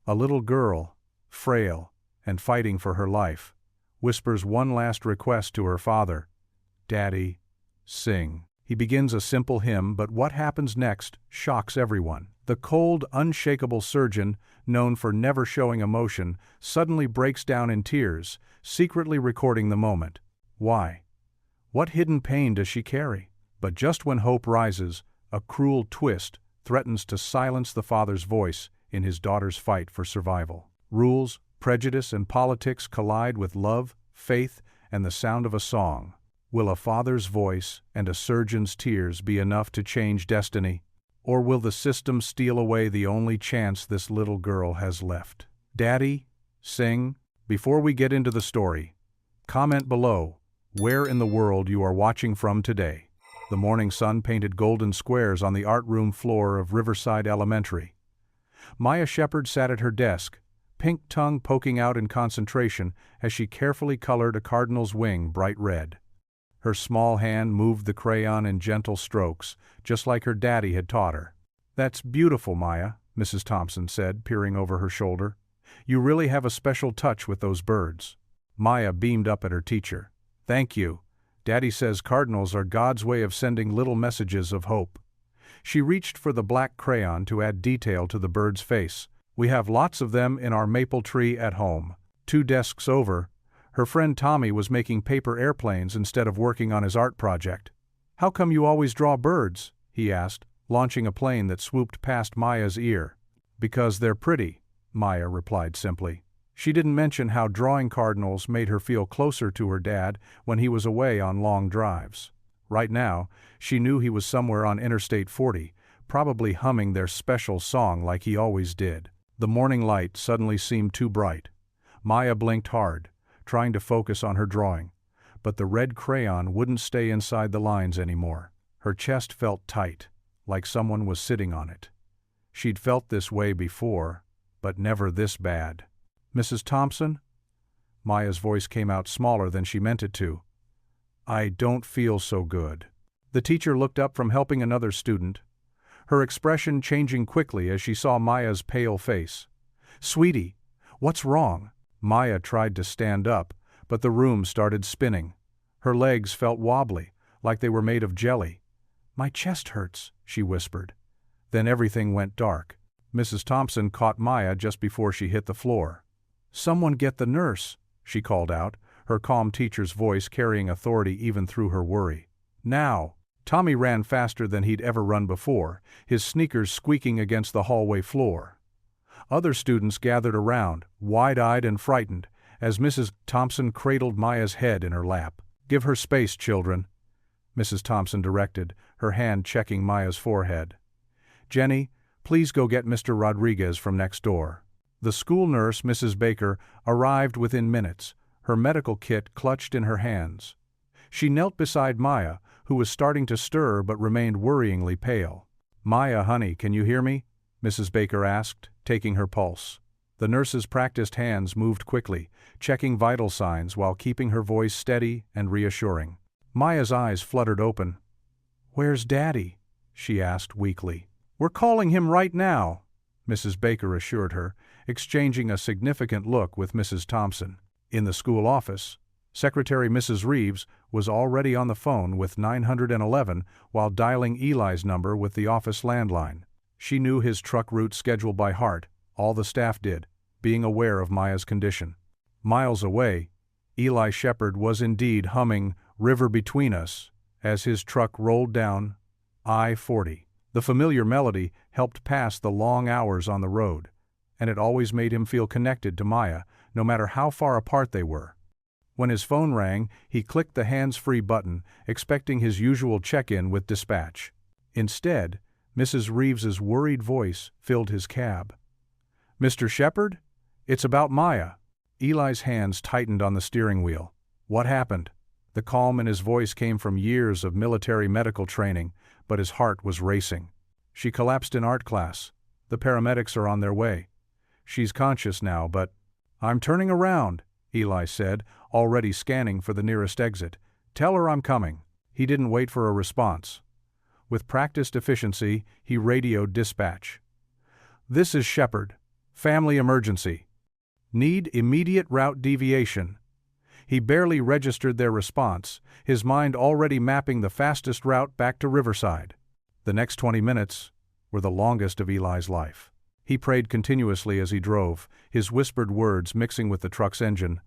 A little girl, frail and fighting for her life, whispers one last request to her father. "Daddy, sing." He begins a simple hymn, but what happens next shocks everyone. The cold, unshakable surgeon, known for never showing emotion, suddenly breaks down in tears, secretly recording the moment. Why? What hidden pain does she carry? But just when hope rises, a cruel twist threatens to silence the father's voice in his daughter's fight for survival. Rules, prejudice, and politics collide with love, faith, and the sound of a song. Will a father's voice and a surgeon's tears be enough to change destiny? Or will the system steal away the only chance this little girl has left? Daddy, sing. Before we get into the story, comment below where in the world you are watching from today. The morning sun painted golden squares on the art room floor of Riverside Elementary. Maya Shepard sat at her desk, pink tongue poking out in concentration as she carefully colored a cardinal's wing bright red. Her small hand moved the crayon in gentle strokes, just like her daddy had taught her. "That's beautiful, Maya," Mrs. Thompson said, peering over her shoulder. "You really have a special touch with those birds." Maya beamed up at her teacher. "Thank you. Daddy says cardinals are God's way of sending little messages of hope." She reached for the black crayon to add detail to the bird's face. "We have lots of them in our maple tree at home." 2 desks over, her friend Tommy was making paper airplanes instead of working on his art project. "How come you always draw birds?" he asked, launching a plane that swooped past Maya's ear. "Because they're pretty," Maya replied simply. She didn't mention how drawing cardinals made her feel closer to her dad when he was away on long drives. Right now, she knew he was somewhere on Interstate 40, probably humming their special song like he always did. The morning light suddenly seemed too bright. Maya blinked hard, trying to focus on her drawing, but the red crayon wouldn't stay inside the lines anymore. Her chest felt tight, like someone was sitting on it. She'd felt this way before, but never this bad. "Mrs. Thompson?" Maya's voice came out smaller than she meant it to. "I don't feel so good." The teacher looked up from helping another student, her expression changing quickly as she saw Maya's pale face. "Sweetie, what's wrong?" Maya tried to stand up, but the room started spinning. Her legs felt wobbly, like they were made of jelly. "My chest hurts," she whispered. Then everything went dark. Mrs. Thompson caught Maya just before she hit the floor. "Someone get the nurse," she called out, her calm teacher's voice carrying authority even through her worry. "Now!" Tommy ran faster than he'd ever run before, his sneakers squeaking against the hallway floor. Other students gathered around, wide-eyed and frightened, as Mrs. Thompson cradled Maya's head in her lap. "Give her space, children," Mrs. Thompson directed, her hand checking Maya's forehead. "Jenny, please go get Mr. Rodriguez from next door." The school nurse, Mrs. Baker, arrived within minutes, her medical kit clutched in her hands. She knelt beside Maya, who was starting to stir but remained worryingly pale. "Maya, honey, can you hear me?" Mrs. Baker asked, taking her pulse. The nurse's practiced hands moved quickly, checking vital signs while keeping her voice steady and reassuring. Maya's eyes fluttered open. "Where's Daddy?" she asked weakly. "We're calling him right now," Mrs. Baker assured her, exchanging a significant look with Mrs. Thompson. In the school office, Secretary Mrs. Reeves was already on the phone with 911 while dialing Eli's number with the office landline. She knew his truck route schedule by heart, all the staff did, being aware of Maya's condition. Miles away, Eli Shepard was indeed humming "River Between Us" as his truck rolled down I-40. The familiar melody helped pass the long hours on the road, and it always made him feel connected to Maya, no matter how far apart they were. When his phone rang, he clicked the hands-free button, expecting his usual check-in with dispatch. Instead, Mrs. Reeves's worried voice filled his cab. "Mr. Shepard? It's about Maya." Eli's hands tightened on the steering wheel. "What happened?" The calm in his voice came from years of military medical training, but his heart was racing. "She collapsed in art class. The paramedics are on their way. She's conscious now, but—" "I'm turning around," Eli said, already scanning for the nearest exit. "Tell her I'm coming." He didn't wait for a response. With practiced efficiency, he radioed dispatch. "This is Shepard. Family emergency. Need immediate route deviation. He barely registered their response, his mind already mapping the fastest route back to Riverside. The next 20 minutes were the longest of Eli's life. He prayed continuously as he drove, his whispered words mixing with the truck's engine.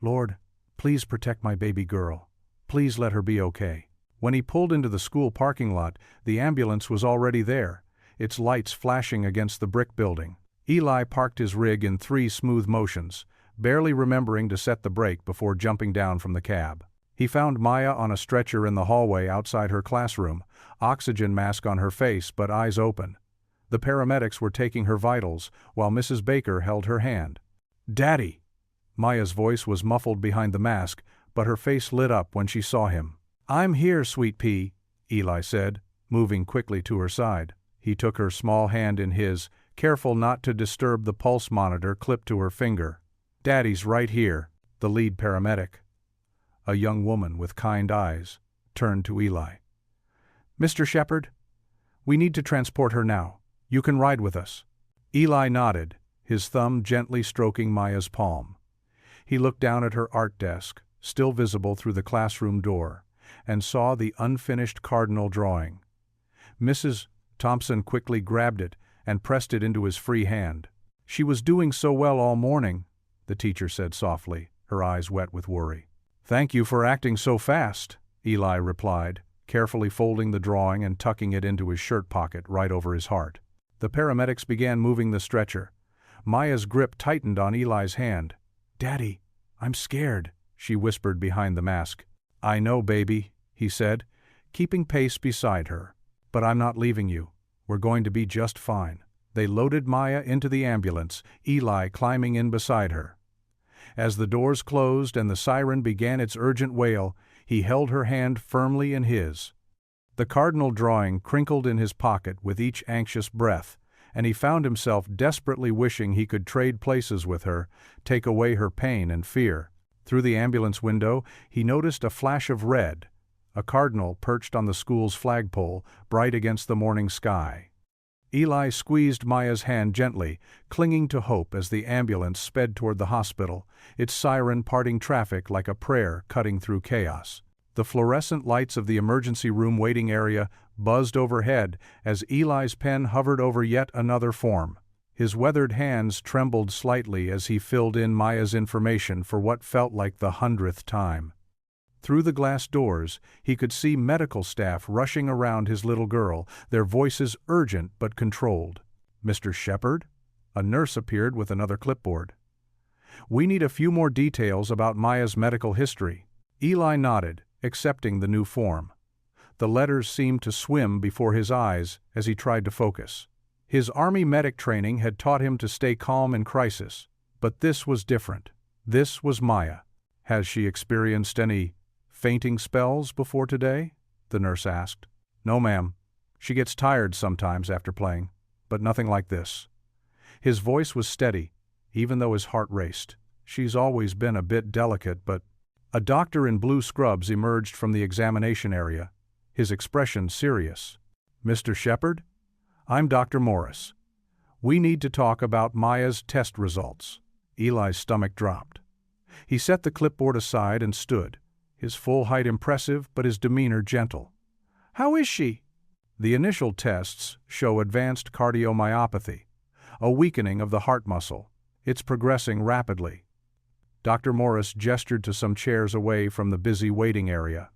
Lord, please protect my baby girl. Please let her be okay. When he pulled into the school parking lot, the ambulance was already there, its lights flashing against the brick building. Eli parked his rig in 3 smooth motions, barely remembering to set the brake before jumping down from the cab. He found Maya on a stretcher in the hallway outside her classroom, oxygen mask on her face but eyes open. The paramedics were taking her vitals, while Mrs. Baker held her hand. Daddy! Maya's voice was muffled behind the mask, but her face lit up when she saw him. I'm here, sweet pea, Eli said, moving quickly to her side. He took her small hand in his, careful not to disturb the pulse monitor clipped to her finger. Daddy's right here, the lead paramedic. A young woman with kind eyes turned to Eli. Mr. Shepard? We need to transport her now. You can ride with us. Eli nodded, his thumb gently stroking Maya's palm. He looked down at her art desk, still visible through the classroom door, and saw the unfinished cardinal drawing. Mrs. Thompson quickly grabbed it and pressed it into his free hand. She was doing so well all morning, the teacher said softly, her eyes wet with worry. Thank you for acting so fast, Eli replied, carefully folding the drawing and tucking it into his shirt pocket right over his heart. The paramedics began moving the stretcher. Maya's grip tightened on Eli's hand. Daddy, I'm scared, she whispered behind the mask. I know, baby, he said, keeping pace beside her. But I'm not leaving you. We're going to be just fine. They loaded Maya into the ambulance, Eli climbing in beside her. As the doors closed and the siren began its urgent wail, he held her hand firmly in his. The cardinal drawing crinkled in his pocket with each anxious breath, and he found himself desperately wishing he could trade places with her, take away her pain and fear. Through the ambulance window, he noticed a flash of red, a cardinal perched on the school's flagpole, bright against the morning sky. Eli squeezed Maya's hand gently, clinging to hope as the ambulance sped toward the hospital, its siren parting traffic like a prayer cutting through chaos. The fluorescent lights of the emergency room waiting area buzzed overhead as Eli's pen hovered over yet another form. His weathered hands trembled slightly as he filled in Maya's information for what felt like the 100th time. Through the glass doors, he could see medical staff rushing around his little girl, their voices urgent but controlled. Mr. Shepard? A nurse appeared with another clipboard. We need a few more details about Maya's medical history. Eli nodded, accepting the new form. The letters seemed to swim before his eyes as he tried to focus. His Army medic training had taught him to stay calm in crisis, but this was different. This was Maya. Has she experienced any fainting spells before today? The nurse asked. No, ma'am. She gets tired sometimes after playing, but nothing like this. His voice was steady, even though his heart raced. She's always been a bit delicate, but... A doctor in blue scrubs emerged from the examination area, his expression serious. Mr. Shepard? I'm Dr. Morris. We need to talk about Maya's test results. Eli's stomach dropped. He set the clipboard aside and stood, his full height impressive but his demeanor gentle. How is she? The initial tests show advanced cardiomyopathy, a weakening of the heart muscle. It's progressing rapidly. Dr. Morris gestured to some chairs away from the busy waiting area.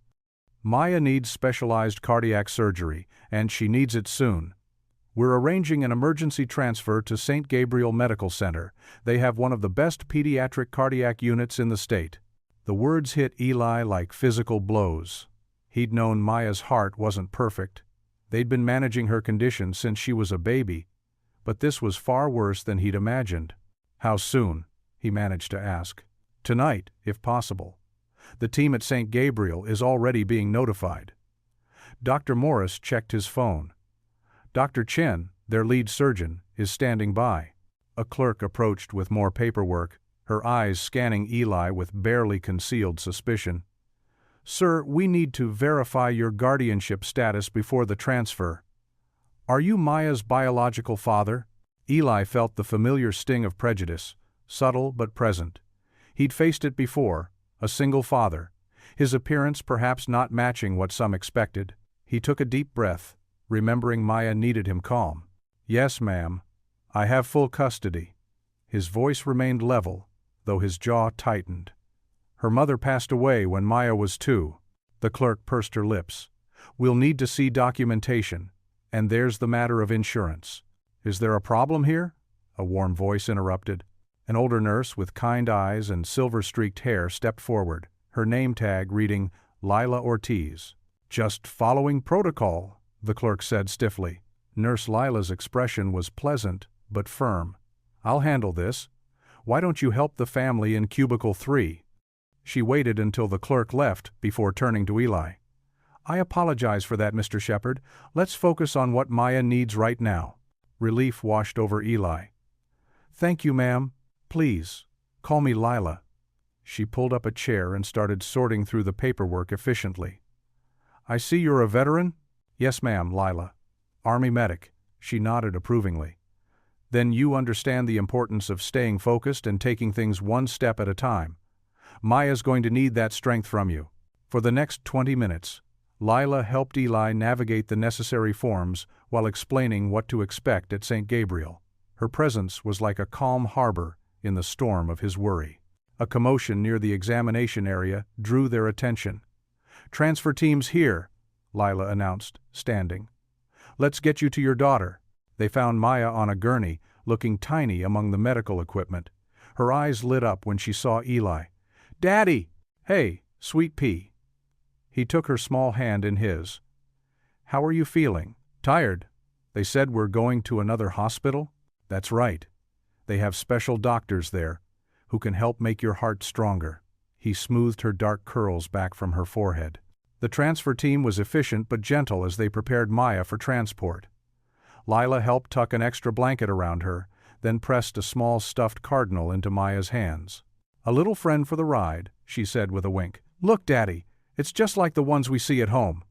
Maya needs specialized cardiac surgery, and she needs it soon. We're arranging an emergency transfer to St. Gabriel Medical Center. They have one of the best pediatric cardiac units in the state. The words hit Eli like physical blows. He'd known Maya's heart wasn't perfect. They'd been managing her condition since she was a baby, but this was far worse than he'd imagined. How soon? He managed to ask. Tonight, if possible. The team at St. Gabriel is already being notified. Dr. Morris checked his phone. Dr. Chen, their lead surgeon, is standing by. A clerk approached with more paperwork, her eyes scanning Eli with barely concealed suspicion. Sir, we need to verify your guardianship status before the transfer. Are you Maya's biological father? Eli felt the familiar sting of prejudice, subtle but present. He'd faced it before, a single father, his appearance perhaps not matching what some expected. He took a deep breath, remembering Maya needed him calm. "Yes, ma'am. I have full custody." His voice remained level, though his jaw tightened. "Her mother passed away when Maya was 2. The clerk pursed her lips. "We'll need to see documentation, and there's the matter of insurance." "Is there a problem here?" a warm voice interrupted. An older nurse with kind eyes and silver-streaked hair stepped forward, her name tag reading Lila Ortiz. "Just following protocol," the clerk said stiffly. Nurse Lila's expression was pleasant but firm. "I'll handle this. Why don't you help the family in cubicle 3? She waited until the clerk left before turning to Eli. "I apologize for that, Mr. Shepard. Let's focus on what Maya needs right now." Relief washed over Eli. "Thank you, ma'am. Please, call me Lila." She pulled up a chair and started sorting through the paperwork efficiently. "I see you're a veteran?" "Yes, ma'am, Lila. Army medic." She nodded approvingly. "Then you understand the importance of staying focused and taking things one step at a time. Maya's going to need that strength from you." For the next 20 minutes, Lila helped Eli navigate the necessary forms while explaining what to expect at St. Gabriel. Her presence was like a calm harbor in the storm of his worry. A commotion near the examination area drew their attention. "Transfer teams here," Lila announced, standing. "Let's get you to your daughter." They found Maya on a gurney, looking tiny among the medical equipment. Her eyes lit up when she saw Eli. "Daddy!" "Hey, sweet pea." He took her small hand in his. "How are you feeling?" "Tired. They said we're going to another hospital?" "That's right. They have special doctors there who can help make your heart stronger." He smoothed her dark curls back from her forehead. The transfer team was efficient but gentle as they prepared Maya for transport. Lila helped tuck an extra blanket around her, then pressed a small stuffed cardinal into Maya's hands. "A little friend for the ride," she said with a wink. "Look, Daddy, it's just like the ones we see at home."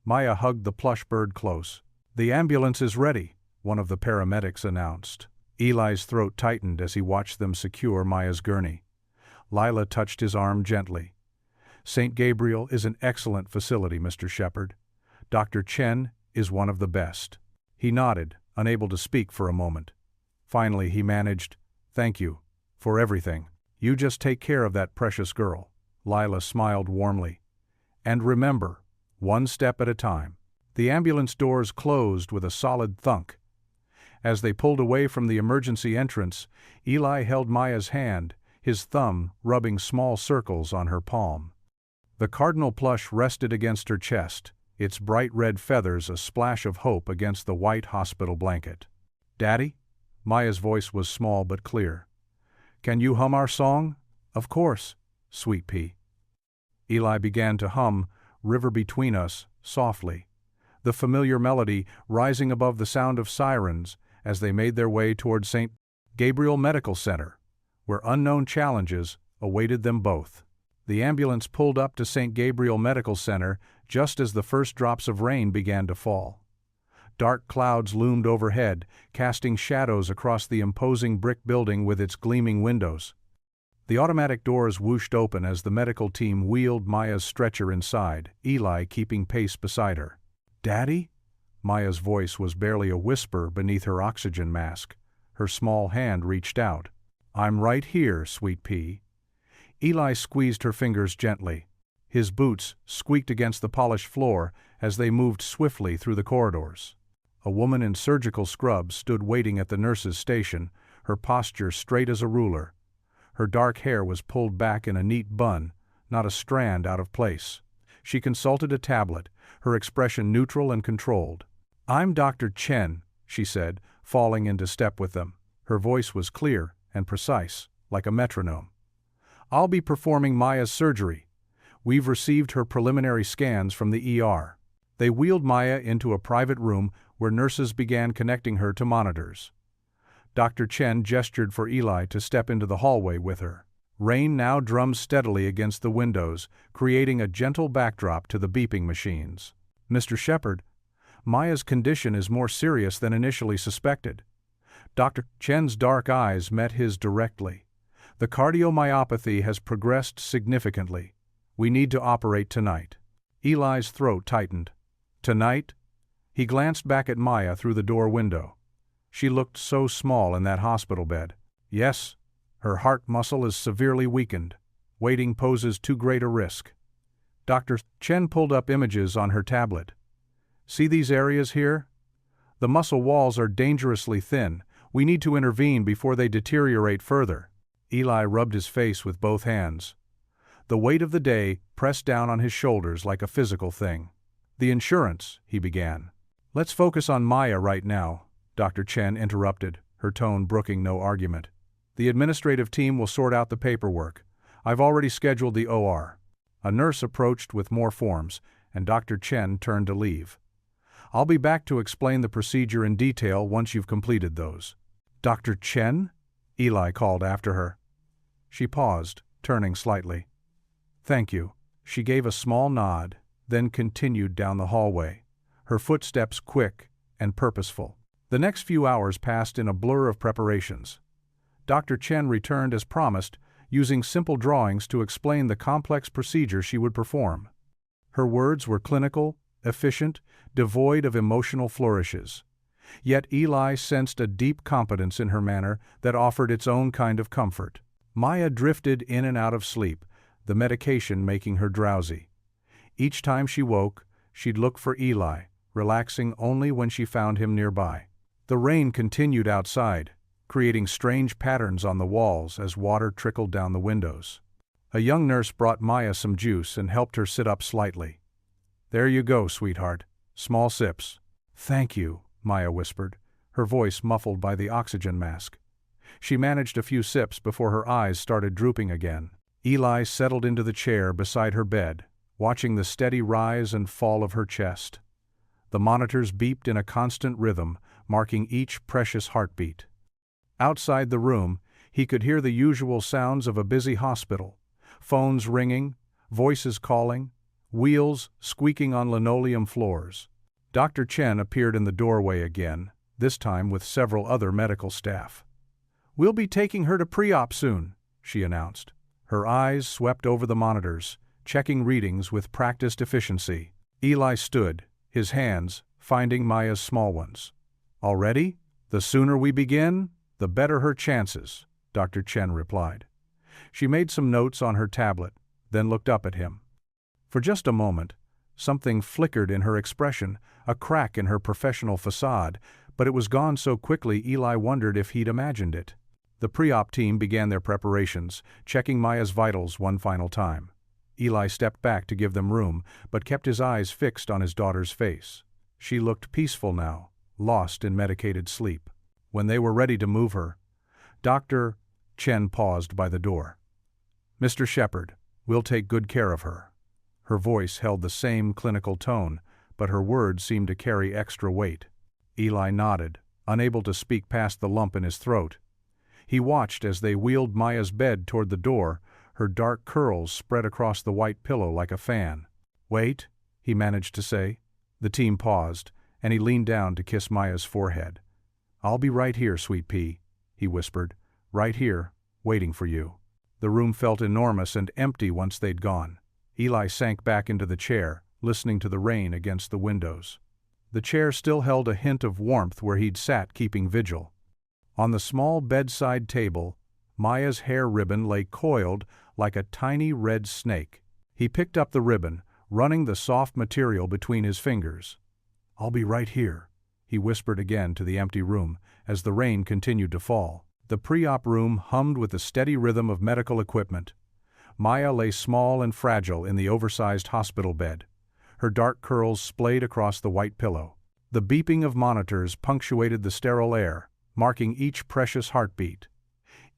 Maya hugged the plush bird close. "The ambulance is ready," one of the paramedics announced. Eli's throat tightened as he watched them secure Maya's gurney. Lila touched his arm gently. "St. Gabriel is an excellent facility, Mr. Shepard. Dr. Chen is one of the best." He nodded, unable to speak for a moment. Finally he managed, "Thank you for everything. You just take care of that precious girl." Lila smiled warmly. "And remember, one step at a time." The ambulance doors closed with a solid thunk. As they pulled away from the emergency entrance, Eli held Maya's hand, his thumb rubbing small circles on her palm. The cardinal plush rested against her chest, its bright red feathers a splash of hope against the white hospital blanket. "Daddy?" Maya's voice was small but clear. "Can you hum our song?" "Of course, sweet pea." Eli began to hum "River Between Us" softly, the familiar melody rising above the sound of sirens as they made their way toward St. Gabriel Medical Center, where unknown challenges awaited them both. The ambulance pulled up to St. Gabriel Medical Center just as the first drops of rain began to fall. Dark clouds loomed overhead, casting shadows across the imposing brick building with its gleaming windows. The automatic doors whooshed open as the medical team wheeled Maya's stretcher inside, Eli keeping pace beside her. "Daddy?" Maya's voice was barely a whisper beneath her oxygen mask. Her small hand reached out. "I'm right here, sweet pea." Eli squeezed her fingers gently. His boots squeaked against the polished floor as they moved swiftly through the corridors. A woman in surgical scrubs stood waiting at the nurse's station, her posture straight as a ruler. Her dark hair was pulled back in a neat bun, not a strand out of place. She consulted a tablet, her expression neutral and controlled. "I'm Dr. Chen," she said, falling into step with them. Her voice was clear and precise, like a metronome. "I'll be performing Maya's surgery. We've received her preliminary scans from the ER." They wheeled Maya into a private room where nurses began connecting her to monitors. Dr. Chen gestured for Eli to step into the hallway with her. Rain now drummed steadily against the windows, creating a gentle backdrop to the beeping machines. "Mr. Shepard, Maya's condition is more serious than initially suspected. Dr. Chen's dark eyes met his directly. The cardiomyopathy has progressed significantly. We need to operate tonight. Eli's throat tightened. Tonight? He glanced back at Maya through the door window. She looked so small in that hospital bed. Yes, her heart muscle is severely weakened. Waiting poses too great a risk. Dr. Chen pulled up images on her tablet. See these areas here? The muscle walls are dangerously thin. We need to intervene before they deteriorate further. Eli rubbed his face with both hands. The weight of the day pressed down on his shoulders like a physical thing. The insurance, he began. Let's focus on Maya right now, Dr. Chen interrupted, her tone brooking no argument. The administrative team will sort out the paperwork. I've already scheduled the OR. A nurse approached with more forms, and Dr. Chen turned to leave. I'll be back to explain the procedure in detail once you've completed those. Dr. Chen? Eli called after her. She paused, turning slightly. Thank you. She gave a small nod, then continued down the hallway, her footsteps quick and purposeful. The next few hours passed in a blur of preparations. Dr. Chen returned as promised, using simple drawings to explain the complex procedure she would perform. Her words were clinical, efficient, devoid of emotional flourishes. Yet Eli sensed a deep competence in her manner that offered its own kind of comfort. Maya drifted in and out of sleep, the medication making her drowsy. Each time she woke, she'd look for Eli, relaxing only when she found him nearby. The rain continued outside, creating strange patterns on the walls as water trickled down the windows. A young nurse brought Maya some juice and helped her sit up slightly. There you go, sweetheart. Small sips. Thank you, Maya whispered, her voice muffled by the oxygen mask. She managed a few sips before her eyes started drooping again. Eli settled into the chair beside her bed, watching the steady rise and fall of her chest. The monitors beeped in a constant rhythm, marking each precious heartbeat. Outside the room, he could hear the usual sounds of a busy hospital: phones ringing, voices calling, wheels squeaking on linoleum floors. Dr. Chen appeared in the doorway again, this time with several other medical staff. We'll be taking her to pre-op soon, she announced. Her eyes swept over the monitors, checking readings with practiced efficiency. Eli stood, his hands finding Maya's small ones. Already? The sooner we begin, the better her chances, Dr. Chen replied. She made some notes on her tablet, then looked up at him. For just a moment, something flickered in her expression, a crack in her professional facade, but it was gone so quickly Eli wondered if he'd imagined it. The pre-op team began their preparations, checking Maya's vitals one final time. Eli stepped back to give them room, but kept his eyes fixed on his daughter's face. She looked peaceful now, lost in medicated sleep. When they were ready to move her, Dr. Chen paused by the door. Mr. Shepard, we'll take good care of her. Her voice held the same clinical tone, but her words seemed to carry extra weight. Eli nodded, unable to speak past the lump in his throat. He watched as they wheeled Maya's bed toward the door, her dark curls spread across the white pillow like a fan. Wait, he managed to say. The team paused, and he leaned down to kiss Maya's forehead. I'll be right here, sweet pea, he whispered, right here, waiting for you. The room felt enormous and empty once they'd gone. Eli sank back into the chair, listening to the rain against the windows. The chair still held a hint of warmth where he'd sat keeping vigil. On the small bedside table, Maya's hair ribbon lay coiled like a tiny red snake. He picked up the ribbon, running the soft material between his fingers. I'll be right here, he whispered again to the empty room as the rain continued to fall. The pre-op room hummed with the steady rhythm of medical equipment. Maya lay small and fragile in the oversized hospital bed, her dark curls splayed across the white pillow. The beeping of monitors punctuated the sterile air, marking each precious heartbeat.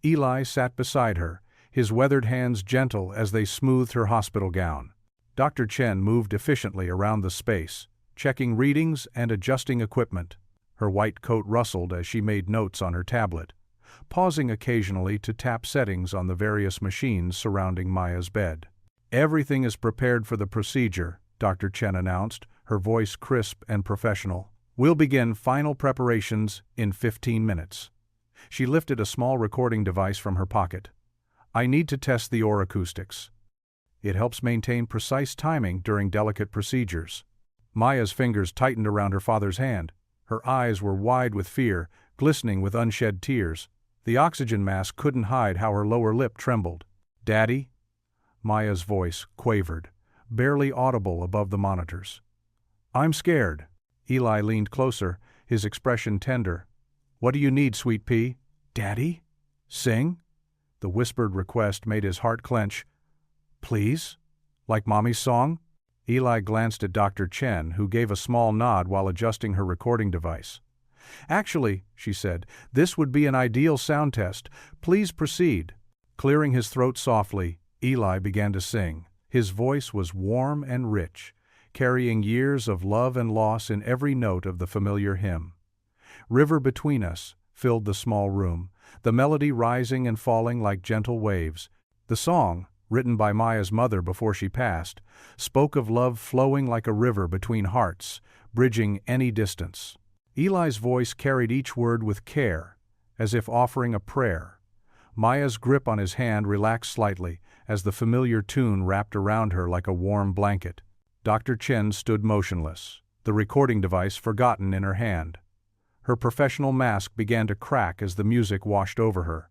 Eli sat beside her, his weathered hands gentle as they smoothed her hospital gown. Dr. Chen moved efficiently around the space, checking readings and adjusting equipment. Her white coat rustled as she made notes on her tablet, pausing occasionally to tap settings on the various machines surrounding Maya's bed. Everything is prepared for the procedure, Dr. Chen announced, her voice crisp and professional. We'll begin final preparations in 15 minutes. She lifted a small recording device from her pocket. "I need to test the acoustics. It helps maintain precise timing during delicate procedures." Maya's fingers tightened around her father's hand. Her eyes were wide with fear, glistening with unshed tears. The oxygen mask couldn't hide how her lower lip trembled. "Daddy?" Maya's voice quavered, barely audible above the monitors. "I'm scared." Eli leaned closer, his expression tender. "What do you need, sweet pea?" "Daddy? Sing?" The whispered request made his heart clench. "Please? Like Mommy's song?" Eli glanced at Dr. Chen, who gave a small nod while adjusting her recording device. "Actually," she said, "this would be an ideal sound test. Please proceed." Clearing his throat softly, Eli began to sing. His voice was warm and rich, carrying years of love and loss in every note of the familiar hymn. "River Between Us" filled the small room, the melody rising and falling like gentle waves. The song, written by Maya's mother before she passed, spoke of love flowing like a river between hearts, bridging any distance. Eli's voice carried each word with care, as if offering a prayer. Maya's grip on his hand relaxed slightly as the familiar tune wrapped around her like a warm blanket. Dr. Chen stood motionless, the recording device forgotten in her hand. Her professional mask began to crack as the music washed over her.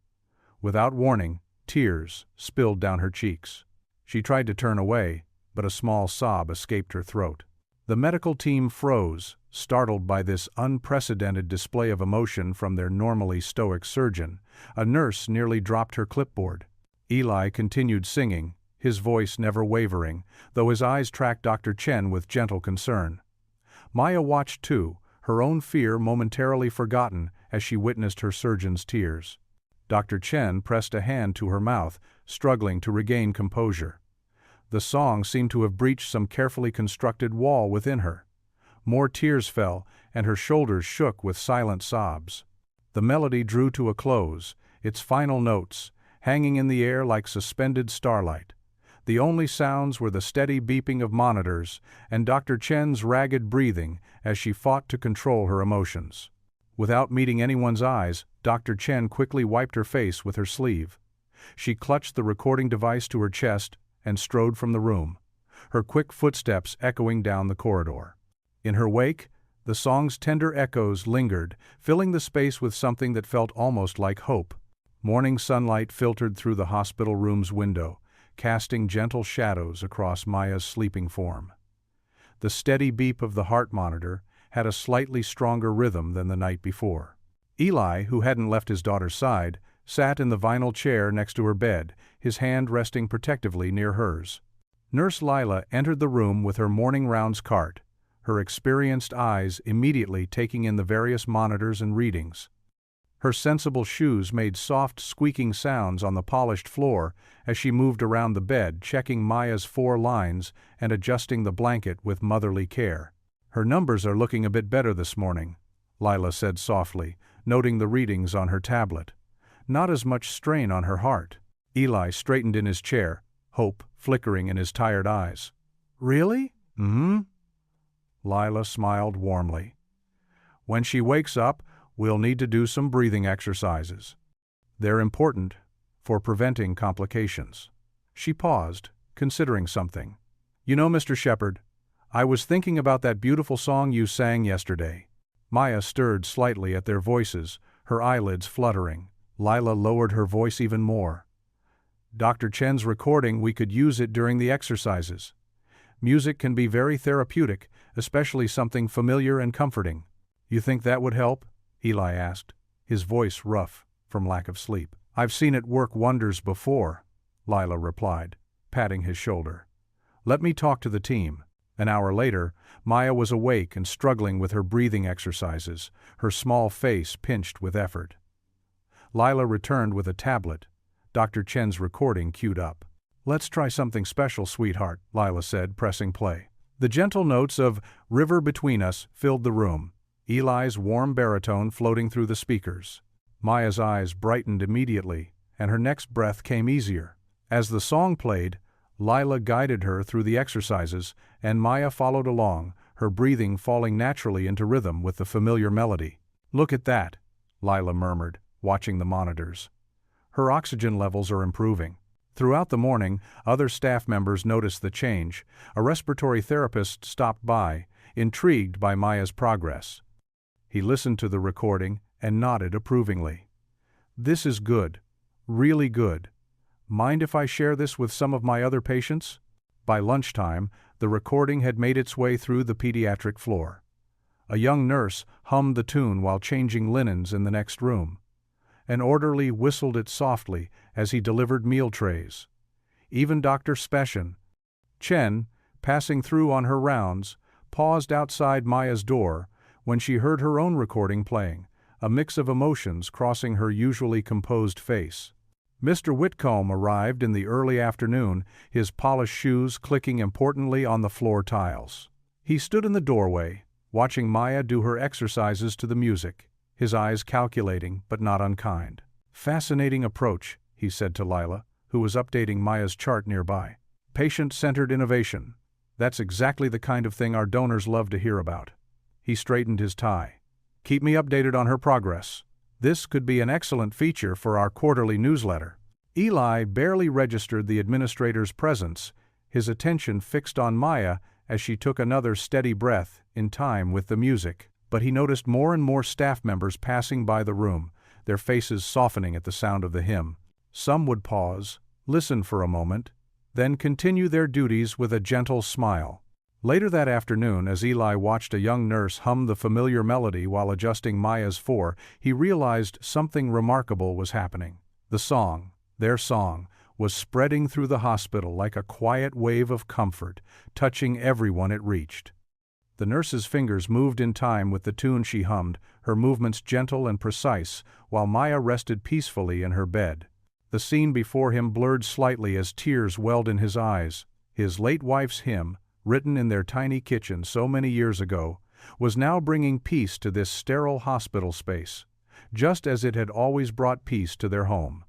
Without warning, tears spilled down her cheeks. She tried to turn away, but a small sob escaped her throat. The medical team froze, startled by this unprecedented display of emotion from their normally stoic surgeon. A nurse nearly dropped her clipboard. Eli continued singing, his voice never wavering, though his eyes tracked Dr. Chen with gentle concern. Maya watched too, her own fear momentarily forgotten as she witnessed her surgeon's tears. Dr. Chen pressed a hand to her mouth, struggling to regain composure. The song seemed to have breached some carefully constructed wall within her. More tears fell, and her shoulders shook with silent sobs. The melody drew to a close, its final notes hanging in the air like suspended starlight. The only sounds were the steady beeping of monitors and Dr. Chen's ragged breathing as she fought to control her emotions. Without meeting anyone's eyes, Dr. Chen quickly wiped her face with her sleeve. She clutched the recording device to her chest and strode from the room, her quick footsteps echoing down the corridor. In her wake, the song's tender echoes lingered, filling the space with something that felt almost like hope. Morning sunlight filtered through the hospital room's window, casting gentle shadows across Maya's sleeping form. The steady beep of the heart monitor had a slightly stronger rhythm than the night before. Eli, who hadn't left his daughter's side, sat in the vinyl chair next to her bed, his hand resting protectively near hers. Nurse Lila entered the room with her morning rounds cart, her experienced eyes immediately taking in the various monitors and readings. Her sensible shoes made soft, squeaking sounds on the polished floor as she moved around the bed, checking Maya's 4 lines and adjusting the blanket with motherly care. "Her numbers are looking a bit better this morning," Lila said softly, noting the readings on her tablet. "Not as much strain on her heart." Eli straightened in his chair, hope flickering in his tired eyes. "Really?" "Mm-hmm." Lila smiled warmly. "When she wakes up, we'll need to do some breathing exercises. They're important for preventing complications." She paused, considering something. "You know, Mr. Shepard, I was thinking about that beautiful song you sang yesterday." Maya stirred slightly at their voices, her eyelids fluttering. Lila lowered her voice even more. "Dr. Chen's recording, we could use it during the exercises. Music can be very therapeutic, especially something familiar and comforting." "You think that would help?" Eli asked, his voice rough from lack of sleep. "I've seen it work wonders before," Lila replied, patting his shoulder. "Let me talk to the team." An hour later, Maya was awake and struggling with her breathing exercises, her small face pinched with effort. Lila returned with a tablet, Dr. Chen's recording queued up. "Let's try something special, sweetheart," Lila said, pressing play. The gentle notes of "River Between Us" filled the room, Eli's warm baritone floating through the speakers. Maya's eyes brightened immediately, and her next breath came easier. As the song played, Lila guided her through the exercises, and Maya followed along, her breathing falling naturally into rhythm with the familiar melody. "Look at that," Lila murmured, watching the monitors. Her oxygen levels are improving. Throughout the morning, other staff members noticed the change. A respiratory therapist stopped by, intrigued by Maya's progress. He listened to the recording and nodded approvingly. "This is good. Really good. Mind if I share this with some of my other patients?" By lunchtime, the recording had made its way through the pediatric floor. A young nurse hummed the tune while changing linens in the next room. An orderly whistled it softly as he delivered meal trays. Even Dr. Chen, passing through on her rounds, paused outside Maya's door when she heard her own recording playing, a mix of emotions crossing her usually composed face. Mr. Whitcomb arrived in the early afternoon, his polished shoes clicking importantly on the floor tiles. He stood in the doorway, watching Maya do her exercises to the music, his eyes calculating but not unkind. "Fascinating approach," he said to Lila, who was updating Maya's chart nearby. "Patient-centered innovation. That's exactly the kind of thing our donors love to hear about." He straightened his tie. "Keep me updated on her progress. This could be an excellent feature for our quarterly newsletter." Eli barely registered the administrator's presence, his attention fixed on Maya as she took another steady breath in time with the music. But he noticed more and more staff members passing by the room, their faces softening at the sound of the hymn. Some would pause, listen for a moment, then continue their duties with a gentle smile. Later that afternoon, as Eli watched a young nurse hum the familiar melody while adjusting Maya's he realized something remarkable was happening. The song, their song, was spreading through the hospital like a quiet wave of comfort, touching everyone it reached. The nurse's fingers moved in time with the tune she hummed, her movements gentle and precise, while Maya rested peacefully in her bed. The scene before him blurred slightly as tears welled in his eyes. His late wife's hymn, written in their tiny kitchen so many years ago, was now bringing peace to this sterile hospital space, just as it had always brought peace to their home.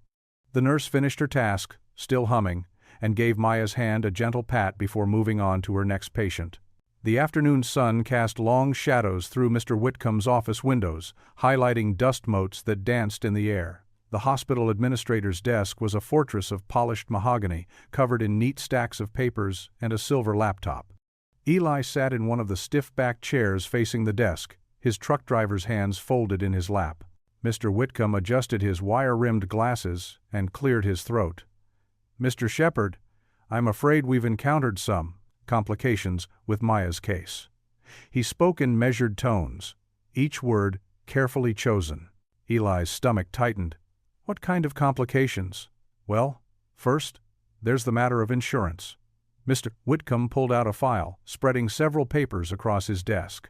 The nurse finished her task, still humming, and gave Maya's hand a gentle pat before moving on to her next patient. The afternoon sun cast long shadows through Mr. Whitcomb's office windows, highlighting dust motes that danced in the air. The hospital administrator's desk was a fortress of polished mahogany, covered in neat stacks of papers and a silver laptop. Eli sat in one of the stiff-backed chairs facing the desk, his truck driver's hands folded in his lap. Mr. Whitcomb adjusted his wire-rimmed glasses and cleared his throat. "Mr. Shepard, I'm afraid we've encountered some complications with Maya's case." He spoke in measured tones, each word carefully chosen. Eli's stomach tightened. "What kind of complications?" "Well, first, there's the matter of insurance." Mr. Whitcomb pulled out a file, spreading several papers across his desk.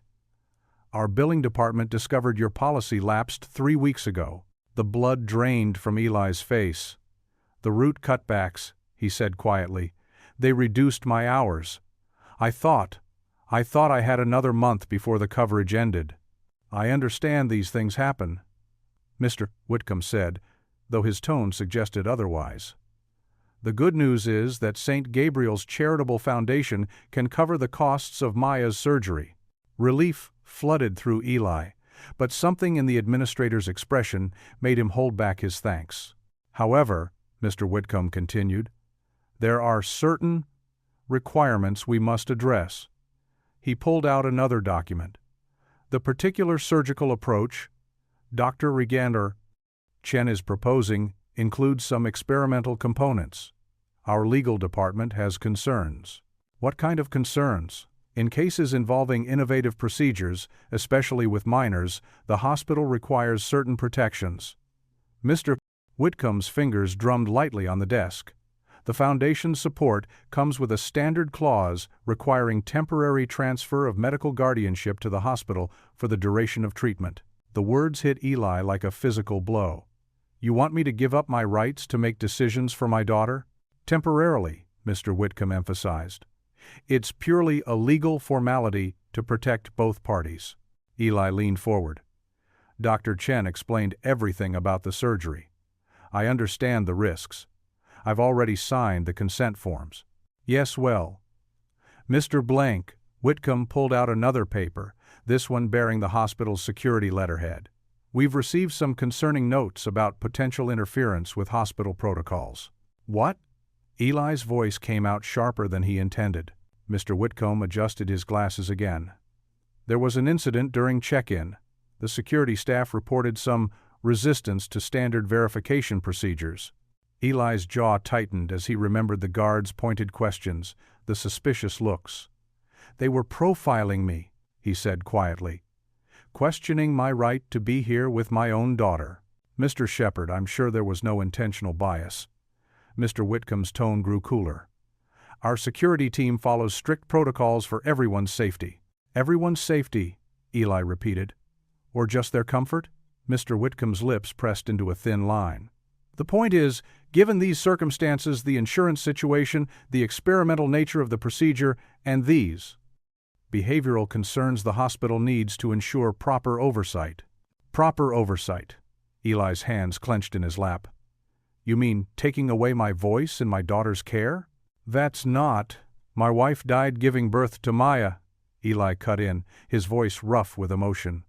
"Our billing department discovered your policy lapsed 3 weeks ago." The blood drained from Eli's face. "The root cutbacks," he said quietly. "They reduced my hours. I thought I had another month before the coverage ended." "I understand these things happen," Mr. Whitcomb said, though his tone suggested otherwise. "The good news is that St. Gabriel's Charitable Foundation can cover the costs of Maya's surgery." Relief flooded through Eli, but something in the administrator's expression made him hold back his thanks. "However," Mr. Whitcomb continued, "there are certain requirements we must address." He pulled out another document. "The particular surgical approach Dr. Chen is proposing includes some experimental components. Our legal department has concerns." "What kind of concerns?" "In cases involving innovative procedures, especially with minors, the hospital requires certain protections." Mr. Whitcomb's fingers drummed lightly on the desk. "The Foundation's support comes with a standard clause requiring temporary transfer of medical guardianship to the hospital for the duration of treatment." The words hit Eli like a physical blow. "You want me to give up my rights to make decisions for my daughter?" "Temporarily," Mr. Whitcomb emphasized. "It's purely a legal formality to protect both parties." Eli leaned forward. Dr. Chen explained everything about the surgery. "I understand the risks. I've already signed the consent forms." "Yes, well." Mr. Whitcomb pulled out another paper, this one bearing the hospital's security letterhead. We've received some concerning notes about potential interference with hospital protocols. What? Eli's voice came out sharper than he intended. Mr. Whitcomb adjusted his glasses again. There was an incident during check-in. The security staff reported some resistance to standard verification procedures. Eli's jaw tightened as he remembered the guards' pointed questions, the suspicious looks. They were profiling me, he said quietly, questioning my right to be here with my own daughter. Mr. Shepard, I'm sure there was no intentional bias. Mr. Whitcomb's tone grew cooler. Our security team follows strict protocols for everyone's safety. Everyone's safety, Eli repeated. Or just their comfort? Mr. Whitcomb's lips pressed into a thin line. The point is, given these circumstances, the insurance situation, the experimental nature of the procedure, and these behavioral concerns, the hospital needs to ensure proper oversight. Proper oversight. Eli's hands clenched in his lap. You mean taking away my voice in my daughter's care? That's not. My wife died giving birth to Maya, Eli cut in, his voice rough with emotion.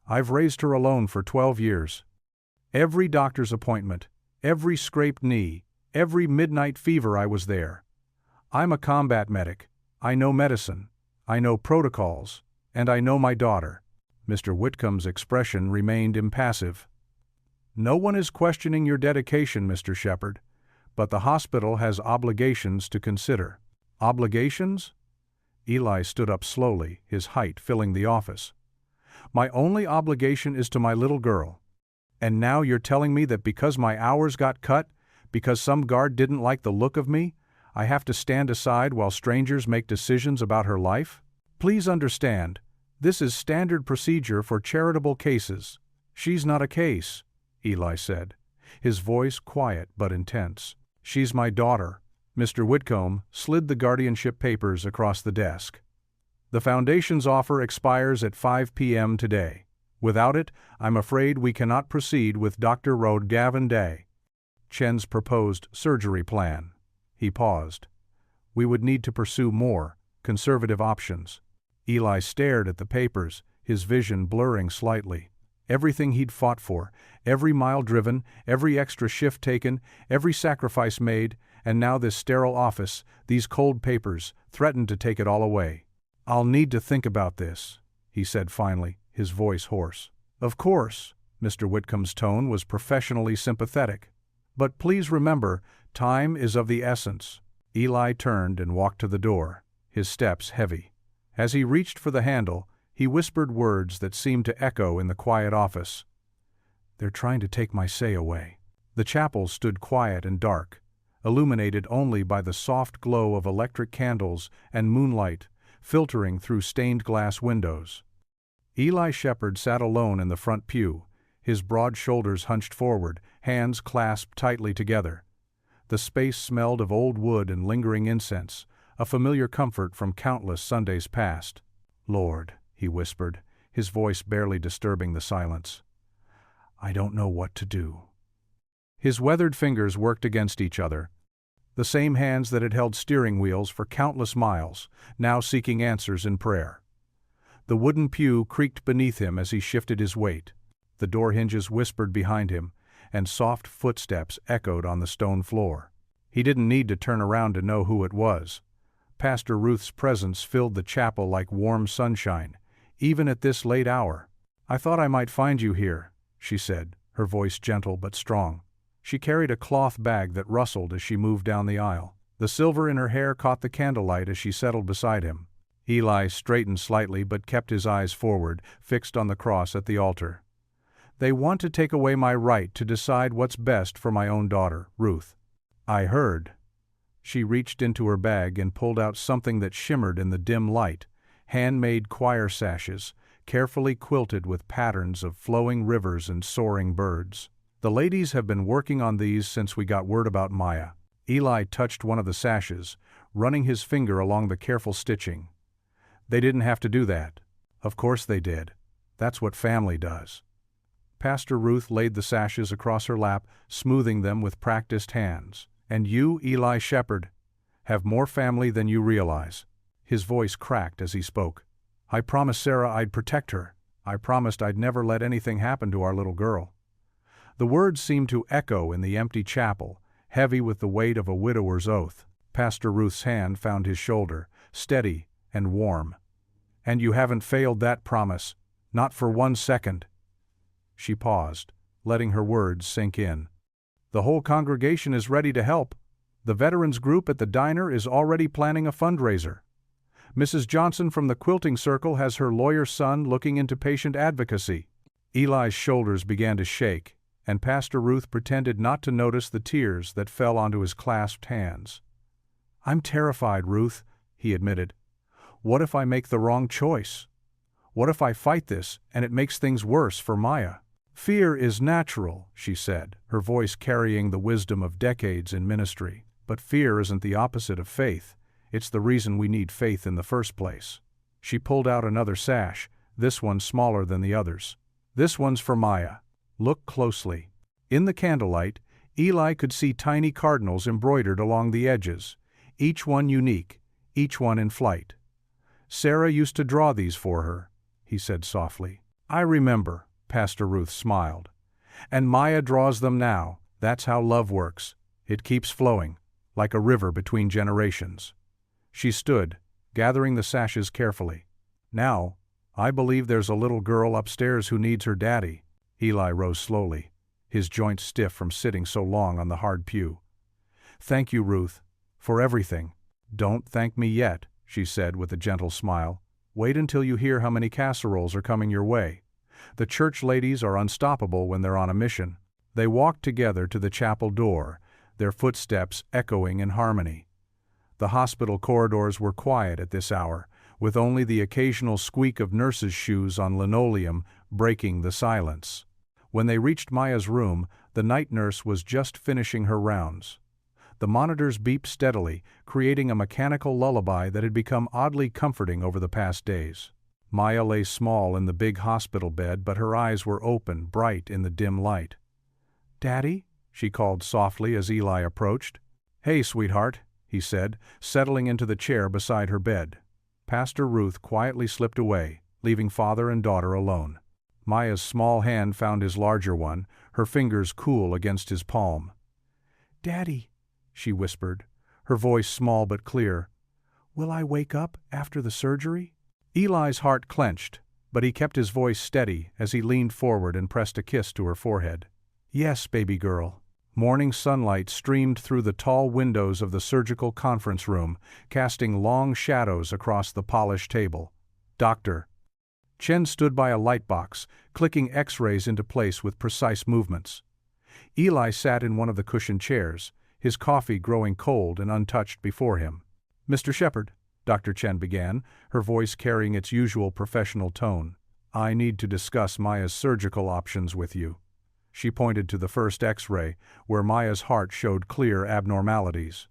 I've raised her alone for 12 years. Every doctor's appointment, every scraped knee, every midnight fever, I was there. I'm a combat medic. I know medicine. I know protocols. And I know my daughter. Mr. Whitcomb's expression remained impassive. No one is questioning your dedication, Mr. Shepard, but the hospital has obligations to consider. Obligations? Eli stood up slowly, his height filling the office. My only obligation is to my little girl. And now you're telling me that because my hours got cut, because some guard didn't like the look of me, I have to stand aside while strangers make decisions about her life? Please understand, this is standard procedure for charitable cases. She's not a case, Eli said, his voice quiet but intense. She's my daughter. Mr. Whitcomb slid the guardianship papers across the desk. The Foundation's offer expires at 5 p.m. today. Without it, I'm afraid we cannot proceed with Dr. Rode Gavin Day. Chen's proposed surgery plan. He paused. We would need to pursue more conservative options. Eli stared at the papers, his vision blurring slightly. Everything he'd fought for, every mile driven, every extra shift taken, every sacrifice made, and now this sterile office, these cold papers, threatened to take it all away. I'll need to think about this, he said finally, his voice hoarse. Of course, Mr. Whitcomb's tone was professionally sympathetic. But please remember, time is of the essence. Eli turned and walked to the door, his steps heavy. As he reached for the handle, he whispered words that seemed to echo in the quiet office. They're trying to take my say away. The chapel stood quiet and dark, illuminated only by the soft glow of electric candles and moonlight filtering through stained glass windows. Eli Shepard sat alone in the front pew, his broad shoulders hunched forward, hands clasped tightly together. The space smelled of old wood and lingering incense, a familiar comfort from countless Sundays past. Lord, he whispered, his voice barely disturbing the silence. I don't know what to do. His weathered fingers worked against each other, the same hands that had held steering wheels for countless miles, now seeking answers in prayer. The wooden pew creaked beneath him as he shifted his weight. The door hinges whispered behind him, and soft footsteps echoed on the stone floor. He didn't need to turn around to know who it was. Pastor Ruth's presence filled the chapel like warm sunshine, even at this late hour. I thought I might find you here, she said, her voice gentle but strong. She carried a cloth bag that rustled as she moved down the aisle. The silver in her hair caught the candlelight as she settled beside him. Eli straightened slightly but kept his eyes forward, fixed on the cross at the altar. They want to take away my right to decide what's best for my own daughter, Ruth. I heard. She reached into her bag and pulled out something that shimmered in the dim light, handmade choir sashes, carefully quilted with patterns of flowing rivers and soaring birds. The ladies have been working on these since we got word about Maya. Eli touched one of the sashes, running his finger along the careful stitching. They didn't have to do that. Of course they did. That's what family does. Pastor Ruth laid the sashes across her lap, smoothing them with practiced hands. And you, Eli Shepard, have more family than you realize. His voice cracked as he spoke. I promised Sarah I'd protect her. I promised I'd never let anything happen to our little girl." The words seemed to echo in the empty chapel, heavy with the weight of a widower's oath. Pastor Ruth's hand found his shoulder, steady and warm. "And you haven't failed that promise, not for 1 second." She paused, letting her words sink in. "The whole congregation is ready to help. The veterans group at the diner is already planning a fundraiser. Mrs. Johnson from the quilting circle has her lawyer son looking into patient advocacy." Eli's shoulders began to shake, and Pastor Ruth pretended not to notice the tears that fell onto his clasped hands. "I'm terrified, Ruth," he admitted. "What if I make the wrong choice? What if I fight this and it makes things worse for Maya?" "Fear is natural," she said, her voice carrying the wisdom of decades in ministry. "But fear isn't the opposite of faith. It's the reason we need faith in the first place." She pulled out another sash, this one smaller than the others. "This one's for Maya. Look closely." In the candlelight, Eli could see tiny cardinals embroidered along the edges, each one unique, each one in flight. "Sarah used to draw these for her," he said softly. "I remember," Pastor Ruth smiled. "And Maya draws them now. That's how love works. It keeps flowing, like a river between generations." She stood, gathering the sashes carefully. "Now, I believe there's a little girl upstairs who needs her daddy." Eli rose slowly, his joints stiff from sitting so long on the hard pew. "Thank you, Ruth, for everything." "Don't thank me yet," she said with a gentle smile. "Wait until you hear how many casseroles are coming your way. The church ladies are unstoppable when they're on a mission." They walked together to the chapel door, their footsteps echoing in harmony. The hospital corridors were quiet at this hour, with only the occasional squeak of nurses' shoes on linoleum breaking the silence. When they reached Maya's room, the night nurse was just finishing her rounds. The monitors beeped steadily, creating a mechanical lullaby that had become oddly comforting over the past days. Maya lay small in the big hospital bed, but her eyes were open, bright in the dim light. "Daddy?" she called softly as Eli approached. "Hey, sweetheart," he said, settling into the chair beside her bed. Pastor Ruth quietly slipped away, leaving father and daughter alone. Maya's small hand found his larger one, her fingers cool against his palm. "Daddy," she whispered, her voice small but clear, "will I wake up after the surgery?" Eli's heart clenched, but he kept his voice steady as he leaned forward and pressed a kiss to her forehead. "Yes, baby girl." Morning sunlight streamed through the tall windows of the surgical conference room, casting long shadows across the polished table. "Doctor." Chen stood by a light box, clicking X-rays into place with precise movements. Eli sat in one of the cushioned chairs, his coffee growing cold and untouched before him. "Mr. Shepard," Dr. Chen began, her voice carrying its usual professional tone, "I need to discuss Maya's surgical options with you." She pointed to the first X-ray, where Maya's heart showed clear abnormalities.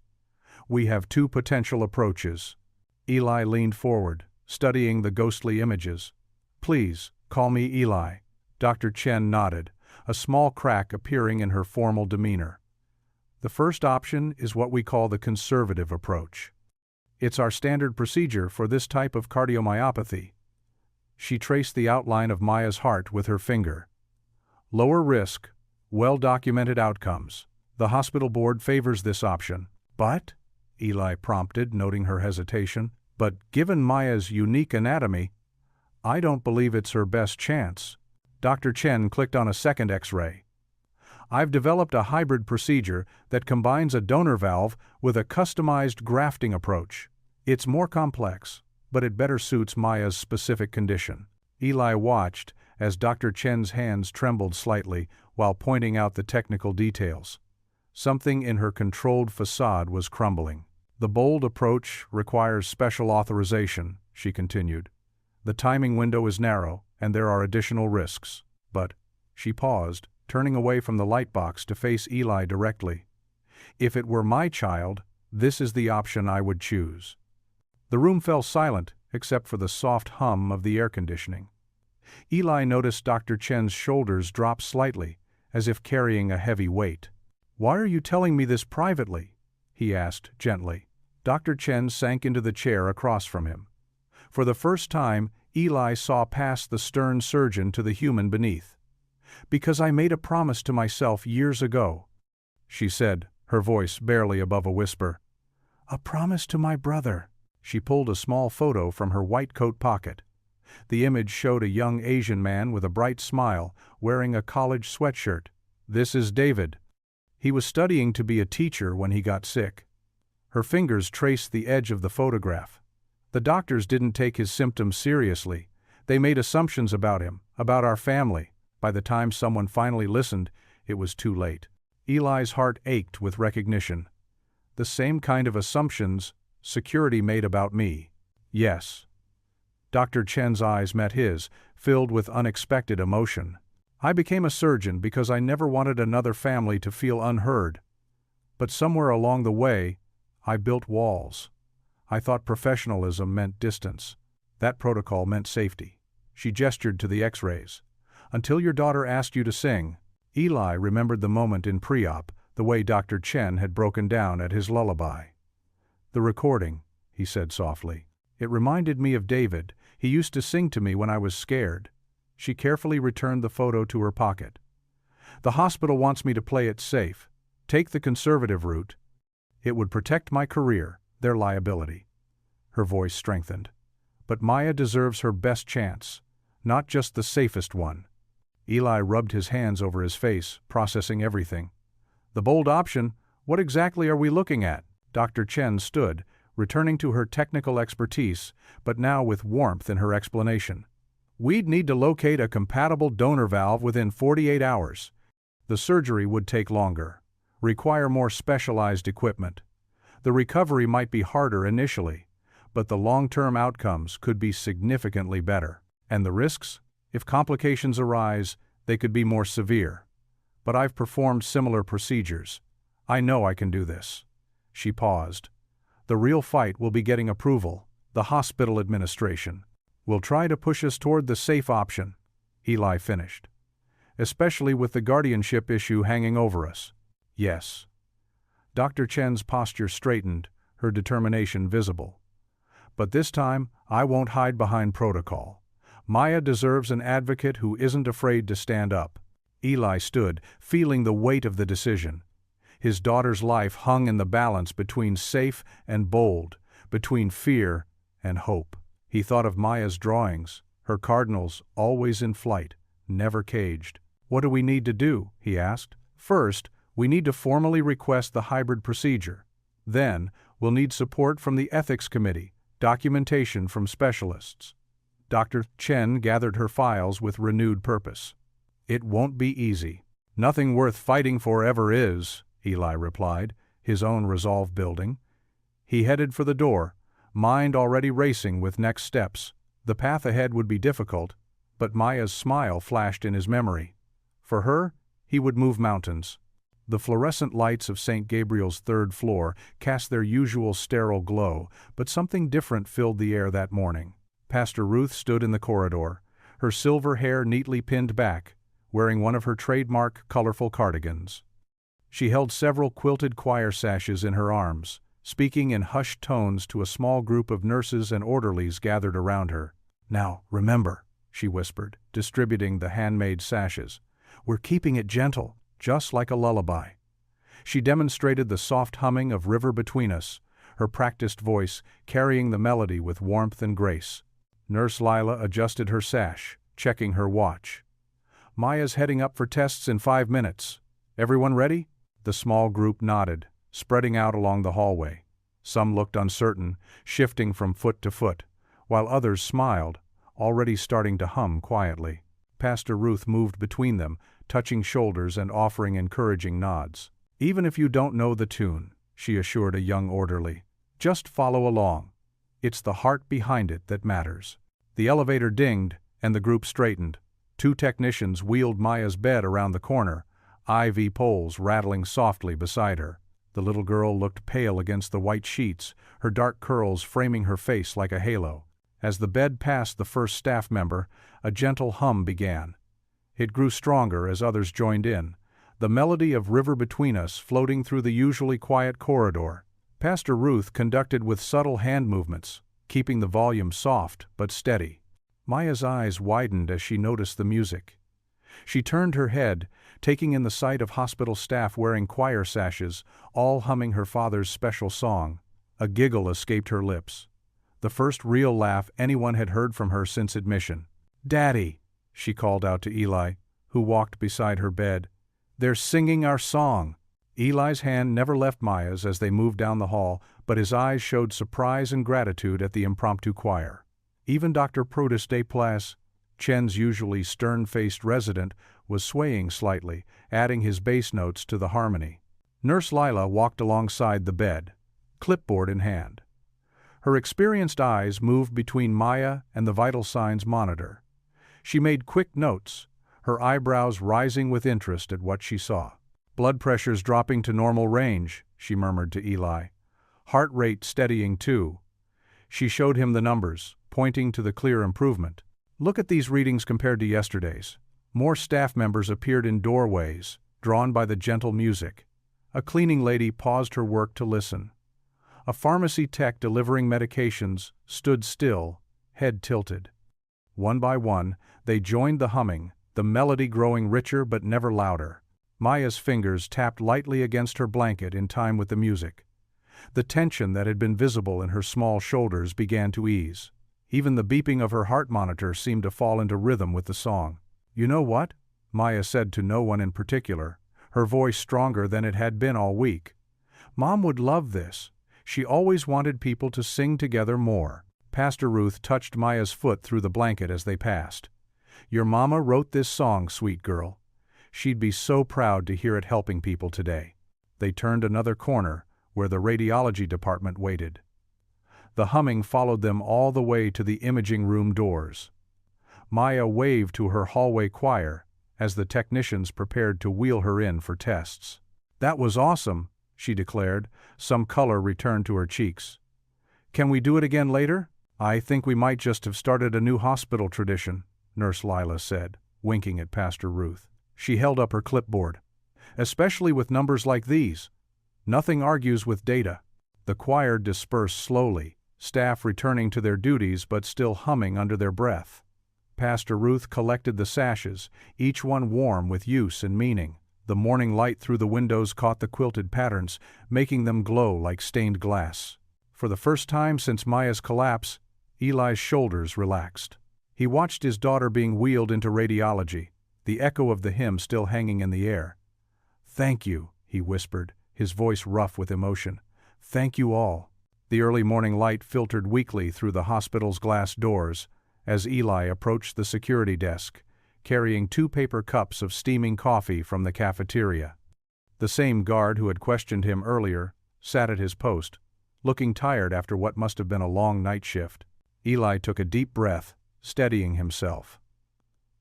"We have 2 potential approaches." Eli leaned forward, studying the ghostly images. "Please, call me Eli." Dr. Chen nodded, a small crack appearing in her formal demeanor. "The first option is what we call the conservative approach. It's our standard procedure for this type of cardiomyopathy." She traced the outline of Maya's heart with her finger. "Lower risk, well-documented outcomes. The hospital board favors this option." "But," Eli prompted, noting her hesitation, "but given Maya's unique anatomy, I don't believe it's her best chance." Dr. Chen clicked on a second X-ray. "I've developed a hybrid procedure that combines a donor valve with a customized grafting approach. It's more complex, but it better suits Maya's specific condition." Eli watched as Dr. Chen's hands trembled slightly while pointing out the technical details. Something in her controlled facade was crumbling. "The bold approach requires special authorization," she continued. "The timing window is narrow, and there are additional risks. But," she paused, turning away from the light box to face Eli directly, "if it were my child, this is the option I would choose." The room fell silent, except for the soft hum of the air conditioning. Eli noticed Dr. Chen's shoulders drop slightly, as if carrying a heavy weight. "Why are you telling me this privately?" he asked gently. Dr. Chen sank into the chair across from him. For the first time, Eli saw past the stern surgeon to the human beneath. "Because I made a promise to myself years ago," she said, her voice barely above a whisper. "A promise to my brother." She pulled a small photo from her white coat pocket. The image showed a young Asian man with a bright smile, wearing a college sweatshirt. "This is David. He was studying to be a teacher when he got sick." Her fingers traced the edge of the photograph. "The doctors didn't take his symptoms seriously. They made assumptions about him, about our family. By the time someone finally listened, it was too late." Eli's heart ached with recognition. "The same kind of assumptions security made about me." "Yes." Dr. Chen's eyes met his, filled with unexpected emotion. "I became a surgeon because I never wanted another family to feel unheard. But somewhere along the way, I built walls. I thought professionalism meant distance. That protocol meant safety." She gestured to the X-rays. "Until your daughter asked you to sing." Eli remembered the moment in pre-op, the way Dr. Chen had broken down at his lullaby. "The recording," he said softly. "It reminded me of David. He used to sing to me when I was scared." She carefully returned the photo to her pocket. "The hospital wants me to play it safe. Take the conservative route. It would protect my career, their liability." Her voice strengthened. "But Maya deserves her best chance, not just the safest one." Eli rubbed his hands over his face, processing everything. "The bold option? What exactly are we looking at?" Dr. Chen stood, returning to her technical expertise, but now with warmth in her explanation. "We'd need to locate a compatible donor valve within 48 hours. The surgery would take longer, require more specialized equipment. The recovery might be harder initially, but the long-term outcomes could be significantly better. And the risks? If complications arise, they could be more severe. But I've performed similar procedures. I know I can do this." She paused. "The real fight will be getting approval, the hospital administration. Will try to push us toward the safe option," Eli finished. "Especially with the guardianship issue hanging over us." "Yes." Dr. Chen's posture straightened, her determination visible. "But this time, I won't hide behind protocol. Maya deserves an advocate who isn't afraid to stand up." Eli stood, feeling the weight of the decision. His daughter's life hung in the balance between safe and bold, between fear and hope. He thought of Maya's drawings, her cardinals always in flight, never caged. "What do we need to do?" he asked. "First, we need to formally request the hybrid procedure. Then, we'll need support from the ethics committee, documentation from specialists." Dr. Chen gathered her files with renewed purpose. "It won't be easy. Nothing worth fighting for ever is," Eli replied, his own resolve building. He headed for the door, mind already racing with next steps. The path ahead would be difficult, but Maya's smile flashed in his memory. For her, he would move mountains. The fluorescent lights of St. Gabriel's third floor cast their usual sterile glow, but something different filled the air that morning. Pastor Ruth stood in the corridor, her silver hair neatly pinned back, wearing one of her trademark colorful cardigans. She held several quilted choir sashes in her arms, speaking in hushed tones to a small group of nurses and orderlies gathered around her. "Now, remember," she whispered, distributing the handmade sashes, "we're keeping it gentle, just like a lullaby." She demonstrated the soft humming of River Between Us, her practiced voice carrying the melody with warmth and grace. Nurse Lila adjusted her sash, checking her watch. "Maya's heading up for tests in 5 minutes. Everyone ready?" The small group nodded, spreading out along the hallway. Some looked uncertain, shifting from foot to foot, while others smiled, already starting to hum quietly. Pastor Ruth moved between them, touching shoulders and offering encouraging nods. "Even if you don't know the tune," she assured a young orderly, "just follow along. It's the heart behind it that matters." The elevator dinged, and the group straightened. 2 technicians wheeled Maya's bed around the corner, IV poles rattling softly beside her. The little girl looked pale against the white sheets, her dark curls framing her face like a halo. As the bed passed the first staff member, a gentle hum began. It grew stronger as others joined in, the melody of River Between Us floating through the usually quiet corridor. Pastor Ruth conducted with subtle hand movements, keeping the volume soft but steady. Maya's eyes widened as she noticed the music. She turned her head, taking in the sight of hospital staff wearing choir sashes, all humming her father's special song. A giggle escaped her lips. The first real laugh anyone had heard from her since admission. "Daddy," she called out to Eli, who walked beside her bed. "They're singing our song." Eli's hand never left Maya's as they moved down the hall, but his eyes showed surprise and gratitude at the impromptu choir. Even Dr. Protus Desplaces, Chen's usually stern-faced resident, was swaying slightly, adding his bass notes to the harmony. Nurse Lila walked alongside the bed, clipboard in hand. Her experienced eyes moved between Maya and the vital signs monitor. She made quick notes, her eyebrows rising with interest at what she saw. "Blood pressure's dropping to normal range," she murmured to Eli. "Heart rate steadying too." She showed him the numbers, pointing to the clear improvement. "Look at these readings compared to yesterday's." More staff members appeared in doorways, drawn by the gentle music. A cleaning lady paused her work to listen. A pharmacy tech delivering medications stood still, head tilted. One by one, they joined the humming, the melody growing richer but never louder. Maya's fingers tapped lightly against her blanket in time with the music. The tension that had been visible in her small shoulders began to ease. Even the beeping of her heart monitor seemed to fall into rhythm with the song. "You know what?" Maya said to no one in particular, her voice stronger than it had been all week. "Mom would love this. She always wanted people to sing together more." Pastor Ruth touched Maya's foot through the blanket as they passed. "Your mama wrote this song, sweet girl. She'd be so proud to hear it helping people today." They turned another corner, where the radiology department waited. The humming followed them all the way to the imaging room doors. Maya waved to her hallway choir as the technicians prepared to wheel her in for tests. "That was awesome," she declared, some color returned to her cheeks. "Can we do it again later?" "I think we might just have started a new hospital tradition," Nurse Lila said, winking at Pastor Ruth. She held up her clipboard. "Especially with numbers like these. Nothing argues with data." The choir dispersed slowly, staff returning to their duties but still humming under their breath. Pastor Ruth collected the sashes, each one warm with use and meaning. The morning light through the windows caught the quilted patterns, making them glow like stained glass. For the first time since Maya's collapse, Eli's shoulders relaxed. He watched his daughter being wheeled into radiology, the echo of the hymn still hanging in the air. "Thank you," he whispered, his voice rough with emotion. "Thank you all." The early morning light filtered weakly through the hospital's glass doors as Eli approached the security desk, carrying 2 paper cups of steaming coffee from the cafeteria. The same guard who had questioned him earlier sat at his post, looking tired after what must have been a long night shift. Eli took a deep breath, steadying himself.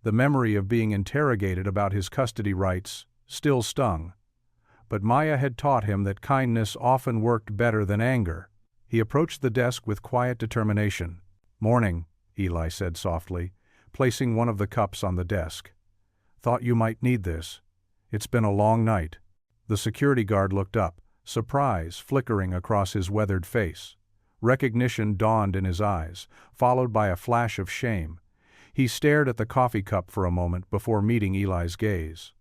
The memory of being interrogated about his custody rights still stung, but Maya had taught him that kindness often worked better than anger. He approached the desk with quiet determination. "Morning," Eli said softly, placing one of the cups on the desk. "Thought you might need this. It's been a long night." The security guard looked up, surprise flickering across his weathered face. Recognition dawned in his eyes, followed by a flash of shame. He stared at the coffee cup for a moment before meeting Eli's gaze.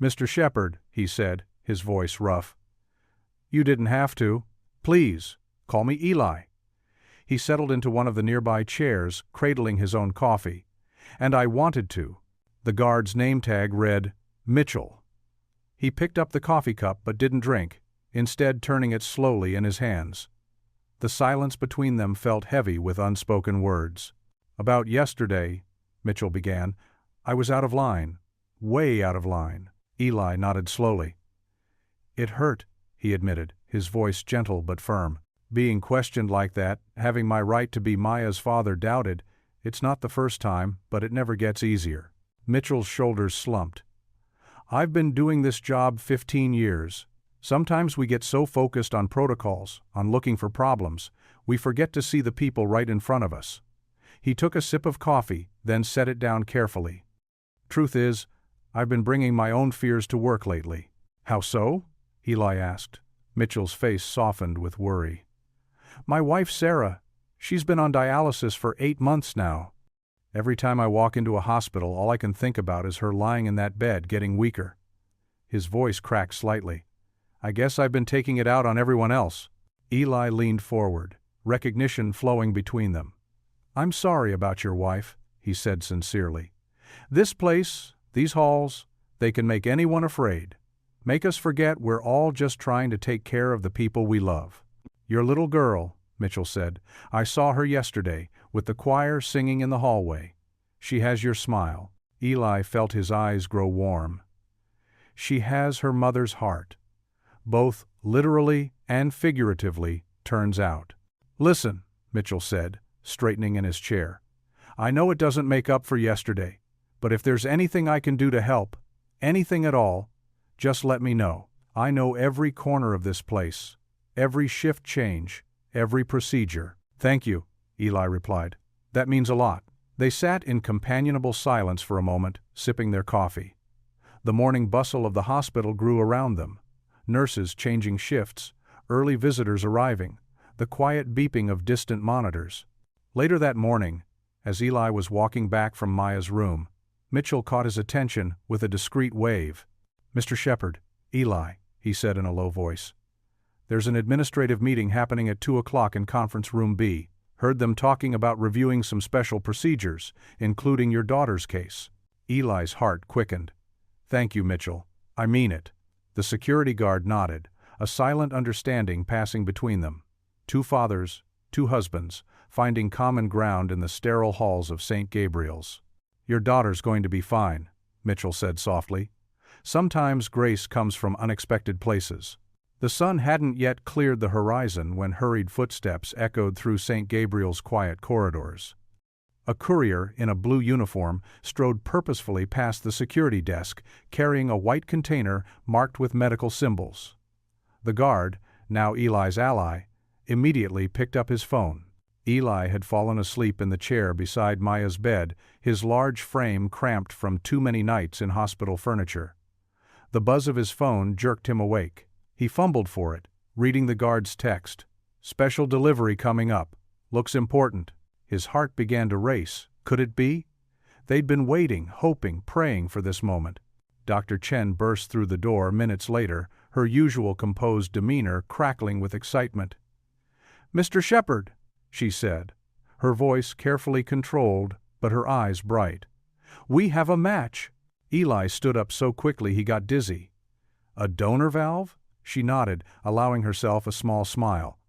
"Mr. Shepard," he said, his voice rough. "You didn't have to. Please, call me Eli." He settled into one of the nearby chairs, cradling his own coffee. "And I wanted to." The guard's name tag read, Mitchell. He picked up the coffee cup but didn't drink, instead turning it slowly in his hands. The silence between them felt heavy with unspoken words. "About yesterday," Mitchell began, "I was out of line. Way out of line." Eli nodded slowly. "It hurt," he admitted, his voice gentle but firm. "Being questioned like that, having my right to be Maya's father doubted, it's not the first time, but it never gets easier." Mitchell's shoulders slumped. "I've been doing this job 15 years. Sometimes we get so focused on protocols, on looking for problems, we forget to see the people right in front of us." He took a sip of coffee, then set it down carefully. "Truth is, I've been bringing my own fears to work lately." "How so?" Eli asked. Mitchell's face softened with worry. "My wife Sarah, she's been on dialysis for 8 months now." Every time I walk into a hospital, all I can think about is her lying in that bed, getting weaker." His voice cracked slightly. "I guess I've been taking it out on everyone else." Eli leaned forward, recognition flowing between them. "I'm sorry about your wife," he said sincerely. "This place, these halls, they can make anyone afraid. Make us forget we're all just trying to take care of the people we love." "Your little girl," Mitchell said. "I saw her yesterday, with the choir singing in the hallway. She has your smile." Eli felt his eyes grow warm. "She has her mother's heart. Both literally and figuratively, turns out." "Listen," Mitchell said, straightening in his chair. "I know it doesn't make up for yesterday, but if there's anything I can do to help, anything at all, just let me know. I know every corner of this place, every shift change, every procedure." "Thank you," Eli replied. "That means a lot." They sat in companionable silence for a moment, sipping their coffee. The morning bustle of the hospital grew around them. Nurses changing shifts, early visitors arriving, the quiet beeping of distant monitors. Later that morning, as Eli was walking back from Maya's room, Mitchell caught his attention with a discreet wave. "Mr. Shepard, Eli," he said in a low voice. "There's an administrative meeting happening at 2 o'clock in Conference Room B. Heard them talking about reviewing some special procedures, including your daughter's case." Eli's heart quickened. "Thank you, Mitchell. I mean it." The security guard nodded, a silent understanding passing between them. Two fathers, two husbands, finding common ground in the sterile halls of St. Gabriel's. "Your daughter's going to be fine," Mitchell said softly. "Sometimes grace comes from unexpected places." The sun hadn't yet cleared the horizon when hurried footsteps echoed through St. Gabriel's quiet corridors. A courier in a blue uniform strode purposefully past the security desk, carrying a white container marked with medical symbols. The guard, now Eli's ally, immediately picked up his phone. Eli had fallen asleep in the chair beside Maya's bed, his large frame cramped from too many nights in hospital furniture. The buzz of his phone jerked him awake. He fumbled for it, reading the guard's text. "Special delivery coming up. Looks important." His heart began to race. Could it be? They'd been waiting, hoping, praying for this moment. Dr. Chen burst through the door minutes later, her usual composed demeanor crackling with excitement. "Mr. Shepard," she said, her voice carefully controlled, but her eyes bright. "We have a match." Eli stood up so quickly he got dizzy. "A donor valve?" She nodded, allowing herself a small smile.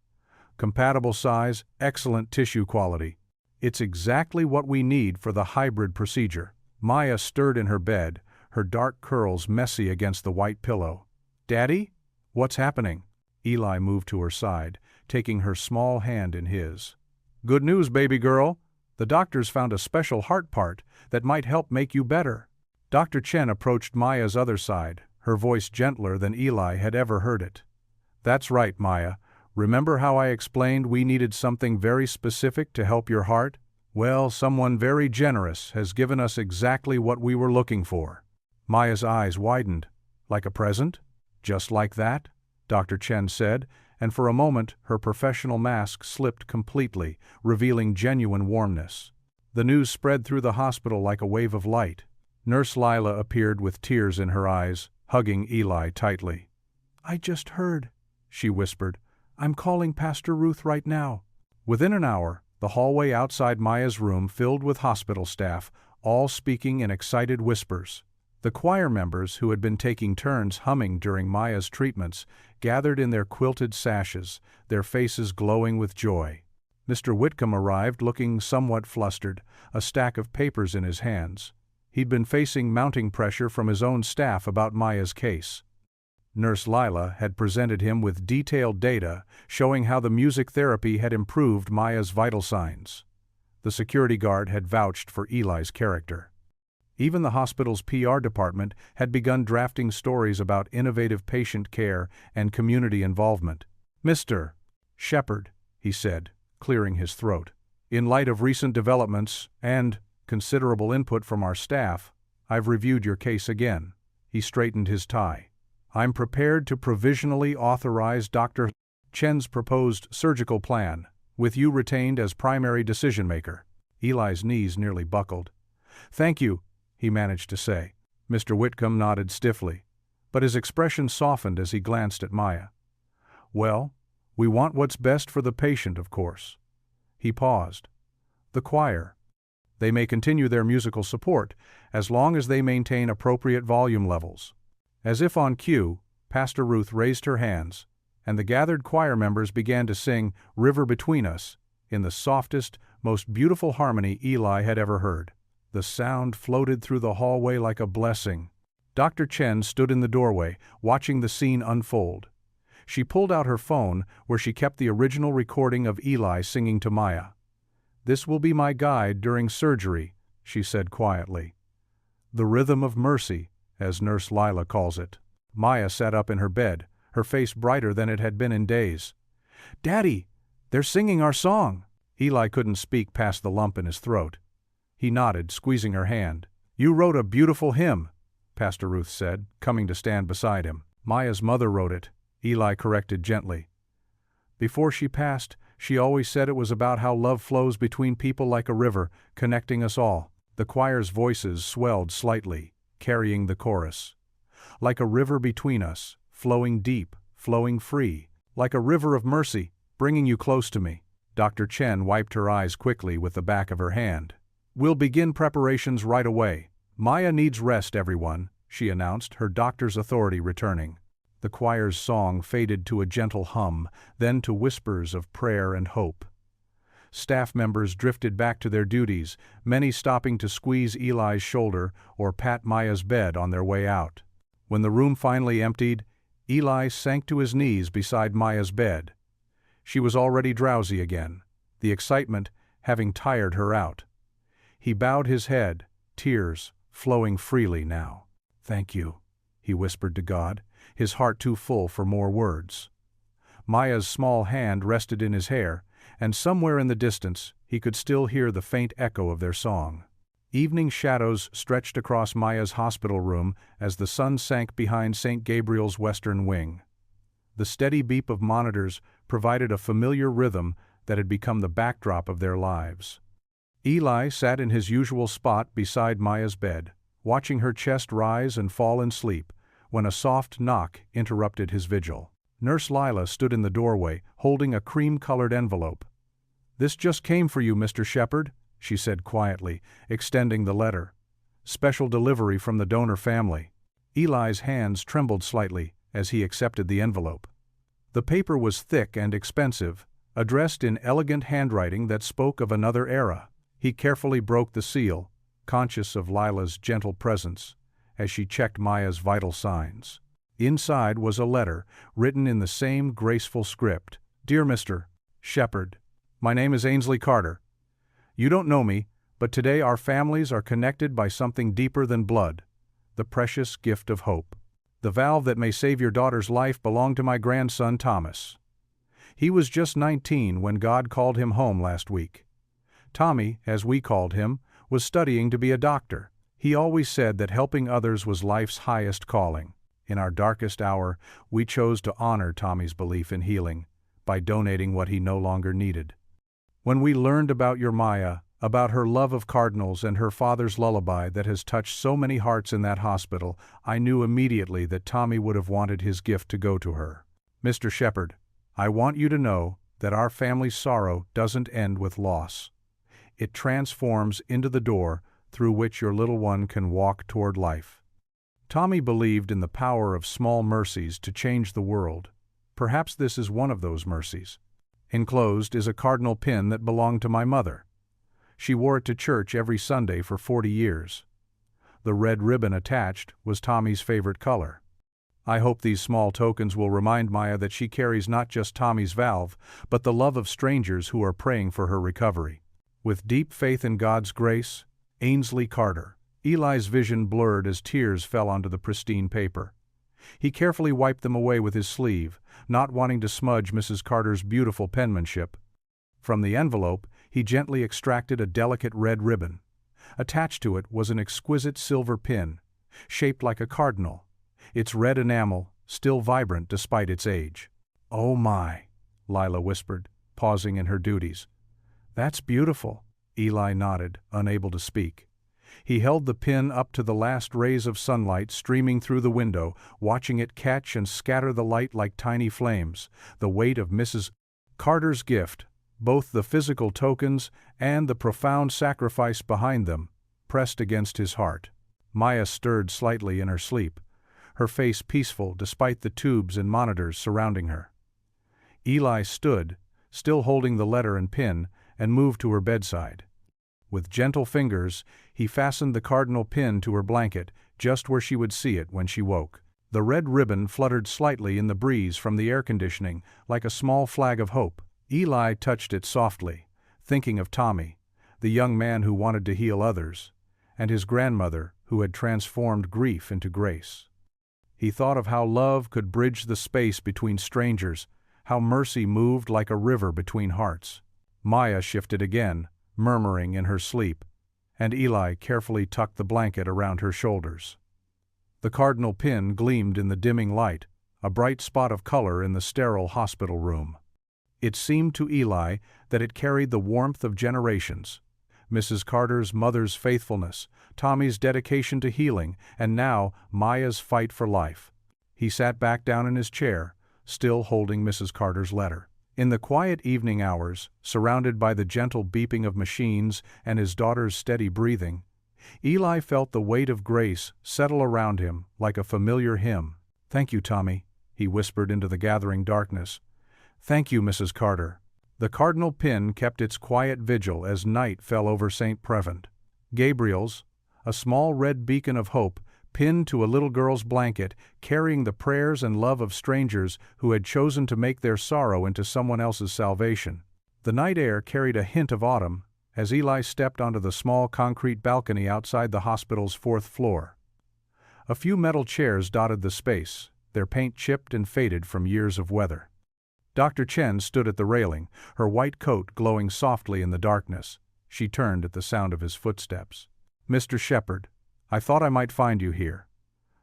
"Compatible size, excellent tissue quality. It's exactly what we need for the hybrid procedure." Maya stirred in her bed, her dark curls messy against the white pillow. "Daddy? What's happening?" Eli moved to her side, taking her small hand in his. "Good news, baby girl. The doctors found a special heart part that might help make you better." Dr. Chen approached Maya's other side, her voice gentler than Eli had ever heard it. "That's right, Maya. Remember how I explained we needed something very specific to help your heart? Well, someone very generous has given us exactly what we were looking for." Maya's eyes widened. "Like a present?" "Just like that," Dr. Chen said, and for a moment her professional mask slipped completely, revealing genuine warmness. The news spread through the hospital like a wave of light. Nurse Lila appeared with tears in her eyes, hugging Eli tightly. "I just heard," she whispered. "I'm calling Pastor Ruth right now." Within an hour, the hallway outside Maya's room filled with hospital staff, all speaking in excited whispers. The choir members, who had been taking turns humming during Maya's treatments, gathered in their quilted sashes, their faces glowing with joy. Mr. Whitcomb arrived looking somewhat flustered, a stack of papers in his hands. He'd been facing mounting pressure from his own staff about Maya's case. Nurse Lila had presented him with detailed data showing how the music therapy had improved Maya's vital signs. The security guard had vouched for Eli's character. Even the hospital's PR department had begun drafting stories about innovative patient care and community involvement. "Mr. Shepard," he said, clearing his throat, "in light of recent developments and considerable input from our staff, I've reviewed your case again." He straightened his tie. "I'm prepared to provisionally authorize Dr. Chen's proposed surgical plan, with you retained as primary decision-maker." Eli's knees nearly buckled. "Thank you," he managed to say. Mr. Whitcomb nodded stiffly, but his expression softened as he glanced at Maya. "Well, we want what's best for the patient, of course." He paused. "The choir. They may continue their musical support, as long as they maintain appropriate volume levels." As if on cue, Pastor Ruth raised her hands, and the gathered choir members began to sing "River Between Us" in the softest, most beautiful harmony Eli had ever heard. The sound floated through the hallway like a blessing. Dr. Chen stood in the doorway, watching the scene unfold. She pulled out her phone, where she kept the original recording of Eli singing to Maya. "This will be my guide during surgery," she said quietly. "The rhythm of mercy," as Nurse Lila calls it. Maya sat up in her bed, her face brighter than it had been in days. "Daddy, they're singing our song!" Eli couldn't speak past the lump in his throat. He nodded, squeezing her hand. "You wrote a beautiful hymn," Pastor Ruth said, coming to stand beside him. "Maya's mother wrote it," Eli corrected gently. "Before she passed, she always said it was about how love flows between people like a river, connecting us all." The choir's voices swelled slightly, carrying the chorus. "Like a river between us, flowing deep, flowing free. Like a river of mercy, bringing you close to me." Dr. Chen wiped her eyes quickly with the back of her hand. "We'll begin preparations right away. Maya needs rest, everyone," she announced, her doctor's authority returning. The choir's song faded to a gentle hum, then to whispers of prayer and hope. Staff members drifted back to their duties, many stopping to squeeze Eli's shoulder or pat Maya's bed on their way out. When the room finally emptied, Eli sank to his knees beside Maya's bed. She was already drowsy again, the excitement having tired her out. He bowed his head, tears flowing freely now. "Thank you," he whispered to God, his heart too full for more words. Maya's small hand rested in his hair, and somewhere in the distance he could still hear the faint echo of their song. Evening shadows stretched across Maya's hospital room as the sun sank behind St. Gabriel's western wing. The steady beep of monitors provided a familiar rhythm that had become the backdrop of their lives. Eli sat in his usual spot beside Maya's bed, watching her chest rise and fall in sleep, when a soft knock interrupted his vigil. Nurse Lila stood in the doorway, holding a cream-colored envelope. "This just came for you, Mr. Shepherd," she said quietly, extending the letter. "Special delivery from the donor family." Eli's hands trembled slightly as he accepted the envelope. The paper was thick and expensive, addressed in elegant handwriting that spoke of another era. He carefully broke the seal, conscious of Lila's gentle presence, as she checked Maya's vital signs. Inside was a letter, written in the same graceful script. "Dear Mr. Shepherd, my name is Ainsley Carter. You don't know me, but today our families are connected by something deeper than blood, the precious gift of hope. The valve that may save your daughter's life belonged to my grandson Thomas. He was just 19 when God called him home last week. Tommy, as we called him, was studying to be a doctor. He always said that helping others was life's highest calling. In our darkest hour, we chose to honor Tommy's belief in healing by donating what he no longer needed. When we learned about your Maya, about her love of cardinals and her father's lullaby that has touched so many hearts in that hospital, I knew immediately that Tommy would have wanted his gift to go to her. Mr. Shepherd, I want you to know that our family's sorrow doesn't end with loss. It transforms into the door through which your little one can walk toward life." Tommy believed in the power of small mercies to change the world. Perhaps this is one of those mercies. Enclosed is a cardinal pin that belonged to my mother. She wore it to church every Sunday for 40 years. The red ribbon attached was Tommy's favorite color. I hope these small tokens will remind Maya that she carries not just Tommy's valve, but the love of strangers who are praying for her recovery. With deep faith in God's grace, Ainsley Carter. Eli's vision blurred as tears fell onto the pristine paper. He carefully wiped them away with his sleeve, not wanting to smudge Mrs. Carter's beautiful penmanship. From the envelope, he gently extracted a delicate red ribbon. Attached to it was an exquisite silver pin, shaped like a cardinal, its red enamel still vibrant despite its age. "Oh my," Lila whispered, pausing in her duties. "That's beautiful." Eli nodded, unable to speak. He held the pin up to the last rays of sunlight streaming through the window, watching it catch and scatter the light like tiny flames. The weight of Mrs. Carter's gift, both the physical tokens and the profound sacrifice behind them, pressed against his heart. Maya stirred slightly in her sleep, her face peaceful despite the tubes and monitors surrounding her. Eli stood, still holding the letter and pin, and moved to her bedside. With gentle fingers, he fastened the cardinal pin to her blanket, just where she would see it when she woke. The red ribbon fluttered slightly in the breeze from the air conditioning, like a small flag of hope. Eli touched it softly, thinking of Tommy, the young man who wanted to heal others, and his grandmother who had transformed grief into grace. He thought of how love could bridge the space between strangers, how mercy moved like a river between hearts. Maya shifted again, murmuring in her sleep, and Eli carefully tucked the blanket around her shoulders. The cardinal pin gleamed in the dimming light, a bright spot of color in the sterile hospital room. It seemed to Eli that it carried the warmth of generations. Mrs. Carter's mother's faithfulness, Tommy's dedication to healing, and now Maya's fight for life. He sat back down in his chair, still holding Mrs. Carter's letter. In the quiet evening hours, surrounded by the gentle beeping of machines and his daughter's steady breathing, Eli felt the weight of grace settle around him like a familiar hymn. "Thank you, Tommy," he whispered into the gathering darkness. "Thank you, Mrs. Carter." The cardinal pin kept its quiet vigil as night fell over St. Prevent. Gabriel's, a small red beacon of hope, pinned to a little girl's blanket, carrying the prayers and love of strangers who had chosen to make their sorrow into someone else's salvation. The night air carried a hint of autumn as Eli stepped onto the small concrete balcony outside the hospital's 4th floor. A few metal chairs dotted the space, their paint chipped and faded from years of weather. Dr. Chen stood at the railing, her white coat glowing softly in the darkness. She turned at the sound of his footsteps. "Mr. Shepherd, I thought I might find you here."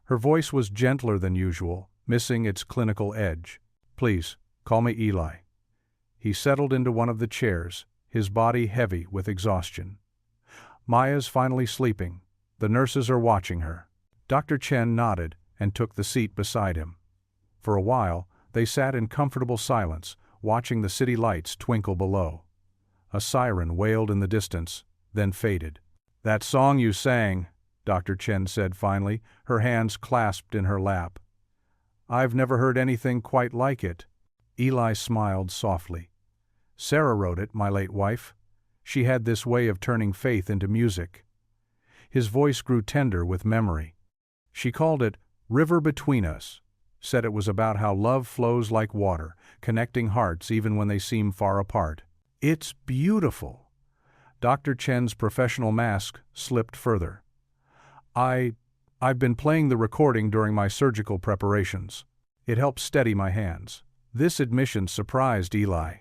Her voice was gentler than usual, missing its clinical edge. "Please, call me Eli." He settled into one of the chairs, his body heavy with exhaustion. "Maya's finally sleeping. The nurses are watching her." Dr. Chen nodded and took the seat beside him. For a while, they sat in comfortable silence, watching the city lights twinkle below. A siren wailed in the distance, then faded. "That song you sang," Dr. Chen said finally, her hands clasped in her lap. "I've never heard anything quite like it." Eli smiled softly. "Sarah wrote it, my late wife. She had this way of turning faith into music." His voice grew tender with memory. "She called it River Between Us. Said it was about how love flows like water, connecting hearts even when they seem far apart." "It's beautiful." Dr. Chen's professional mask slipped further. I've been playing the recording during my surgical preparations. It helps steady my hands." This admission surprised Eli.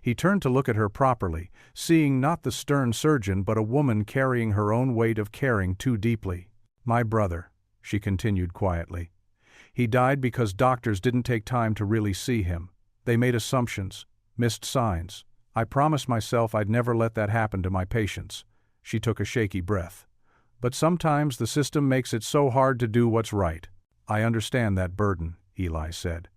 He turned to look at her properly, seeing not the stern surgeon but a woman carrying her own weight of caring too deeply. "My brother," she continued quietly. "He died because doctors didn't take time to really see him. They made assumptions, missed signs. I promised myself I'd never let that happen to my patients." She took a shaky breath. "But sometimes the system makes it so hard to do what's right." "I understand that burden," Eli said.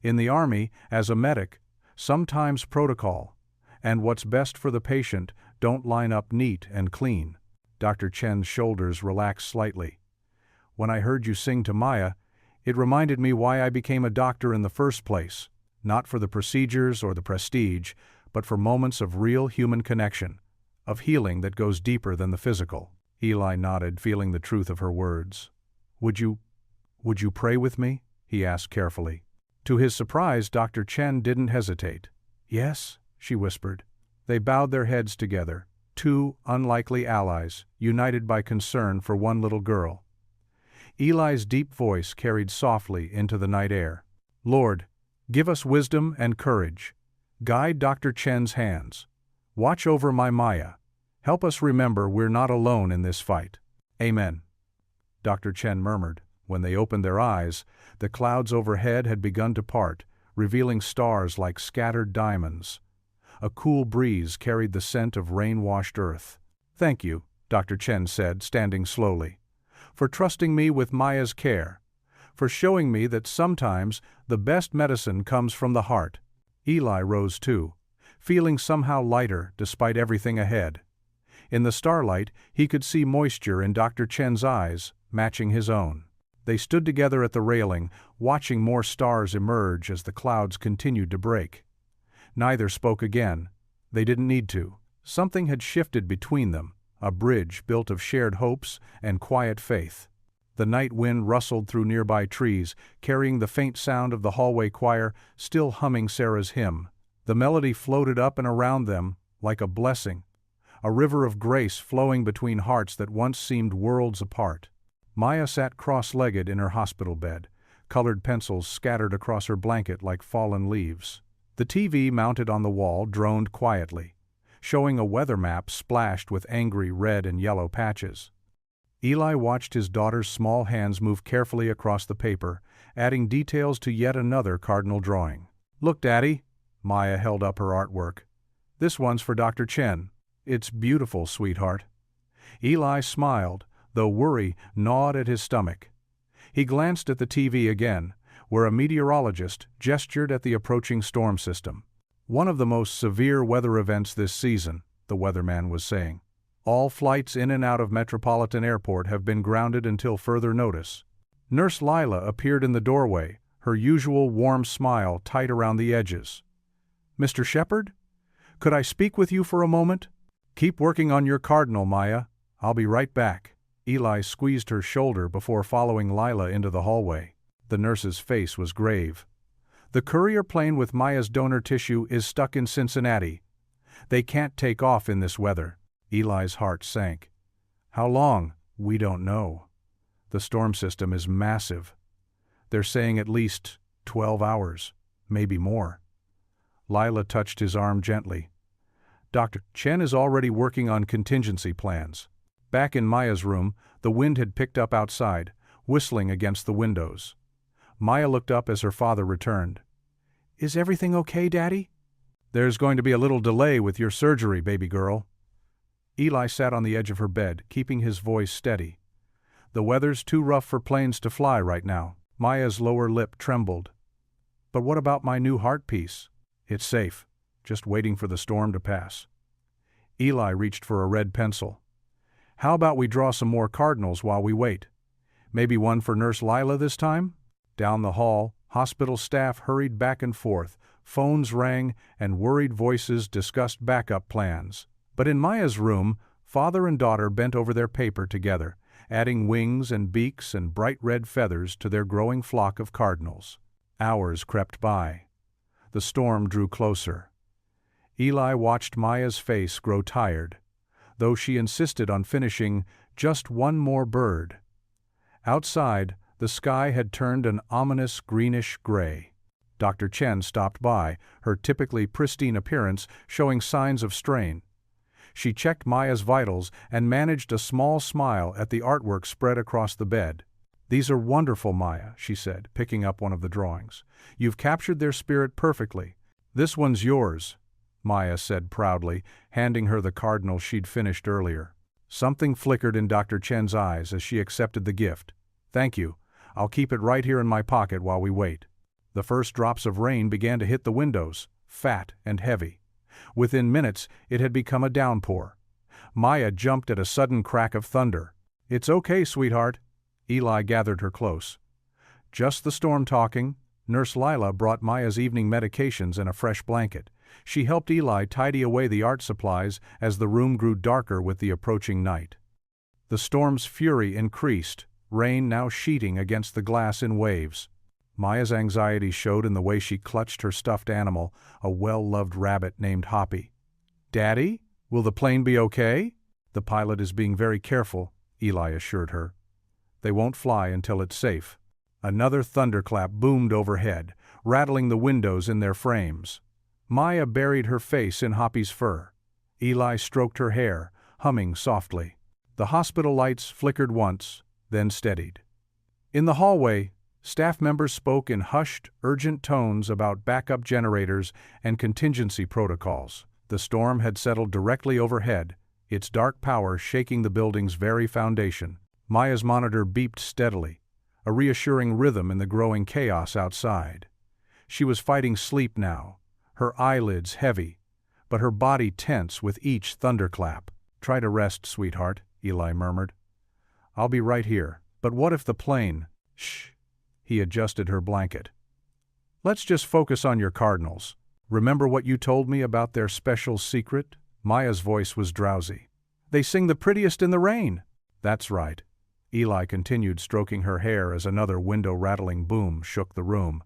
"In the Army, as a medic, sometimes protocol and what's best for the patient don't line up neat and clean." Dr. Chen's shoulders relaxed slightly. "When I heard you sing to Maya, it reminded me why I became a doctor in the first place, not for the procedures or the prestige, but for moments of real human connection, of healing that goes deeper than the physical." Eli nodded, feeling the truth of her words. Would you pray with me?" he asked carefully. To his surprise, Dr. Chen didn't hesitate. "Yes," she whispered. They bowed their heads together, two unlikely allies, united by concern for one little girl. Eli's deep voice carried softly into the night air. "Lord, give us wisdom and courage. Guide Dr. Chen's hands. Watch over my Maya. Help us remember we're not alone in this fight. Amen." Dr. Chen murmured. When they opened their eyes, the clouds overhead had begun to part, revealing stars like scattered diamonds. A cool breeze carried the scent of rain-washed earth. "Thank you," Dr. Chen said, standing slowly, "for trusting me with Maya's care, for showing me that sometimes the best medicine comes from the heart." Eli rose too, feeling somehow lighter despite everything ahead. In the starlight, he could see moisture in Dr. Chen's eyes, matching his own. They stood together at the railing, watching more stars emerge as the clouds continued to break. Neither spoke again. They didn't need to. Something had shifted between them, a bridge built of shared hopes and quiet faith. The night wind rustled through nearby trees, carrying the faint sound of the hallway choir, still humming Sarah's hymn. The melody floated up and around them, like a blessing, a river of grace flowing between hearts that once seemed worlds apart. Maya sat cross-legged in her hospital bed, colored pencils scattered across her blanket like fallen leaves. The TV mounted on the wall droned quietly, showing a weather map splashed with angry red and yellow patches. Eli watched his daughter's small hands move carefully across the paper, adding details to yet another cardinal drawing. "Look, Daddy." Maya held up her artwork. "This one's for Dr. Chen. It's beautiful, sweetheart." Eli smiled, though worry gnawed at his stomach. He glanced at the TV again, where a meteorologist gestured at the approaching storm system. "One of the most severe weather events this season," the weatherman was saying. "All flights in and out of Metropolitan Airport have been grounded until further notice." Nurse Lila appeared in the doorway, her usual warm smile tight around the edges. "Mr. Shepard? Could I speak with you for a moment?" "Keep working on your cardinal, Maya. I'll be right back." Eli squeezed her shoulder before following Lila into the hallway. The nurse's face was grave. "The courier plane with Maya's donor tissue is stuck in Cincinnati. They can't take off in this weather." Eli's heart sank. "How long?" "We don't know. The storm system is massive. They're saying at least 12 hours, maybe more." Lila touched his arm gently. "Dr. Chen is already working on contingency plans." Back in Maya's room, the wind had picked up outside, whistling against the windows. Maya looked up as her father returned. "Is everything okay, Daddy?" "There's going to be a little delay with your surgery, baby girl." Eli sat on the edge of her bed, keeping his voice steady. "The weather's too rough for planes to fly right now." Maya's lower lip trembled. "But what about my new heart piece?" "It's safe, just waiting for the storm to pass." Eli reached for a red pencil. "How about we draw some more cardinals while we wait? Maybe one for Nurse Lila this time?" Down the hall, hospital staff hurried back and forth, phones rang, and worried voices discussed backup plans. But in Maya's room, father and daughter bent over their paper together, adding wings and beaks and bright red feathers to their growing flock of cardinals. Hours crept by. The storm drew closer. Eli watched Maya's face grow tired, though she insisted on finishing just one more bird. Outside, the sky had turned an ominous greenish gray. Dr. Chen stopped by, her typically pristine appearance showing signs of strain. She checked Maya's vitals and managed a small smile at the artwork spread across the bed. "These are wonderful, Maya," she said, picking up one of the drawings. "You've captured their spirit perfectly." "This one's yours," Maya said proudly, handing her the cardinal she'd finished earlier. Something flickered in Dr. Chen's eyes as she accepted the gift. "Thank you. I'll keep it right here in my pocket while we wait." The first drops of rain began to hit the windows, fat and heavy. Within minutes, it had become a downpour. Maya jumped at a sudden crack of thunder. "It's okay, sweetheart." Eli gathered her close. "Just the storm talking." Nurse Lila brought Maya's evening medications and a fresh blanket. She helped Eli tidy away the art supplies as the room grew darker with the approaching night. The storm's fury increased, rain now sheeting against the glass in waves. Maya's anxiety showed in the way she clutched her stuffed animal, a well-loved rabbit named Hoppy. "Daddy, will the plane be okay?" "The pilot is being very careful," Eli assured her. "They won't fly until it's safe." Another thunderclap boomed overhead, rattling the windows in their frames. Maya buried her face in Hoppy's fur. Eli stroked her hair, humming softly. The hospital lights flickered once, then steadied. In the hallway, staff members spoke in hushed, urgent tones about backup generators and contingency protocols. The storm had settled directly overhead, its dark power shaking the building's very foundation. Maya's monitor beeped steadily, a reassuring rhythm in the growing chaos outside. She was fighting sleep now, her eyelids heavy, but her body tense with each thunderclap. "Try to rest, sweetheart," Eli murmured. "I'll be right here." "But what if the plane—" "Shh." He adjusted her blanket. "Let's just focus on your Cardinals. Remember what you told me about their special secret?" Maya's voice was drowsy. "They sing the prettiest in the rain." "That's right." Eli continued stroking her hair as another window-rattling boom shook the room.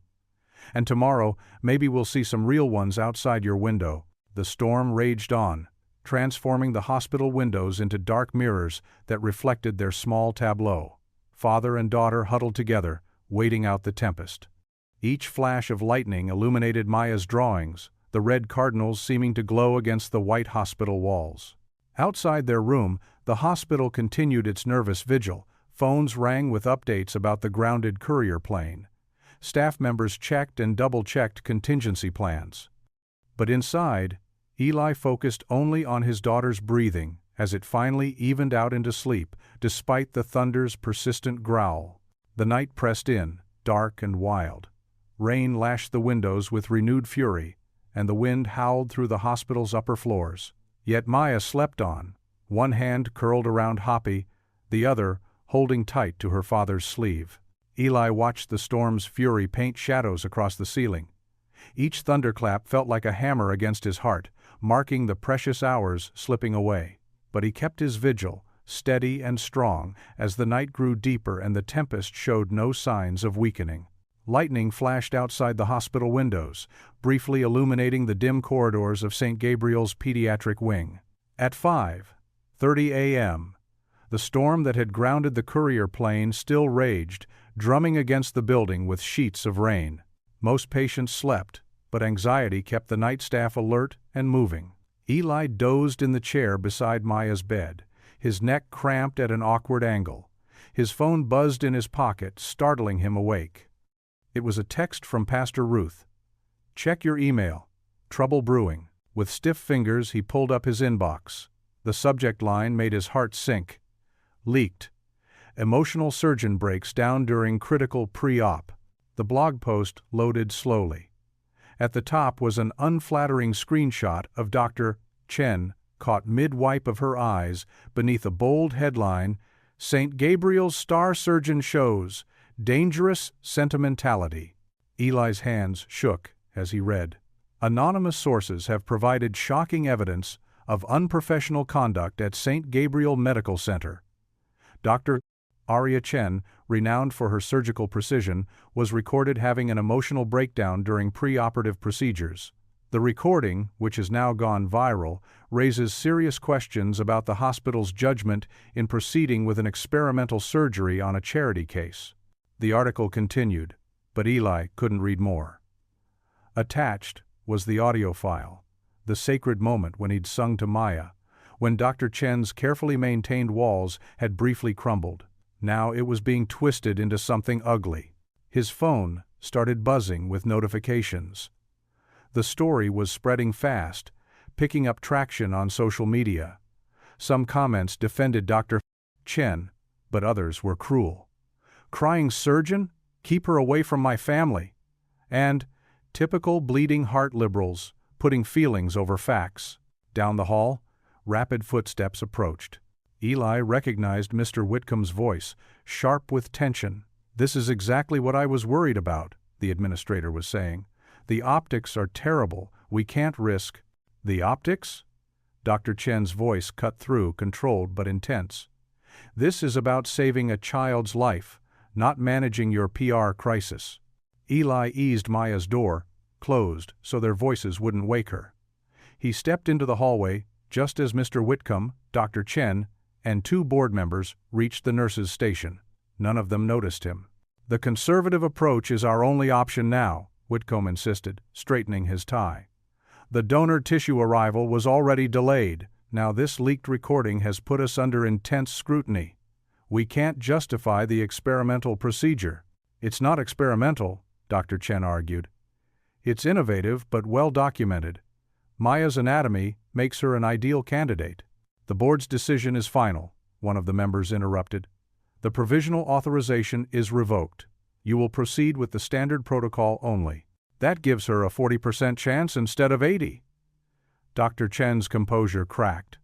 "And tomorrow, maybe we'll see some real ones outside your window." The storm raged on, transforming the hospital windows into dark mirrors that reflected their small tableau. Father and daughter huddled together, waiting out the tempest. Each flash of lightning illuminated Maya's drawings, the red cardinals seeming to glow against the white hospital walls. Outside their room, the hospital continued its nervous vigil. Phones rang with updates about the grounded courier plane. Staff members checked and double-checked contingency plans. But inside, Eli focused only on his daughter's breathing as it finally evened out into sleep, despite the thunder's persistent growl. The night pressed in, dark and wild. Rain lashed the windows with renewed fury, and the wind howled through the hospital's upper floors. Yet Maya slept on, one hand curled around Hoppy, the other holding tight to her father's sleeve. Eli watched the storm's fury paint shadows across the ceiling. Each thunderclap felt like a hammer against his heart, marking the precious hours slipping away. But he kept his vigil, steady and strong, as the night grew deeper and the tempest showed no signs of weakening. Lightning flashed outside the hospital windows, briefly illuminating the dim corridors of St. Gabriel's pediatric wing. At 5:30 a.m., the storm that had grounded the courier plane still raged, drumming against the building with sheets of rain. Most patients slept, but anxiety kept the night staff alert and moving. Eli dozed in the chair beside Maya's bed, his neck cramped at an awkward angle. His phone buzzed in his pocket, startling him awake. It was a text from Pastor Ruth. "Check your email. Trouble brewing." With stiff fingers, he pulled up his inbox. The subject line made his heart sink. Leaked. Emotional surgeon breaks down during critical pre-op. The blog post loaded slowly. At the top was an unflattering screenshot of Dr. Chen, caught mid-wipe of her eyes, beneath a bold headline, "St. Gabriel's star surgeon shows dangerous sentimentality." Eli's hands shook as he read. Anonymous sources have provided shocking evidence of unprofessional conduct at St. Gabriel Medical Center. Dr. Arya Chen, renowned for her surgical precision, was recorded having an emotional breakdown during pre-operative procedures. The recording, which has now gone viral, raises serious questions about the hospital's judgment in proceeding with an experimental surgery on a charity case. The article continued, but Eli couldn't read more. Attached was the audio file, the sacred moment when he'd sung to Maya, when Dr. Chen's carefully maintained walls had briefly crumbled. Now it was being twisted into something ugly. His phone started buzzing with notifications. The story was spreading fast, picking up traction on social media. Some comments defended Dr. Chen, but others were cruel. "Crying surgeon? Keep her away from my family." And typical bleeding heart liberals, putting feelings over facts. Down the hall, rapid footsteps approached. Eli recognized Mr. Whitcomb's voice, sharp with tension. "This is exactly what I was worried about," the administrator was saying. "The optics are terrible. We can't risk—" "The optics?" Dr. Chen's voice cut through, controlled but intense. "This is about saving a child's life, not managing your PR crisis." Eli eased Maya's door, closed so their voices wouldn't wake her. He stepped into the hallway just as Mr. Whitcomb, Dr. Chen, and 2 board members reached the nurses' station. None of them noticed him. "The conservative approach is our only option now," Whitcomb insisted, straightening his tie. "The donor tissue arrival was already delayed. Now this leaked recording has put us under intense scrutiny. We can't justify the experimental procedure." "It's not experimental," Dr. Chen argued. "It's innovative but well documented. Maya's anatomy makes her an ideal candidate. The board's decision is final, one of the members interrupted. The provisional authorization is revoked. You will proceed with the standard protocol only. That gives her a 40% chance instead of 80. Dr. Chen's composure cracked.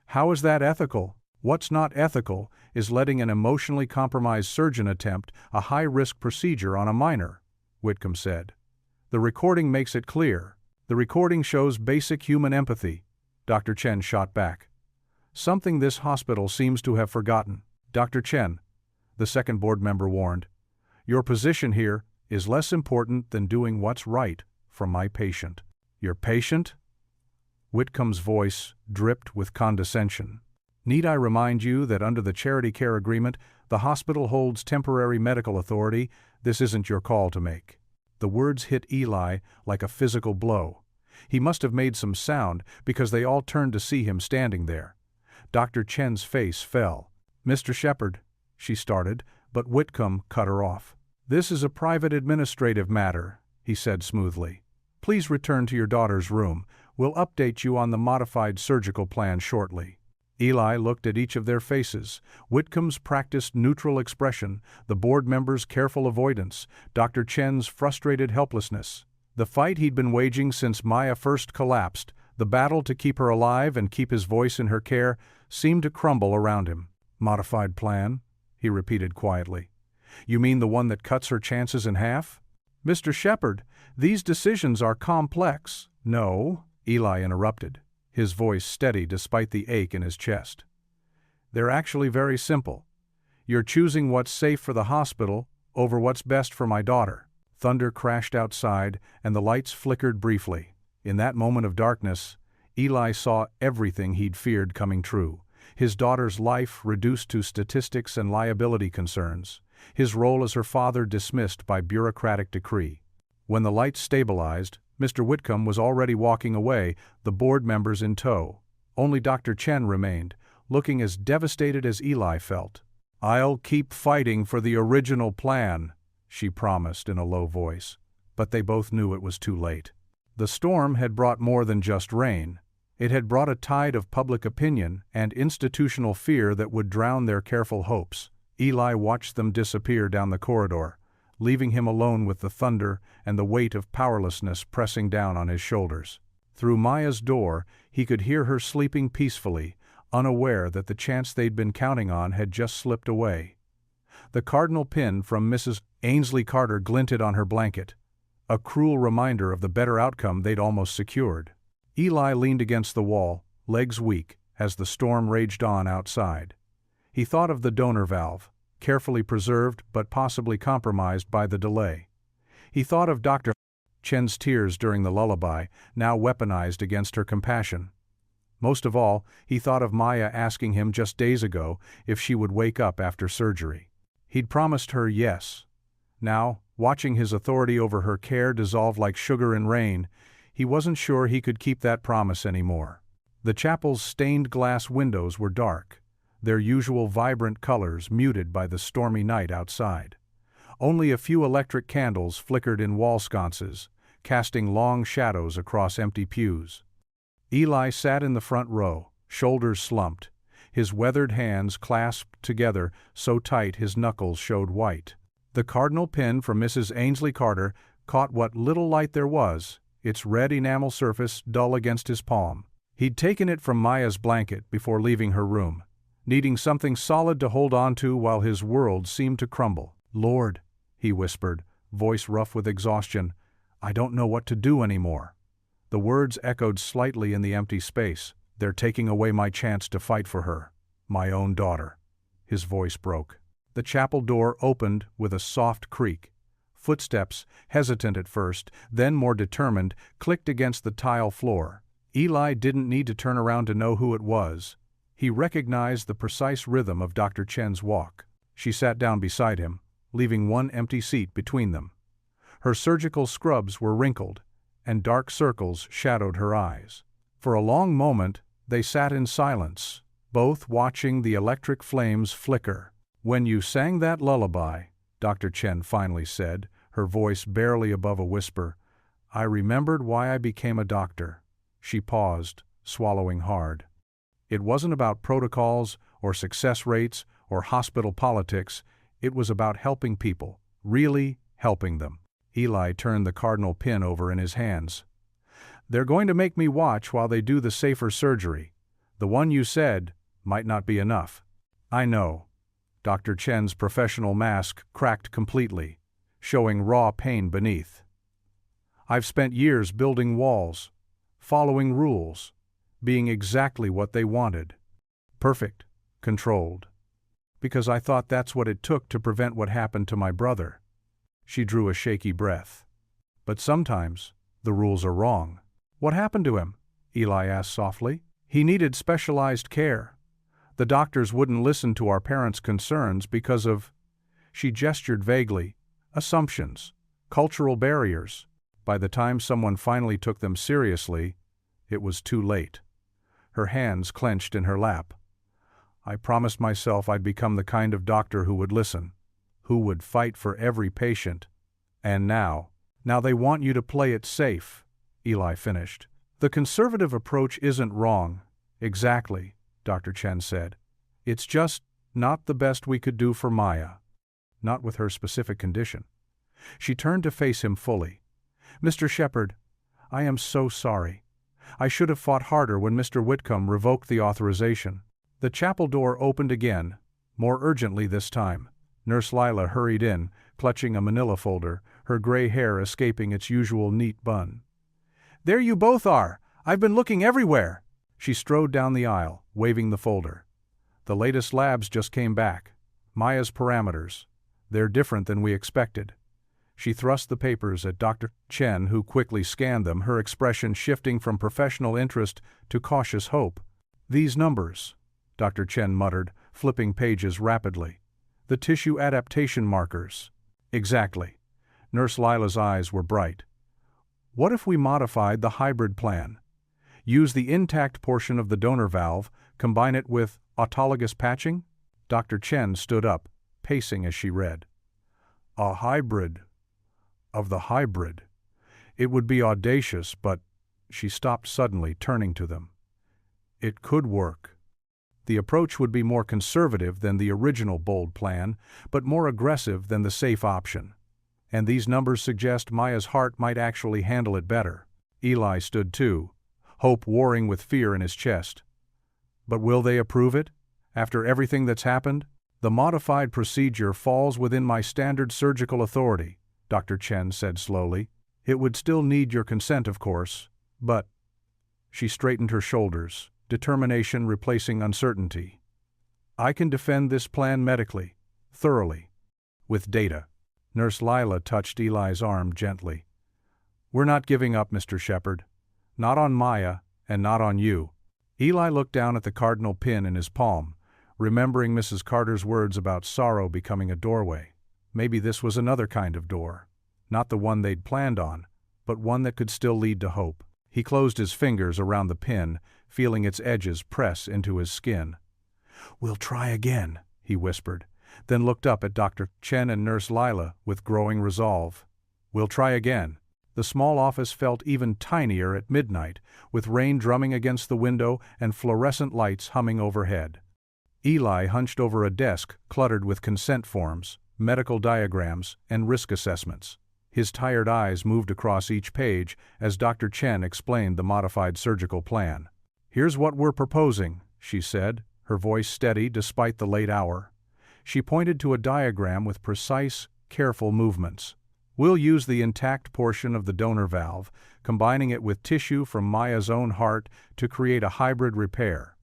How is that ethical? What's not ethical is letting an emotionally compromised surgeon attempt a high-risk procedure on a minor, Whitcomb said. The recording makes it clear. The recording shows basic human empathy, Dr. Chen shot back. Something this hospital seems to have forgotten. Dr. Chen, the second board member warned, your position here is less important than doing what's right for my patient. Your patient? Whitcomb's voice dripped with condescension. Need I remind you that under the charity care agreement, the hospital holds temporary medical authority? This isn't your call to make. The words hit Eli like a physical blow. He must have made some sound because they all turned to see him standing there. Dr. Chen's face fell. Mr. Shepard, she started, but Whitcomb cut her off. This is a private administrative matter, he said smoothly. Please return to your daughter's room. We'll update you on the modified surgical plan shortly. Eli looked at each of their faces. Whitcomb's practiced neutral expression, the board member's careful avoidance, Dr. Chen's frustrated helplessness. The fight he'd been waging since Maya first collapsed, the battle to keep her alive and keep his voice in her care, seemed to crumble around him. Modified plan? He repeated quietly. You mean the one that cuts her chances in half? Mr. Shepard, these decisions are complex. No, Eli interrupted, his voice steady despite the ache in his chest. They're actually very simple. You're choosing what's safe for the hospital over what's best for my daughter. Thunder crashed outside, and the lights flickered briefly. In that moment of darkness, Eli saw everything he'd feared coming true. His daughter's life reduced to statistics and liability concerns. His role as her father dismissed by bureaucratic decree. When the lights stabilized, Mr. Whitcomb was already walking away, the board members in tow. Only Dr. Chen remained, looking as devastated as Eli felt. I'll keep fighting for the original plan, she promised in a low voice. But they both knew it was too late. The storm had brought more than just rain. It had brought a tide of public opinion and institutional fear that would drown their careful hopes. Eli watched them disappear down the corridor, leaving him alone with the thunder and the weight of powerlessness pressing down on his shoulders. Through Maya's door, he could hear her sleeping peacefully, unaware that the chance they'd been counting on had just slipped away. The cardinal pin from Mrs. Ainsley Carter glinted on her blanket, a cruel reminder of the better outcome they'd almost secured. Eli leaned against the wall, legs weak, as the storm raged on outside. He thought of the donor valve, carefully preserved but possibly compromised by the delay. He thought of Dr. Chen's tears during the lullaby, now weaponized against her compassion. Most of all, he thought of Maya asking him just days ago if she would wake up after surgery. He'd promised her yes. Now, watching his authority over her care dissolve like sugar in rain, he wasn't sure he could keep that promise anymore. The chapel's stained glass windows were dark, their usual vibrant colors muted by the stormy night outside. Only a few electric candles flickered in wall sconces, casting long shadows across empty pews. Eli sat in the front row, shoulders slumped, his weathered hands clasped together so tight his knuckles showed white. The cardinal pin from Mrs. Ainsley Carter caught what little light there was, its red enamel surface dull against his palm. He'd taken it from Maya's blanket before leaving her room, needing something solid to hold on to while his world seemed to crumble. Lord, he whispered, voice rough with exhaustion, I don't know what to do anymore. The words echoed slightly in the empty space. They're taking away my chance to fight for her, my own daughter. His voice broke. The chapel door opened with a soft creak. Footsteps, hesitant at first, then more determined, clicked against the tile floor. Eli didn't need to turn around to know who it was. He recognized the precise rhythm of Dr. Chen's walk. She sat down beside him, leaving one empty seat between them. Her surgical scrubs were wrinkled, and dark circles shadowed her eyes. For a long moment, they sat in silence, both watching the electric flames flicker. When you sang that lullaby, Dr. Chen finally said, her voice barely above a whisper, I remembered why I became a doctor. She paused, swallowing hard. It wasn't about protocols or success rates or hospital politics. It was about helping people, really helping them. Eli turned the cardinal pin over in his hands. They're going to make me watch while they do the safer surgery. The one you said might not be enough. I know. Dr. Chen's professional mask cracked completely, showing raw pain beneath. I've spent years building walls, following rules, being exactly what they wanted. Perfect, controlled. Because I thought that's what it took to prevent what happened to my brother. She drew a shaky breath. But sometimes, the rules are wrong. What happened to him? Eli asked softly. He needed specialized care. The doctors wouldn't listen to our parents' concerns because of, she gestured vaguely, assumptions, cultural barriers. By the time someone finally took them seriously, it was too late. Her hands clenched in her lap. I promised myself I'd become the kind of doctor who would listen, who would fight for every patient. And now they want you to play it safe, Eli finished. The conservative approach isn't wrong. Exactly, Dr. Chen said. It's just not the best we could do for Maya. Not with her specific condition. She turned to face him fully. Mr. Shepard, I am so sorry. I should have fought harder when Mr. Whitcomb revoked the authorization. The chapel door opened again, more urgently this time. Nurse Lila hurried in, clutching a manila folder, her gray hair escaping its usual neat bun. There you both are! I've been looking everywhere! She strode down the aisle, waving the folder. The latest labs just came back. Maya's parameters. They're different than we expected. She thrust the papers at Dr. Chen, who quickly scanned them, her expression shifting from professional interest to cautious hope. These numbers, Dr. Chen muttered, flipping pages rapidly. The tissue adaptation markers. Exactly. Nurse Lila's eyes were bright. What if we modified the hybrid plan? Use the intact portion of the donor valve, combine it with autologous patching? Dr. Chen stood up, pacing as she read. A hybrid. Of the hybrid. It would be audacious, but she stopped suddenly, turning to them. It could work. The approach would be more conservative than the original bold plan, but more aggressive than the safe option. And these numbers suggest Maya's heart might actually handle it better. Eli stood too, hope warring with fear in his chest. But will they approve it? After everything that's happened? The modified procedure falls within my standard surgical authority, Dr. Chen said slowly. It would still need your consent, of course, but... She straightened her shoulders, determination replacing uncertainty. I can defend this plan medically, thoroughly, with data. Nurse Lila touched Eli's arm gently. We're not giving up, Mr. Shepard. Not on Maya, and not on you. Eli looked down at the cardinal pin in his palm, remembering Mrs. Carter's words about sorrow becoming a doorway. Maybe this was another kind of door. Not the one they'd planned on, but one that could still lead to hope. He closed his fingers around the pin, feeling its edges press into his skin. We'll try again, he whispered, then looked up at Dr. Chen and Nurse Lila with growing resolve. We'll try again. The small office felt even tinier at midnight, with rain drumming against the window and fluorescent lights humming overhead. Eli hunched over a desk cluttered with consent forms, medical diagrams, and risk assessments. His tired eyes moved across each page as Dr. Chen explained the modified surgical plan. Here's what we're proposing, she said, her voice steady despite the late hour. She pointed to a diagram with precise, careful movements. We'll use the intact portion of the donor valve, combining it with tissue from Maya's own heart to create a hybrid repair.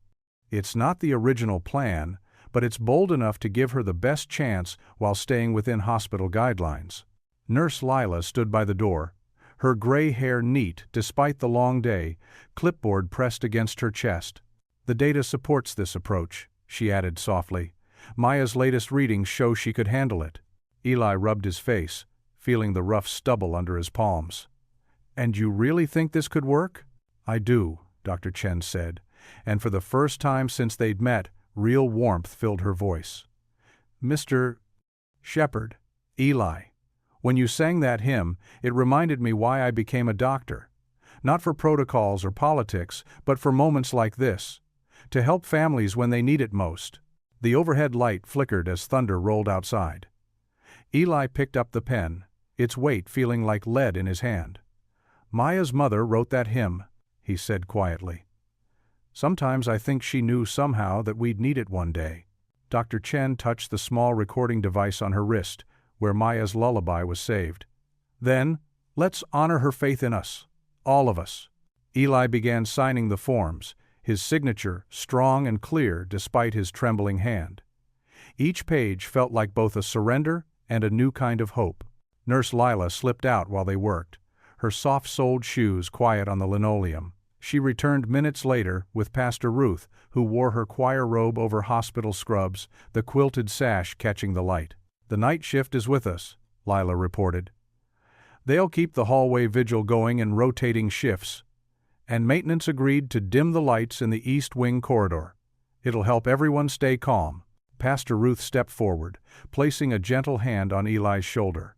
It's not the original plan, but it's bold enough to give her the best chance while staying within hospital guidelines. Nurse Lila stood by the door, her gray hair neat despite the long day, clipboard pressed against her chest. The data supports this approach, she added softly. Maya's latest readings show she could handle it. Eli rubbed his face, feeling the rough stubble under his palms. And you really think this could work? I do, Dr. Chen said, and for the first time since they'd met, real warmth filled her voice. Mr. Shepard, Eli, when you sang that hymn, it reminded me why I became a doctor. Not for protocols or politics, but for moments like this. To help families when they need it most. The overhead light flickered as thunder rolled outside. Eli picked up the pen, its weight feeling like lead in his hand. "Maya's mother wrote that hymn," he said quietly. "Sometimes I think she knew somehow that we'd need it one day." Dr. Chen touched the small recording device on her wrist, where Maya's lullaby was saved. "Then, let's honor her faith in us. All of us." Eli began signing the forms, his signature strong and clear despite his trembling hand. Each page felt like both a surrender and a new kind of hope. Nurse Lila slipped out while they worked, her soft-soled shoes quiet on the linoleum. She returned minutes later with Pastor Ruth, who wore her choir robe over hospital scrubs, the quilted sash catching the light. "The night shift is with us," Lila reported. "They'll keep the hallway vigil going in rotating shifts. And maintenance agreed to dim the lights in the East Wing corridor. It'll help everyone stay calm." Pastor Ruth stepped forward, placing a gentle hand on Eli's shoulder.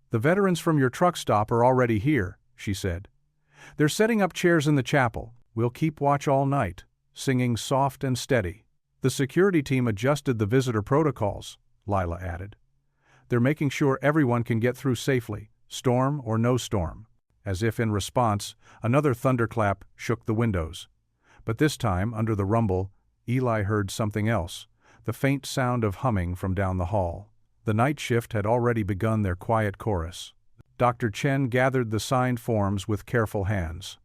"The veterans from your truck stop are already here," she said. "They're setting up chairs in the chapel. We'll keep watch all night, singing soft and steady." "The security team adjusted the visitor protocols," Lila added. "They're making sure everyone can get through safely, storm or no storm." As if in response, another thunderclap shook the windows. But this time, under the rumble, Eli heard something else, the faint sound of humming from down the hall. The night shift had already begun their quiet chorus. Dr. Chen gathered the signed forms with careful hands.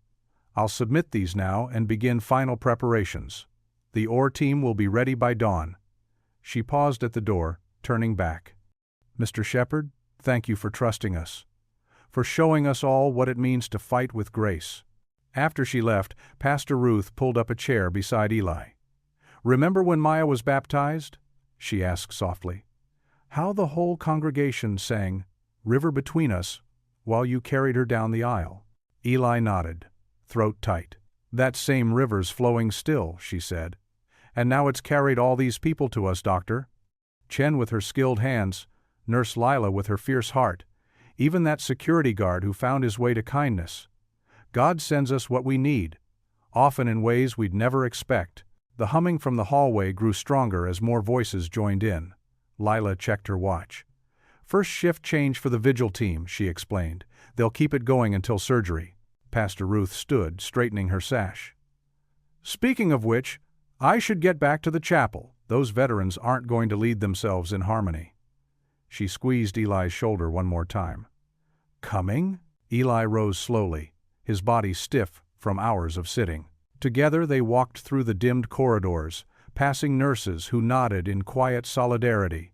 "I'll submit these now and begin final preparations. The OR team will be ready by dawn." She paused at the door, turning back. "Mr. Shepard, thank you for trusting us. For showing us all what it means to fight with grace." After she left, Pastor Ruth pulled up a chair beside Eli. "Remember when Maya was baptized?" she asked softly. "How the whole congregation sang, 'River Between Us,' while you carried her down the aisle." Eli nodded, throat tight. "That same river's flowing still," she said. "And now it's carried all these people to us, Doctor. Chen with her skilled hands, Nurse Lila with her fierce heart, even that security guard who found his way to kindness. God sends us what we need, often in ways we'd never expect." The humming from the hallway grew stronger as more voices joined in. Lila checked her watch. "First shift change for the vigil team," she explained. "They'll keep it going until surgery." Pastor Ruth stood, straightening her sash. "Speaking of which, I should get back to the chapel. Those veterans aren't going to lead themselves in harmony." She squeezed Eli's shoulder one more time. "Coming?" Eli rose slowly, his body stiff from hours of sitting. Together they walked through the dimmed corridors, passing nurses who nodded in quiet solidarity.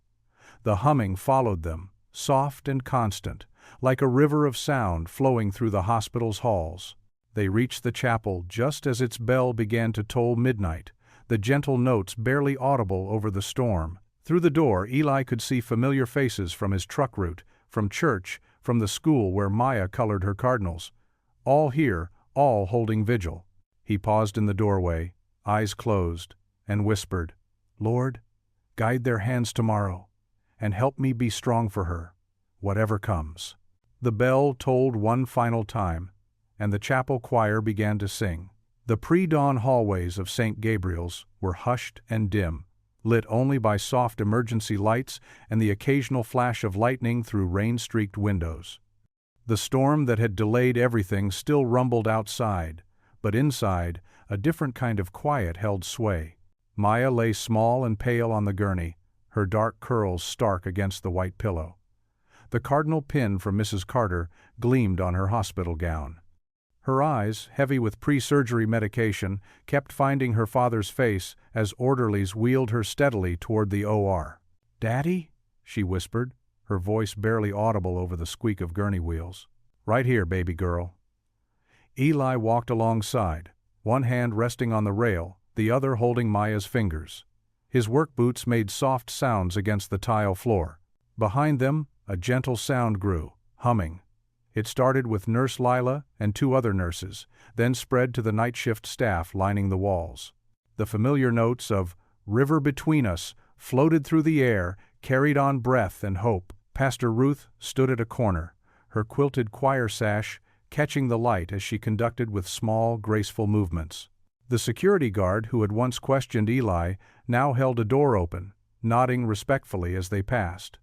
The humming followed them, soft and constant, like a river of sound flowing through the hospital's halls. They reached the chapel just as its bell began to toll midnight, the gentle notes barely audible over the storm. Through the door, Eli could see familiar faces from his truck route, from church, from the school where Maya colored her cardinals. All here, all holding vigil. He paused in the doorway, eyes closed, and whispered, "Lord, guide their hands tomorrow, and help me be strong for her, whatever comes." The bell tolled one final time, and the chapel choir began to sing. The pre-dawn hallways of St. Gabriel's were hushed and dim, lit only by soft emergency lights and the occasional flash of lightning through rain-streaked windows. The storm that had delayed everything still rumbled outside, but inside, a different kind of quiet held sway. Maya lay small and pale on the gurney, her dark curls stark against the white pillow. The cardinal pin from Mrs. Carter gleamed on her hospital gown. Her eyes, heavy with pre-surgery medication, kept finding her father's face as orderlies wheeled her steadily toward the OR. "Daddy?" she whispered, her voice barely audible over the squeak of gurney wheels. "Right here, baby girl." Eli walked alongside, one hand resting on the rail, the other holding Maya's fingers. His work boots made soft sounds against the tile floor. Behind them, a gentle sound grew, humming. It started with Nurse Lila and two other nurses, then spread to the night shift staff lining the walls. The familiar notes of "River Between Us" floated through the air, carried on breath and hope. Pastor Ruth stood at a corner, her quilted choir sash catching the light as she conducted with small, graceful movements. The security guard who had once questioned Eli now held a door open, nodding respectfully as they passed.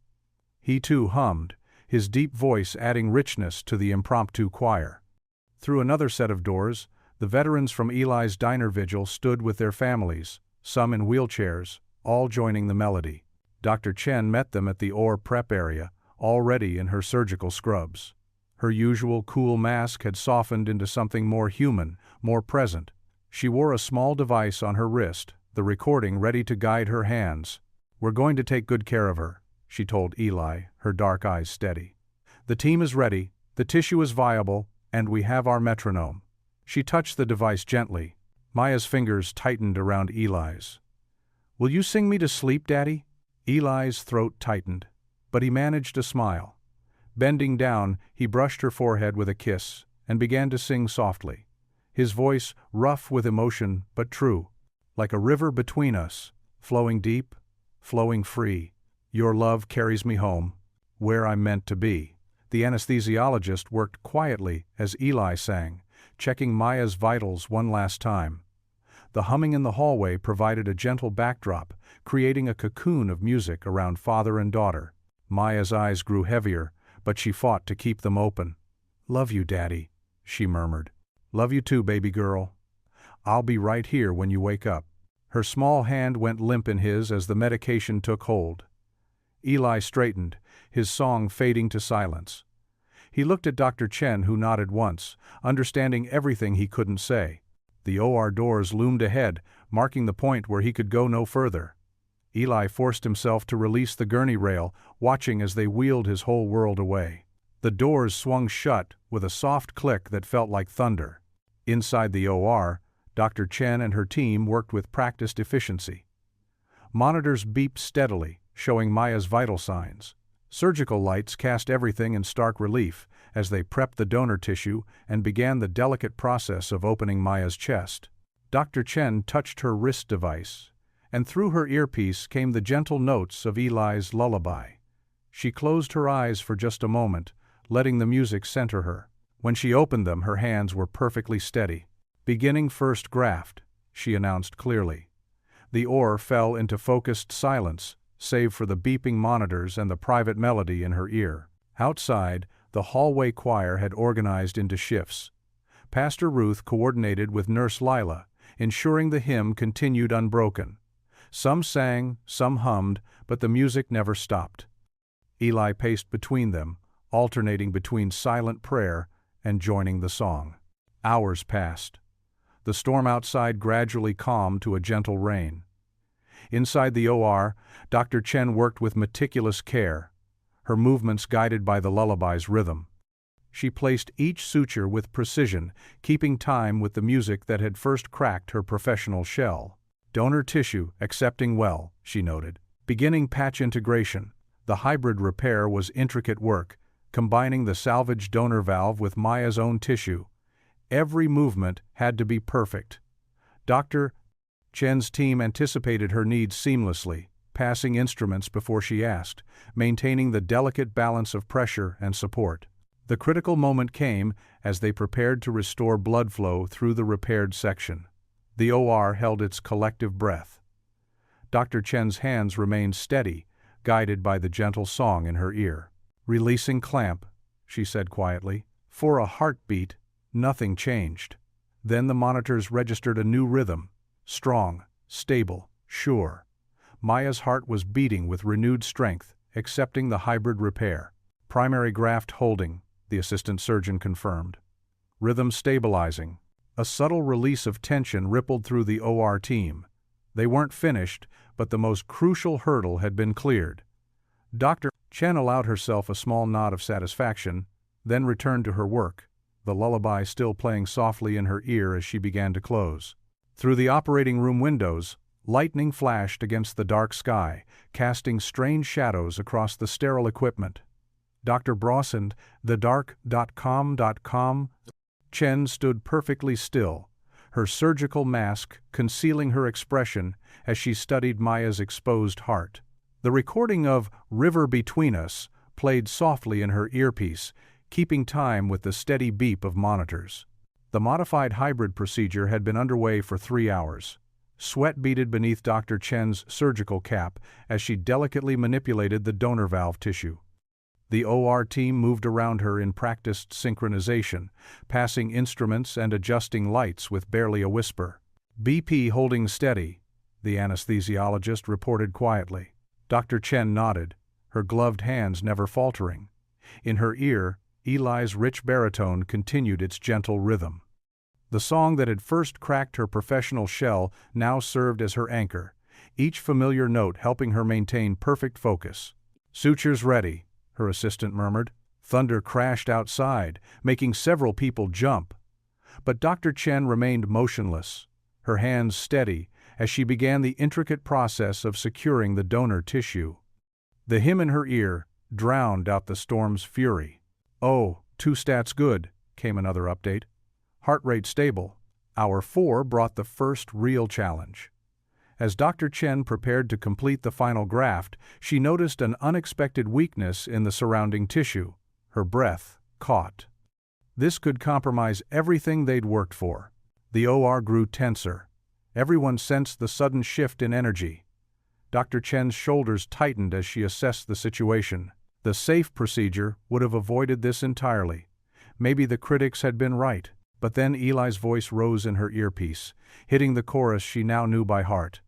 He too hummed, his deep voice adding richness to the impromptu choir. Through another set of doors, the veterans from Eli's diner vigil stood with their families, some in wheelchairs, all joining the melody. Dr. Chen met them at the OR prep area, already in her surgical scrubs. Her usual cool mask had softened into something more human, more present. She wore a small device on her wrist, the recording ready to guide her hands. "We're going to take good care of her," she told Eli, her dark eyes steady. "The team is ready, the tissue is viable, and we have our metronome." She touched the device gently. Maya's fingers tightened around Eli's. "Will you sing me to sleep, Daddy?" Eli's throat tightened, but he managed a smile. Bending down, he brushed her forehead with a kiss and began to sing softly. His voice rough with emotion but true. "Like a river between us, flowing deep, flowing free. Your love carries me home, where I'm meant to be." The anesthesiologist worked quietly as Eli sang, checking Maya's vitals one last time. The humming in the hallway provided a gentle backdrop, creating a cocoon of music around father and daughter. Maya's eyes grew heavier, but she fought to keep them open. "Love you, Daddy," she murmured. "Love you too, baby girl. I'll be right here when you wake up." Her small hand went limp in his as the medication took hold. Eli straightened, his song fading to silence. He looked at Dr. Chen, who nodded once, understanding everything he couldn't say. The OR doors loomed ahead, marking the point where he could go no further. Eli forced himself to release the gurney rail, watching as they wheeled his whole world away. The doors swung shut with a soft click that felt like thunder. Inside the OR, Dr. Chen and her team worked with practiced efficiency. Monitors beeped steadily, showing Maya's vital signs. Surgical lights cast everything in stark relief as they prepped the donor tissue and began the delicate process of opening Maya's chest. Dr. Chen touched her wrist device, and through her earpiece came the gentle notes of Eli's lullaby. She closed her eyes for just a moment, letting the music center her. When she opened them, her hands were perfectly steady. "Beginning first graft," she announced clearly. The OR fell into focused silence, save for the beeping monitors and the private melody in her ear. Outside, the hallway choir had organized into shifts. Pastor Ruth coordinated with Nurse Lila, ensuring the hymn continued unbroken. Some sang, some hummed, but the music never stopped. Eli paced between them, alternating between silent prayer and joining the song. Hours passed. The storm outside gradually calmed to a gentle rain. Inside the OR, Dr. Chen worked with meticulous care, her movements guided by the lullaby's rhythm. She placed each suture with precision, keeping time with the music that had first cracked her professional shell. "Donor tissue accepting well," she noted. Beginning patch integration, the hybrid repair was intricate work, combining the salvage donor valve with Maya's own tissue. Every movement had to be perfect. Dr. Chen's team anticipated her needs seamlessly, passing instruments before she asked, maintaining the delicate balance of pressure and support. The critical moment came as they prepared to restore blood flow through the repaired section. The OR held its collective breath. Dr. Chen's hands remained steady, guided by the gentle song in her ear. "Releasing clamp," she said quietly. For a heartbeat, nothing changed. Then the monitors registered a new rhythm, strong, stable, sure. Maya's heart was beating with renewed strength, accepting the hybrid repair. "Primary graft holding," the assistant surgeon confirmed. "Rhythm stabilizing." A subtle release of tension rippled through the OR team. They weren't finished, but the most crucial hurdle had been cleared. Dr. Chen allowed herself a small nod of satisfaction, then returned to her work, the lullaby still playing softly in her ear as she began to close. Through the operating room windows, lightning flashed against the dark sky, casting strange shadows across the sterile equipment. Dr. Brosand, thedark.com. Chen stood perfectly still, her surgical mask concealing her expression as she studied Maya's exposed heart. The recording of "River Between Us" played softly in her earpiece, keeping time with the steady beep of monitors. The modified hybrid procedure had been underway for 3 hours. Sweat beaded beneath Dr. Chen's surgical cap as she delicately manipulated the donor valve tissue. The OR team moved around her in practiced synchronization, passing instruments and adjusting lights with barely a whisper. "BP holding steady," the anesthesiologist reported quietly. Dr. Chen nodded, her gloved hands never faltering. In her ear, Eli's rich baritone continued its gentle rhythm. The song that had first cracked her professional shell now served as her anchor, each familiar note helping her maintain perfect focus. "Sutures ready," her assistant murmured. Thunder crashed outside, making several people jump. But Dr. Chen remained motionless, her hands steady, as she began the intricate process of securing the donor tissue. The hymn in her ear drowned out the storm's fury. "Oh, 2 stats good," came another update. "Heart rate stable." Hour 4 brought the first real challenge. As Dr. Chen prepared to complete the final graft, she noticed an unexpected weakness in the surrounding tissue. Her breath caught. This could compromise everything they'd worked for. The OR grew tenser. Everyone sensed the sudden shift in energy. Dr. Chen's shoulders tightened as she assessed the situation. The safe procedure would have avoided this entirely. Maybe the critics had been right. But then Eli's voice rose in her earpiece, hitting the chorus she now knew by heart.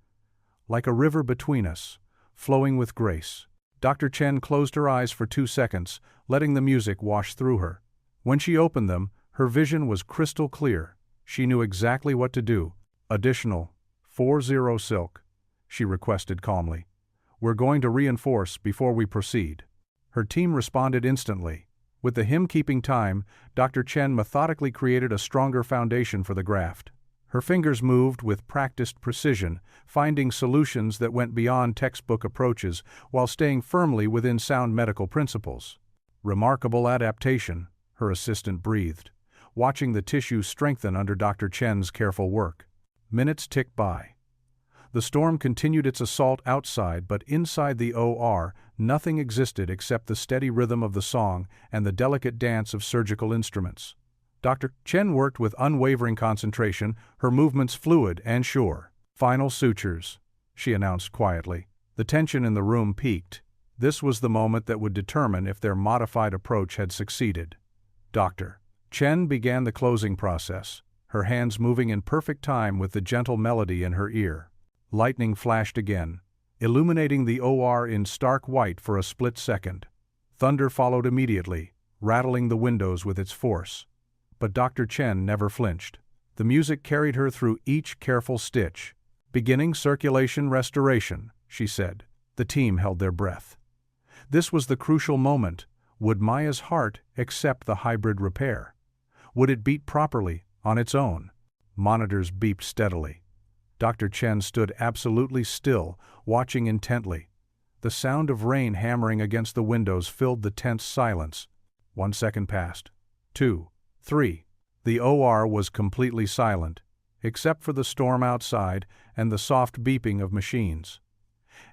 "Like a river between us, flowing with grace." Dr. Chen closed her eyes for 2 seconds, letting the music wash through her. When she opened them, her vision was crystal clear. She knew exactly what to do. "Additional 40 silk," she requested calmly. "We're going to reinforce before we proceed." Her team responded instantly. With the hymn keeping time, Dr. Chen methodically created a stronger foundation for the graft. Her fingers moved with practiced precision, finding solutions that went beyond textbook approaches while staying firmly within sound medical principles. "Remarkable adaptation," her assistant breathed, watching the tissue strengthen under Dr. Chen's careful work. Minutes ticked by. The storm continued its assault outside, but inside the OR, nothing existed except the steady rhythm of the song and the delicate dance of surgical instruments. Dr. Chen worked with unwavering concentration, her movements fluid and sure. "Final sutures," she announced quietly. The tension in the room peaked. This was the moment that would determine if their modified approach had succeeded. Dr. Chen began the closing process, her hands moving in perfect time with the gentle melody in her ear. Lightning flashed again, illuminating the OR in stark white for a split second. Thunder followed immediately, rattling the windows with its force. But Dr. Chen never flinched. The music carried her through each careful stitch. "Beginning circulation restoration," she said. The team held their breath. This was the crucial moment. Would Maya's heart accept the hybrid repair? Would it beat properly, on its own? Monitors beeped steadily. Dr. Chen stood absolutely still, watching intently. The sound of rain hammering against the windows filled the tense silence. 1 second passed. 2, 3. The OR was completely silent, except for the storm outside and the soft beeping of machines.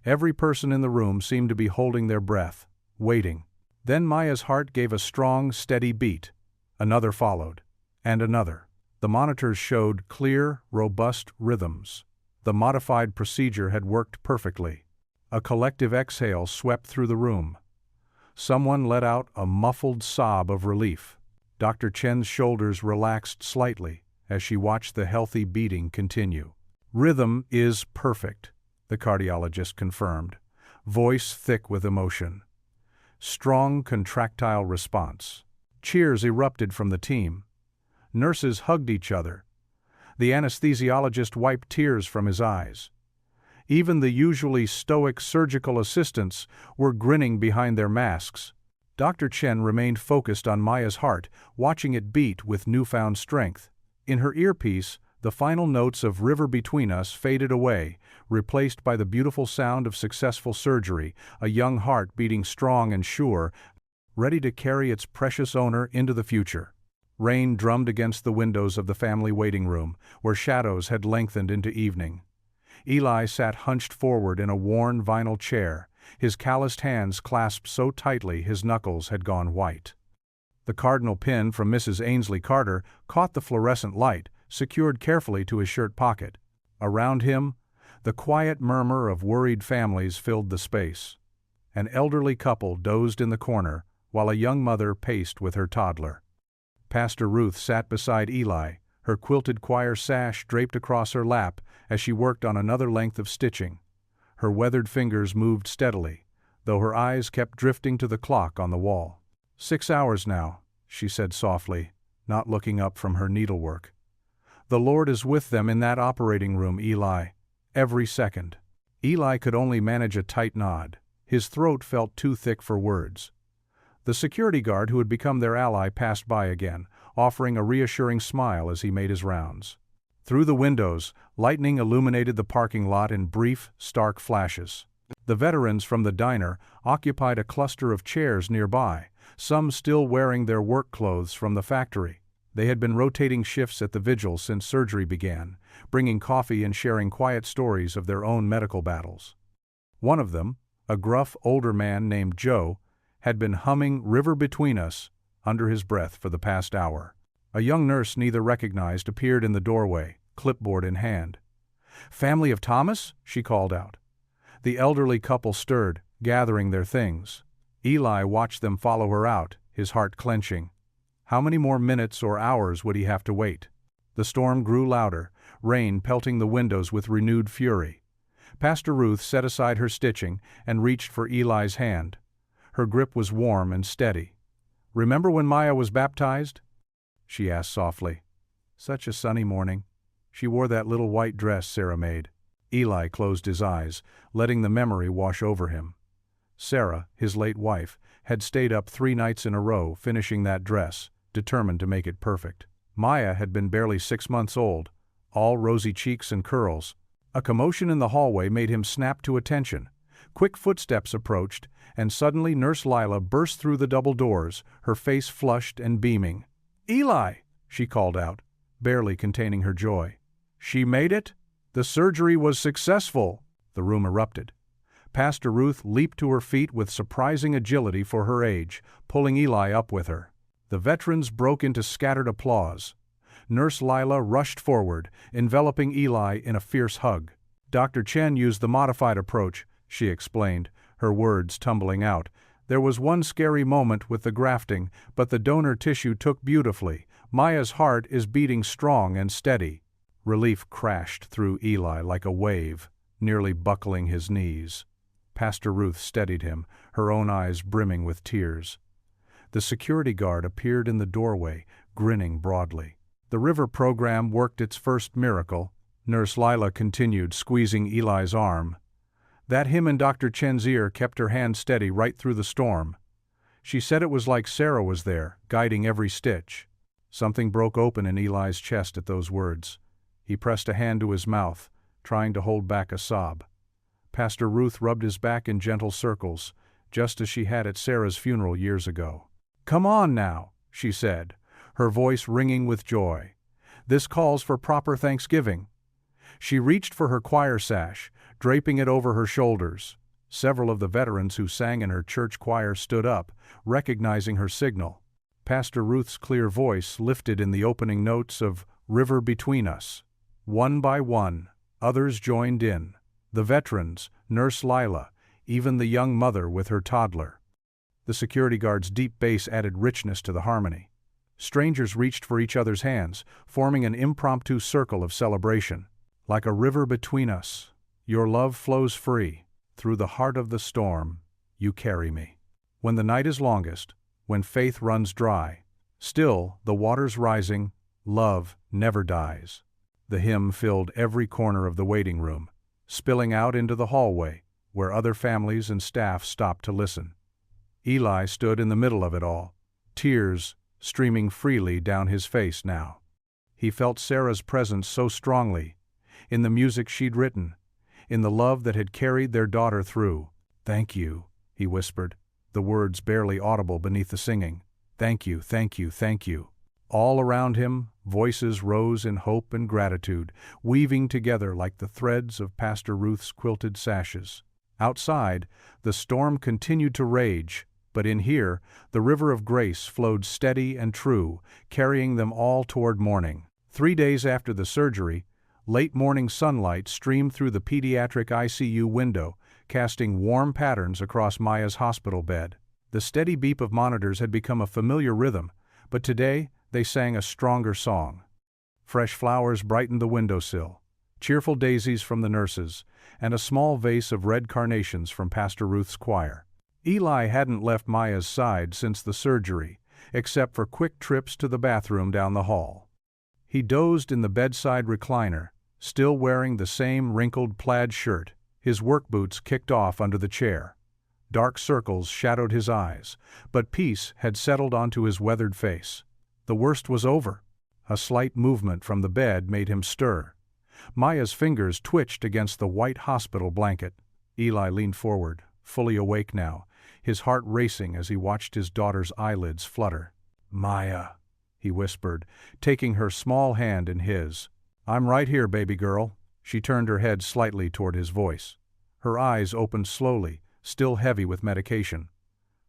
Every person in the room seemed to be holding their breath, waiting. Then Maya's heart gave a strong, steady beat. Another followed, and another. The monitors showed clear, robust rhythms. The modified procedure had worked perfectly. A collective exhale swept through the room. Someone let out a muffled sob of relief. Dr. Chen's shoulders relaxed slightly as she watched the healthy beating continue. "Rhythm is perfect," the cardiologist confirmed, voice thick with emotion. Strong contractile response. Cheers erupted from the team. Nurses hugged each other. The anesthesiologist wiped tears from his eyes. Even the usually stoic surgical assistants were grinning behind their masks. Dr. Chen remained focused on Maya's heart, watching it beat with newfound strength. In her earpiece, the final notes of "River Between Us" faded away, replaced by the beautiful sound of successful surgery, a young heart beating strong and sure, ready to carry its precious owner into the future. Rain drummed against the windows of the family waiting room, where shadows had lengthened into evening. Eli sat hunched forward in a worn vinyl chair, his calloused hands clasped so tightly his knuckles had gone white. The cardinal pin from Mrs. Ainsley Carter caught the fluorescent light, secured carefully to his shirt pocket. Around him, the quiet murmur of worried families filled the space. An elderly couple dozed in the corner, while a young mother paced with her toddler. Pastor Ruth sat beside Eli, her quilted choir sash draped across her lap as she worked on another length of stitching. Her weathered fingers moved steadily, though her eyes kept drifting to the clock on the wall. 6 hours now, she said softly, not looking up from her needlework. The Lord is with them in that operating room, Eli. Every second. Eli could only manage a tight nod. His throat felt too thick for words. The security guard who had become their ally passed by again, offering a reassuring smile as he made his rounds. Through the windows, lightning illuminated the parking lot in brief, stark flashes. The veterans from the diner occupied a cluster of chairs nearby, some still wearing their work clothes from the factory. They had been rotating shifts at the vigil since surgery began, bringing coffee and sharing quiet stories of their own medical battles. One of them, a gruff older man named Joe, had been humming "River Between Us" under his breath for the past hour. A young nurse neither recognized appeared in the doorway, clipboard in hand. "Family of Thomas?" she called out. The elderly couple stirred, gathering their things. Eli watched them follow her out, his heart clenching. How many more minutes or hours would he have to wait? The storm grew louder, rain pelting the windows with renewed fury. Pastor Ruth set aside her stitching and reached for Eli's hand. Her grip was warm and steady. "Remember when Maya was baptized?" she asked softly. "Such a sunny morning. She wore that little white dress Sarah made." Eli closed his eyes, letting the memory wash over him. Sarah, his late wife, had stayed up 3 nights in a row finishing that dress, determined to make it perfect. Maya had been barely 6 months old, all rosy cheeks and curls. A commotion in the hallway made him snap to attention. Quick footsteps approached, and suddenly Nurse Lila burst through the double doors, her face flushed and beaming. "Eli!" she called out, barely containing her joy. "She made it? The surgery was successful!" The room erupted. Pastor Ruth leaped to her feet with surprising agility for her age, pulling Eli up with her. The veterans broke into scattered applause. Nurse Lila rushed forward, enveloping Eli in a fierce hug. "Dr. Chen used the modified approach," she explained, her words tumbling out. "There was one scary moment with the grafting, but the donor tissue took beautifully. Maya's heart is beating strong and steady." Relief crashed through Eli like a wave, nearly buckling his knees. Pastor Ruth steadied him, her own eyes brimming with tears. The security guard appeared in the doorway, grinning broadly. The river program worked its first miracle. Nurse Lila continued, squeezing Eli's arm. "That hymn in Dr. Chen's ear kept her hand steady right through the storm. She said it was like Sarah was there, guiding every stitch." Something broke open in Eli's chest at those words. He pressed a hand to his mouth, trying to hold back a sob. Pastor Ruth rubbed his back in gentle circles, just as she had at Sarah's funeral years ago. "Come on now," she said, her voice ringing with joy. "This calls for proper thanksgiving." She reached for her choir sash, draping it over her shoulders. Several of the veterans who sang in her church choir stood up, recognizing her signal. Pastor Ruth's clear voice lifted in the opening notes of "River Between Us." One by one, others joined in. The veterans, Nurse Lila, even the young mother with her toddler. The security guard's deep bass added richness to the harmony. Strangers reached for each other's hands, forming an impromptu circle of celebration. "Like a river between us, your love flows free. Through the heart of the storm, you carry me. When the night is longest, when faith runs dry, still the water's rising, love never dies." The hymn filled every corner of the waiting room, spilling out into the hallway, where other families and staff stopped to listen. Eli stood in the middle of it all, tears streaming freely down his face now. He felt Sarah's presence so strongly, in the music she'd written, in the love that had carried their daughter through. "Thank you," he whispered, the words barely audible beneath the singing. "Thank you, thank you, thank you." All around him, voices rose in hope and gratitude, weaving together like the threads of Pastor Ruth's quilted sashes. Outside, the storm continued to rage, But in here, the river of grace flowed steady and true, carrying them all toward morning. 3 days after the surgery, late morning sunlight streamed through the pediatric ICU window, casting warm patterns across Maya's hospital bed. The steady beep of monitors had become a familiar rhythm, but today they sang a stronger song. Fresh flowers brightened the windowsill, cheerful daisies from the nurses, and a small vase of red carnations from Pastor Ruth's choir. Eli hadn't left Maya's side since the surgery, except for quick trips to the bathroom down the hall. He dozed in the bedside recliner, still wearing the same wrinkled plaid shirt, his work boots kicked off under the chair. Dark circles shadowed his eyes, but peace had settled onto his weathered face. The worst was over. A slight movement from the bed made him stir. Maya's fingers twitched against the white hospital blanket. Eli leaned forward, fully awake now, his heart racing as he watched his daughter's eyelids flutter. "Maya," he whispered, taking her small hand in his. "I'm right here, baby girl." She turned her head slightly toward his voice. Her eyes opened slowly, still heavy with medication.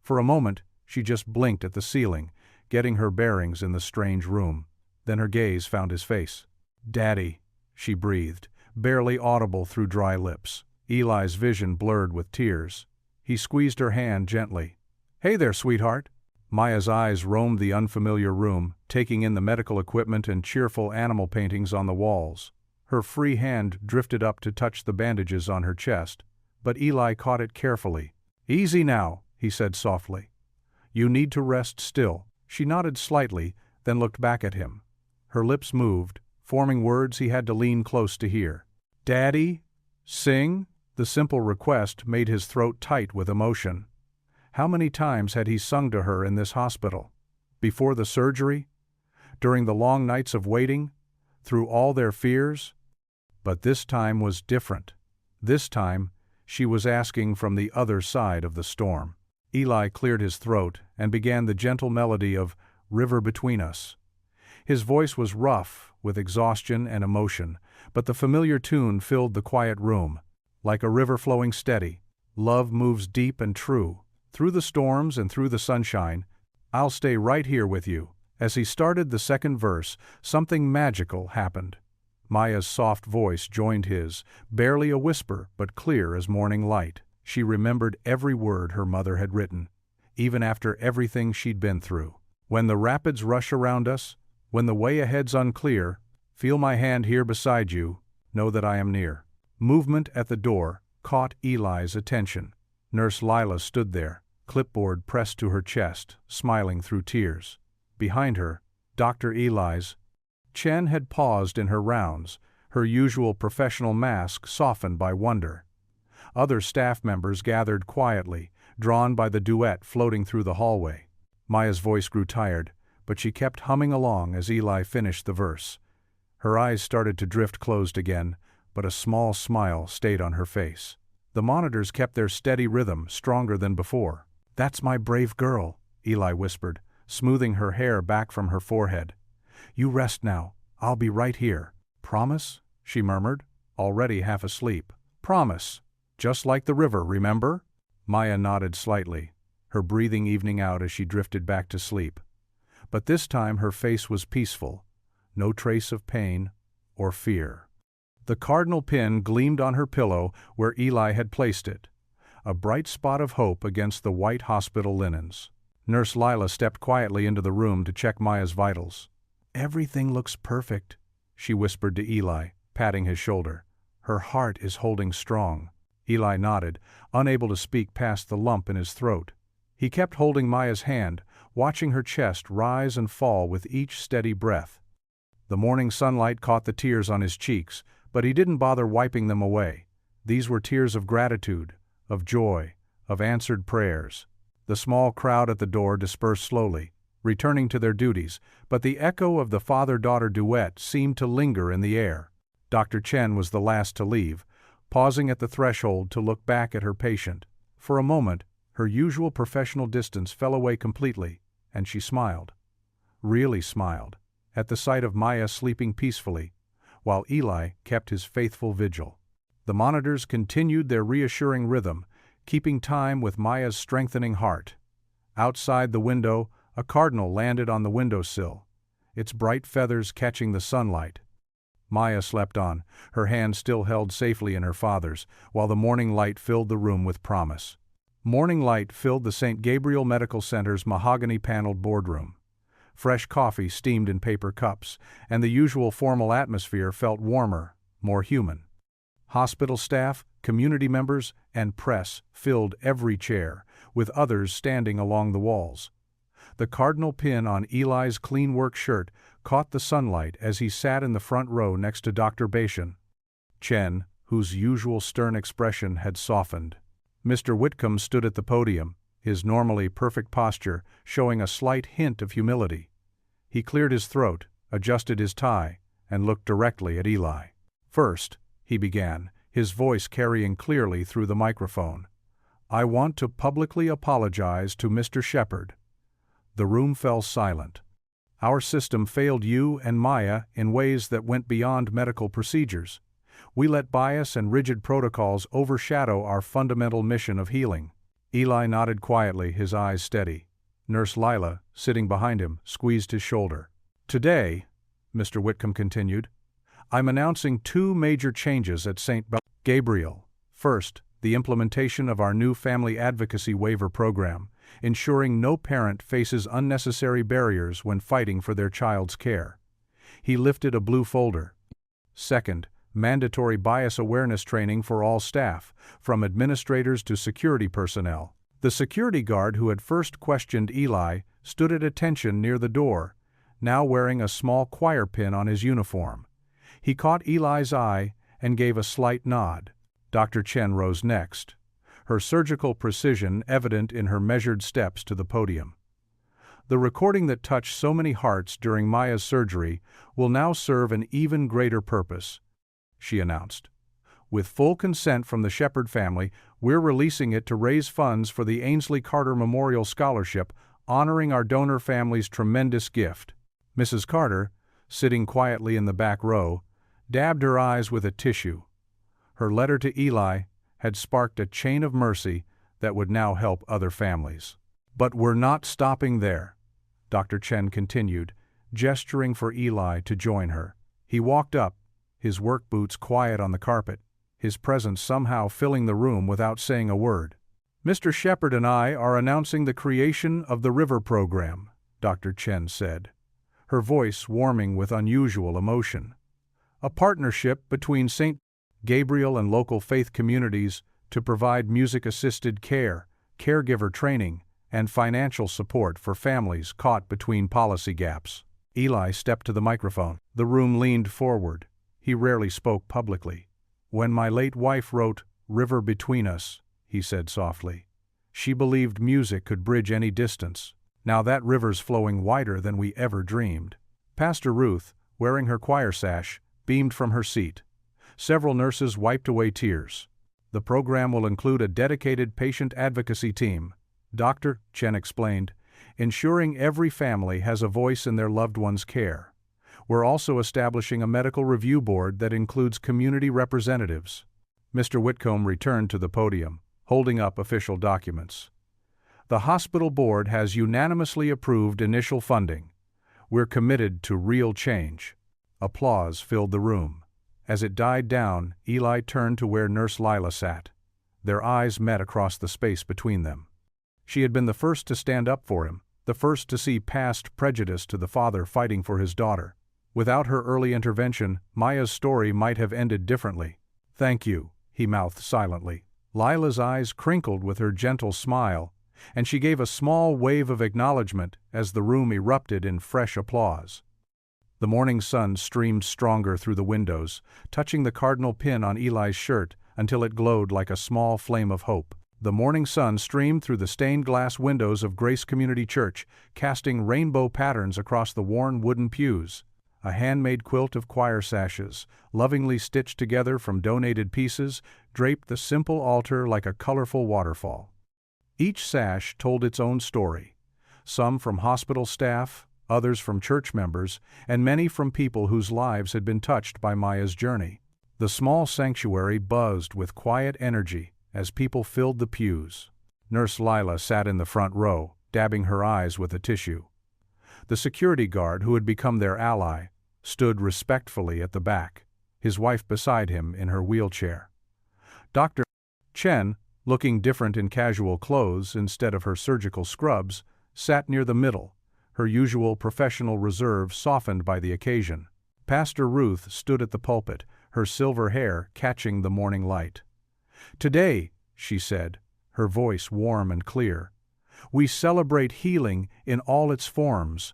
For a moment, she just blinked at the ceiling, getting her bearings in the strange room. Then her gaze found his face. "Daddy," she breathed, barely audible through dry lips. Eli's vision blurred with tears. He squeezed her hand gently. "Hey there, sweetheart." Maya's eyes roamed the unfamiliar room, taking in the medical equipment and cheerful animal paintings on the walls. Her free hand drifted up to touch the bandages on her chest, but Eli caught it carefully. "Easy now," he said softly. "You need to rest still." She nodded slightly, then looked back at him. Her lips moved, forming words he had to lean close to hear. "Daddy, sing?" The simple request made his throat tight with emotion. How many times had he sung to her in this hospital? Before the surgery? During the long nights of waiting? Through all their fears? But this time was different. This time, she was asking from the other side of the storm. Eli cleared his throat and began the gentle melody of "River Between Us." His voice was rough with exhaustion and emotion, but the familiar tune filled the quiet room. Like a river flowing steady, love moves deep and true. Through the storms and through the sunshine, I'll stay right here with you. As he started the second verse, something magical happened. Maya's soft voice joined his, barely a whisper but clear as morning light. She remembered every word her mother had written, even after everything she'd been through. "When the rapids rush around us, when the way ahead's unclear, feel my hand here beside you, know that I am near." Movement at the door caught Eli's attention. Nurse Lila stood there, clipboard pressed to her chest, smiling through tears. Behind her, Dr. Eli's. Chen had paused in her rounds, her usual professional mask softened by wonder. Other staff members gathered quietly, drawn by the duet floating through the hallway. Maya's voice grew tired, but she kept humming along as Eli finished the verse. Her eyes started to drift closed again, but a small smile stayed on her face. The monitors kept their steady rhythm, stronger than before. "That's my brave girl," Eli whispered, smoothing her hair back from her forehead. "You rest now. I'll be right here." "Promise?" she murmured, already half asleep. "Promise. Just like the river, remember?" Maya nodded slightly, her breathing evening out as she drifted back to sleep. But this time her face was peaceful, no trace of pain or fear. The cardinal pin gleamed on her pillow where Eli had placed it, a bright spot of hope against the white hospital linens. Nurse Lila stepped quietly into the room to check Maya's vitals. "Everything looks perfect," she whispered to Eli, patting his shoulder. "Her heart is holding strong." Eli nodded, unable to speak past the lump in his throat. He kept holding Maya's hand, watching her chest rise and fall with each steady breath. The morning sunlight caught the tears on his cheeks, but he didn't bother wiping them away. These were tears of gratitude, of joy, of answered prayers. The small crowd at the door dispersed slowly, returning to their duties, but the echo of the father-daughter duet seemed to linger in the air. Dr. Chen was the last to leave, pausing at the threshold to look back at her patient. For a moment, her usual professional distance fell away completely, and she smiled. Really smiled, at the sight of Maya sleeping peacefully, while Eli kept his faithful vigil. The monitors continued their reassuring rhythm, keeping time with Maya's strengthening heart. Outside the window, a cardinal landed on the windowsill, its bright feathers catching the sunlight. Maya slept on, her hand still held safely in her father's, while the morning light filled the room with promise. Morning light filled the St. Gabriel Medical Center's mahogany-paneled boardroom. Fresh coffee steamed in paper cups, and the usual formal atmosphere felt warmer, more human. Hospital staff, community members, and press filled every chair, with others standing along the walls. The cardinal pin on Eli's clean work shirt caught the sunlight as he sat in the front row next to Dr. Bashan. Chen, whose usual stern expression had softened. Mr. Whitcomb stood at the podium, his normally perfect posture showing a slight hint of humility. He cleared his throat, adjusted his tie, and looked directly at Eli. "First," he began, his voice carrying clearly through the microphone, "I want to publicly apologize to Mr. Shepard." The room fell silent. "Our system failed you and Maya in ways that went beyond medical procedures. We let bias and rigid protocols overshadow our fundamental mission of healing." Eli nodded quietly, his eyes steady. Nurse Lila, sitting behind him, squeezed his shoulder. "Today," Mr. Whitcomb continued, "I'm announcing two major changes at St. Gabriel. First, the implementation of our new Family Advocacy Waiver Program, ensuring no parent faces unnecessary barriers when fighting for their child's care." He lifted a blue folder. "Second, mandatory bias awareness training for all staff, from administrators to security personnel." The security guard who had first questioned Eli stood at attention near the door, now wearing a small choir pin on his uniform. He caught Eli's eye and gave a slight nod. Dr. Chen rose next, her surgical precision evident in her measured steps to the podium. "The recording that touched so many hearts during Maya's surgery will now serve an even greater purpose," she announced. "With full consent from the Shepard family, we're releasing it to raise funds for the Ainsley Carter Memorial Scholarship, honoring our donor family's tremendous gift." Mrs. Carter, sitting quietly in the back row, dabbed her eyes with a tissue. Her letter to Eli had sparked a chain of mercy that would now help other families. "But we're not stopping there," Dr. Chen continued, gesturing for Eli to join her. He walked up, his work boots quiet on the carpet, his presence somehow filling the room without saying a word. "Mr. Shepard and I are announcing the creation of the River Program," Dr. Chen said, her voice warming with unusual emotion. "A partnership between St. Gabriel and local faith communities to provide music-assisted care, caregiver training, and financial support for families caught between policy gaps." Eli stepped to the microphone. The room leaned forward. He rarely spoke publicly. "When my late wife wrote River Between Us," he said softly, "she believed music could bridge any distance. Now that river's flowing wider than we ever dreamed." Pastor Ruth, wearing her choir sash, beamed from her seat. Several nurses wiped away tears. "The program will include a dedicated patient advocacy team," Dr. Chen explained, "ensuring every family has a voice in their loved one's care. We're also establishing a medical review board that includes community representatives." Mr. Whitcomb returned to the podium, holding up official documents. "The hospital board has unanimously approved initial funding. We're committed to real change." Applause filled the room. As it died down, Eli turned to where Nurse Lila sat. Their eyes met across the space between them. She had been the first to stand up for him, the first to see past prejudice to the father fighting for his daughter. Without her early intervention, Maya's story might have ended differently. "Thank you," he mouthed silently. Lila's eyes crinkled with her gentle smile, and she gave a small wave of acknowledgement as the room erupted in fresh applause. The morning sun streamed stronger through the windows, touching the cardinal pin on Eli's shirt until it glowed like a small flame of hope. The morning sun streamed through the stained glass windows of Grace Community Church, casting rainbow patterns across the worn wooden pews. A handmade quilt of choir sashes, lovingly stitched together from donated pieces, draped the simple altar like a colorful waterfall. Each sash told its own story, some from hospital staff, others from church members, and many from people whose lives had been touched by Maya's journey. The small sanctuary buzzed with quiet energy as people filled the pews. Nurse Lila sat in the front row, dabbing her eyes with a tissue. The security guard, who had become their ally, stood respectfully at the back, his wife beside him in her wheelchair. Dr. Chen, looking different in casual clothes instead of her surgical scrubs, sat near the middle, her usual professional reserve softened by the occasion. Pastor Ruth stood at the pulpit, her silver hair catching the morning light. "Today," she said, her voice warm and clear, "we celebrate healing in all its forms.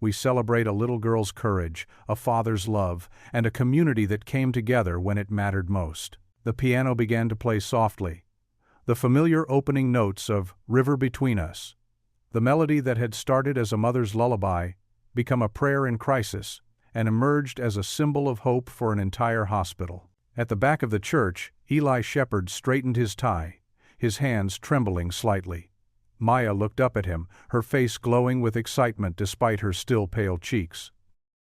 We celebrate a little girl's courage, a father's love, and a community that came together when it mattered most." The piano began to play softly, the familiar opening notes of "River Between Us." The melody that had started as a mother's lullaby became a prayer in crisis and emerged as a symbol of hope for an entire hospital. At the back of the church, Eli Shepherd straightened his tie, his hands trembling slightly. Maya looked up at him, her face glowing with excitement despite her still pale cheeks.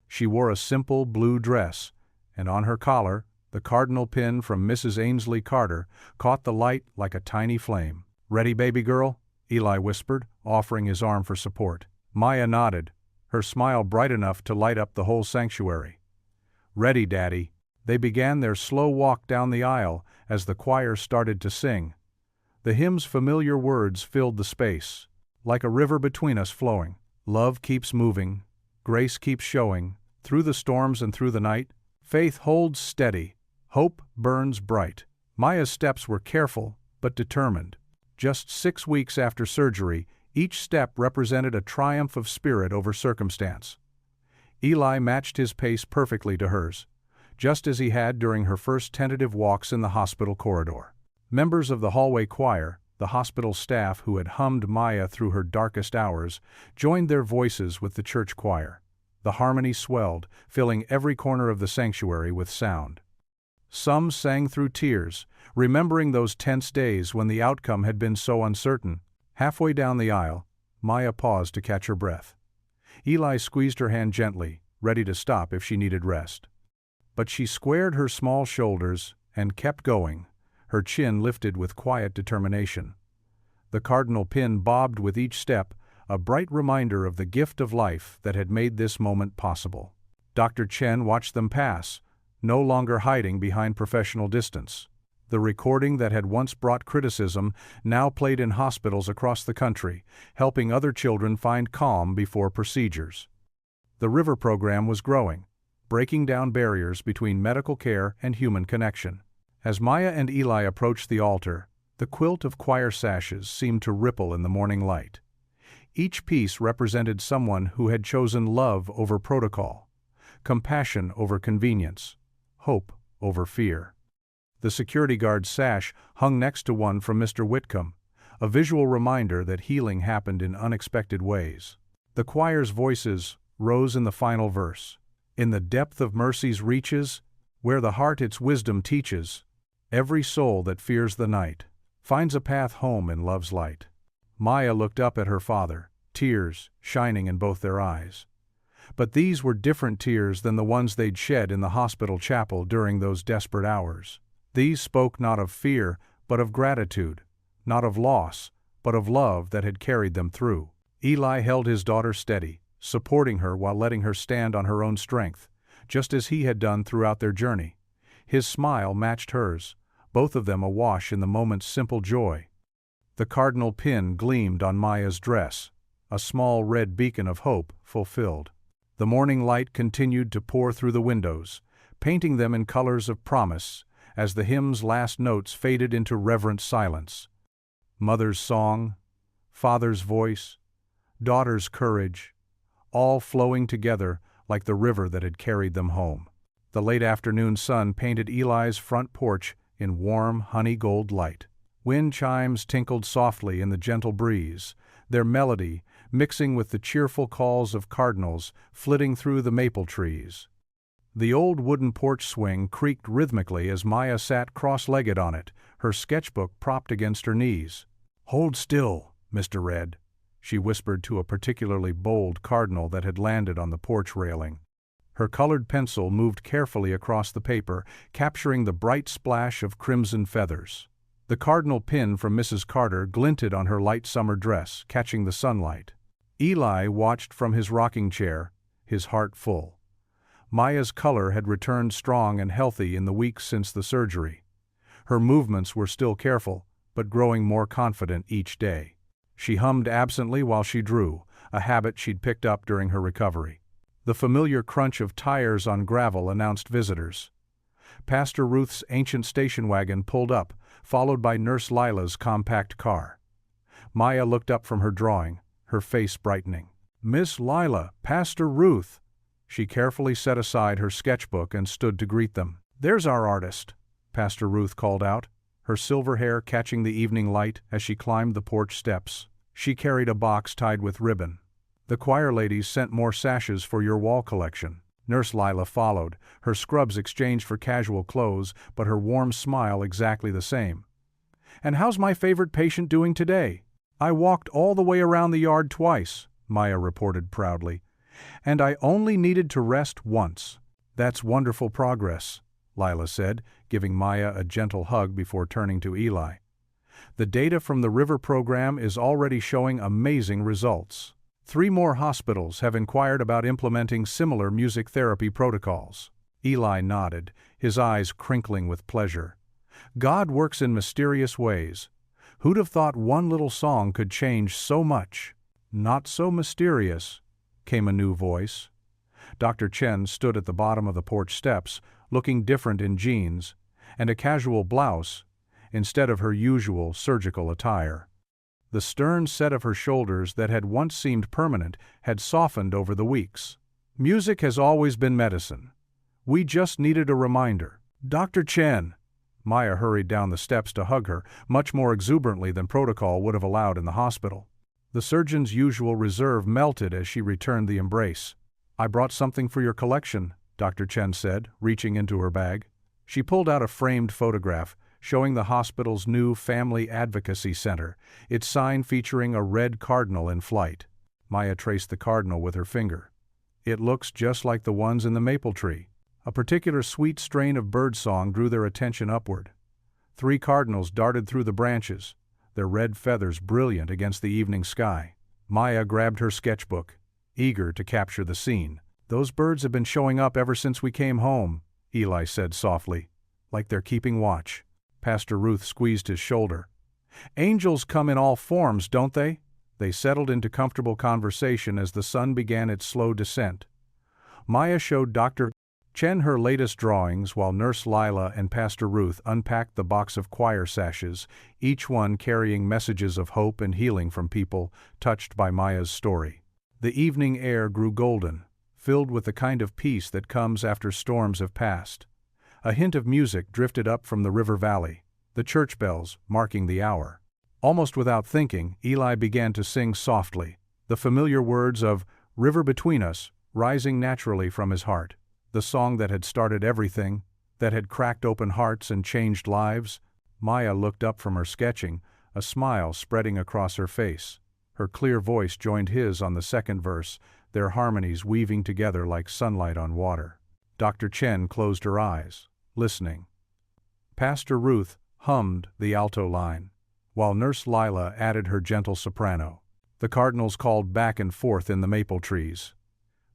She wore a simple blue dress, and on her collar, the cardinal pin from Mrs. Ainsley Carter caught the light like a tiny flame. "Ready, baby girl?" Eli whispered, offering his arm for support. Maya nodded, her smile bright enough to light up the whole sanctuary. "Ready, Daddy." They began their slow walk down the aisle as the choir started to sing. The hymn's familiar words filled the space, like a river between us flowing. Love keeps moving, grace keeps showing, through the storms and through the night. Faith holds steady, hope burns bright. Maya's steps were careful, but determined. Just 6 weeks after surgery, each step represented a triumph of spirit over circumstance. Eli matched his pace perfectly to hers, just as he had during her first tentative walks in the hospital corridor. Members of the hallway choir, the hospital staff who had hummed Maya through her darkest hours, joined their voices with the church choir. The harmony swelled, filling every corner of the sanctuary with sound. Some sang through tears, remembering those tense days when the outcome had been so uncertain. Halfway down the aisle, Maya paused to catch her breath. Eli squeezed her hand gently, ready to stop if she needed rest. But she squared her small shoulders and kept going, her chin lifted with quiet determination. The cardinal pin bobbed with each step, a bright reminder of the gift of life that had made this moment possible. Dr. Chen watched them pass, no longer hiding behind professional distance. The recording that had once brought criticism now played in hospitals across the country, helping other children find calm before procedures. The River program was growing, breaking down barriers between medical care and human connection. As Maya and Eli approached the altar, the quilt of choir sashes seemed to ripple in the morning light. Each piece represented someone who had chosen love over protocol, compassion over convenience, hope over fear. The security guard's sash hung next to one from Mr. Whitcomb, a visual reminder that healing happened in unexpected ways. The choir's voices rose in the final verse. "In the depth of mercy's reaches, where the heart its wisdom teaches, every soul that fears the night finds a path home in love's light." Maya looked up at her father, tears shining in both their eyes. But these were different tears than the ones they'd shed in the hospital chapel during those desperate hours. These spoke not of fear, but of gratitude, not of loss, but of love that had carried them through. Eli held his daughter steady, supporting her while letting her stand on her own strength, just as he had done throughout their journey. His smile matched hers, both of them awash in the moment's simple joy. The cardinal pin gleamed on Maya's dress, a small red beacon of hope fulfilled. The morning light continued to pour through the windows, painting them in colors of promise as the hymn's last notes faded into reverent silence. Mother's song, father's voice, daughter's courage, all flowing together like the river that had carried them home. The late afternoon sun painted Eli's front porch in warm, honey-gold light. Wind chimes tinkled softly in the gentle breeze, their melody mixing with the cheerful calls of cardinals flitting through the maple trees. The old wooden porch swing creaked rhythmically as Maya sat cross-legged on it, her sketchbook propped against her knees. "Hold still, Mr. Red," she whispered to a particularly bold cardinal that had landed on the porch railing. Her colored pencil moved carefully across the paper, capturing the bright splash of crimson feathers. The cardinal pin from Mrs. Carter glinted on her light summer dress, catching the sunlight. Eli watched from his rocking chair, his heart full. Maya's color had returned strong and healthy in the weeks since the surgery. Her movements were still careful, but growing more confident each day. She hummed absently while she drew, a habit she'd picked up during her recovery. The familiar crunch of tires on gravel announced visitors. Pastor Ruth's ancient station wagon pulled up, followed by Nurse Lila's compact car. Maya looked up from her drawing, her face brightening. "Miss Lila, Pastor Ruth." She carefully set aside her sketchbook and stood to greet them. "There's our artist," Pastor Ruth called out, her silver hair catching the evening light as she climbed the porch steps. She carried a box tied with ribbon. "The choir ladies sent more sashes for your wall collection." Nurse Lila followed, her scrubs exchanged for casual clothes, but her warm smile exactly the same. "And how's my favorite patient doing today?" "I walked all the way around the yard twice," Maya reported proudly. "And I only needed to rest once." "That's wonderful progress," Lila said, giving Maya a gentle hug before turning to Eli. "The data from the River program is already showing amazing results. 3 more hospitals have inquired about implementing similar music therapy protocols." Eli nodded, his eyes crinkling with pleasure. "God works in mysterious ways. Who'd have thought one little song could change so much?" "Not so mysterious," came a new voice. Dr. Chen stood at the bottom of the porch steps, looking different in jeans and a casual blouse, instead of her usual surgical attire. The stern set of her shoulders that had once seemed permanent had softened over the weeks. "Music has always been medicine. We just needed a reminder." "Dr. Chen!" Maya hurried down the steps to hug her, much more exuberantly than protocol would have allowed in the hospital. The surgeon's usual reserve melted as she returned the embrace. "I brought something for your collection," Dr. Chen said, reaching into her bag. She pulled out a framed photograph, showing the hospital's new Family Advocacy Center, its sign featuring a red cardinal in flight. Maya traced the cardinal with her finger. "It looks just like the ones in the maple tree." A particular sweet strain of birdsong drew their attention upward. 3 cardinals darted through the branches, their red feathers brilliant against the evening sky. Maya grabbed her sketchbook, eager to capture the scene. "Those birds have been showing up ever since we came home," Eli said softly, "like they're keeping watch." Pastor Ruth squeezed his shoulder. "Angels come in all forms, don't they?" They settled into comfortable conversation as the sun began its slow descent. Maya showed Dr. Chen her latest drawings while Nurse Lila and Pastor Ruth unpacked the box of choir sashes, each one carrying messages of hope and healing from people touched by Maya's story. The evening air grew golden, filled with the kind of peace that comes after storms have passed. A hint of music drifted up from the river valley, the church bells marking the hour. Almost without thinking, Eli began to sing softly, the familiar words of "River Between Us" rising naturally from his heart. The song that had started everything, that had cracked open hearts and changed lives. Maya looked up from her sketching, a smile spreading across her face. Her clear voice joined his on the second verse, their harmonies weaving together like sunlight on water. Dr. Chen closed her eyes, listening. Pastor Ruth hummed the alto line, while Nurse Lila added her gentle soprano. The cardinals called back and forth in the maple trees.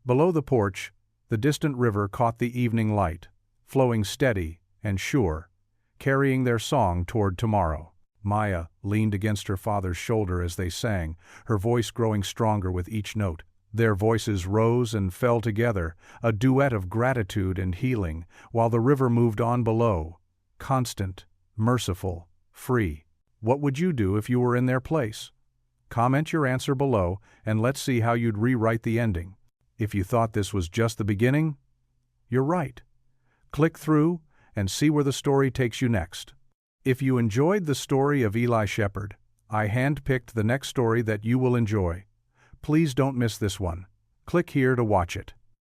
Below the porch, the distant river caught the evening light, flowing steady and sure, carrying their song toward tomorrow. Maya leaned against her father's shoulder as they sang, her voice growing stronger with each note. Their voices rose and fell together, a duet of gratitude and healing, while the river moved on below, constant, merciful, free. What would you do if you were in their place? Comment your answer below, and let's see how you'd rewrite the ending. If you thought this was just the beginning, you're right. Click through and see where the story takes you next. If you enjoyed the story of Eli Shepherd, I handpicked the next story that you will enjoy. Please don't miss this one. Click here to watch it.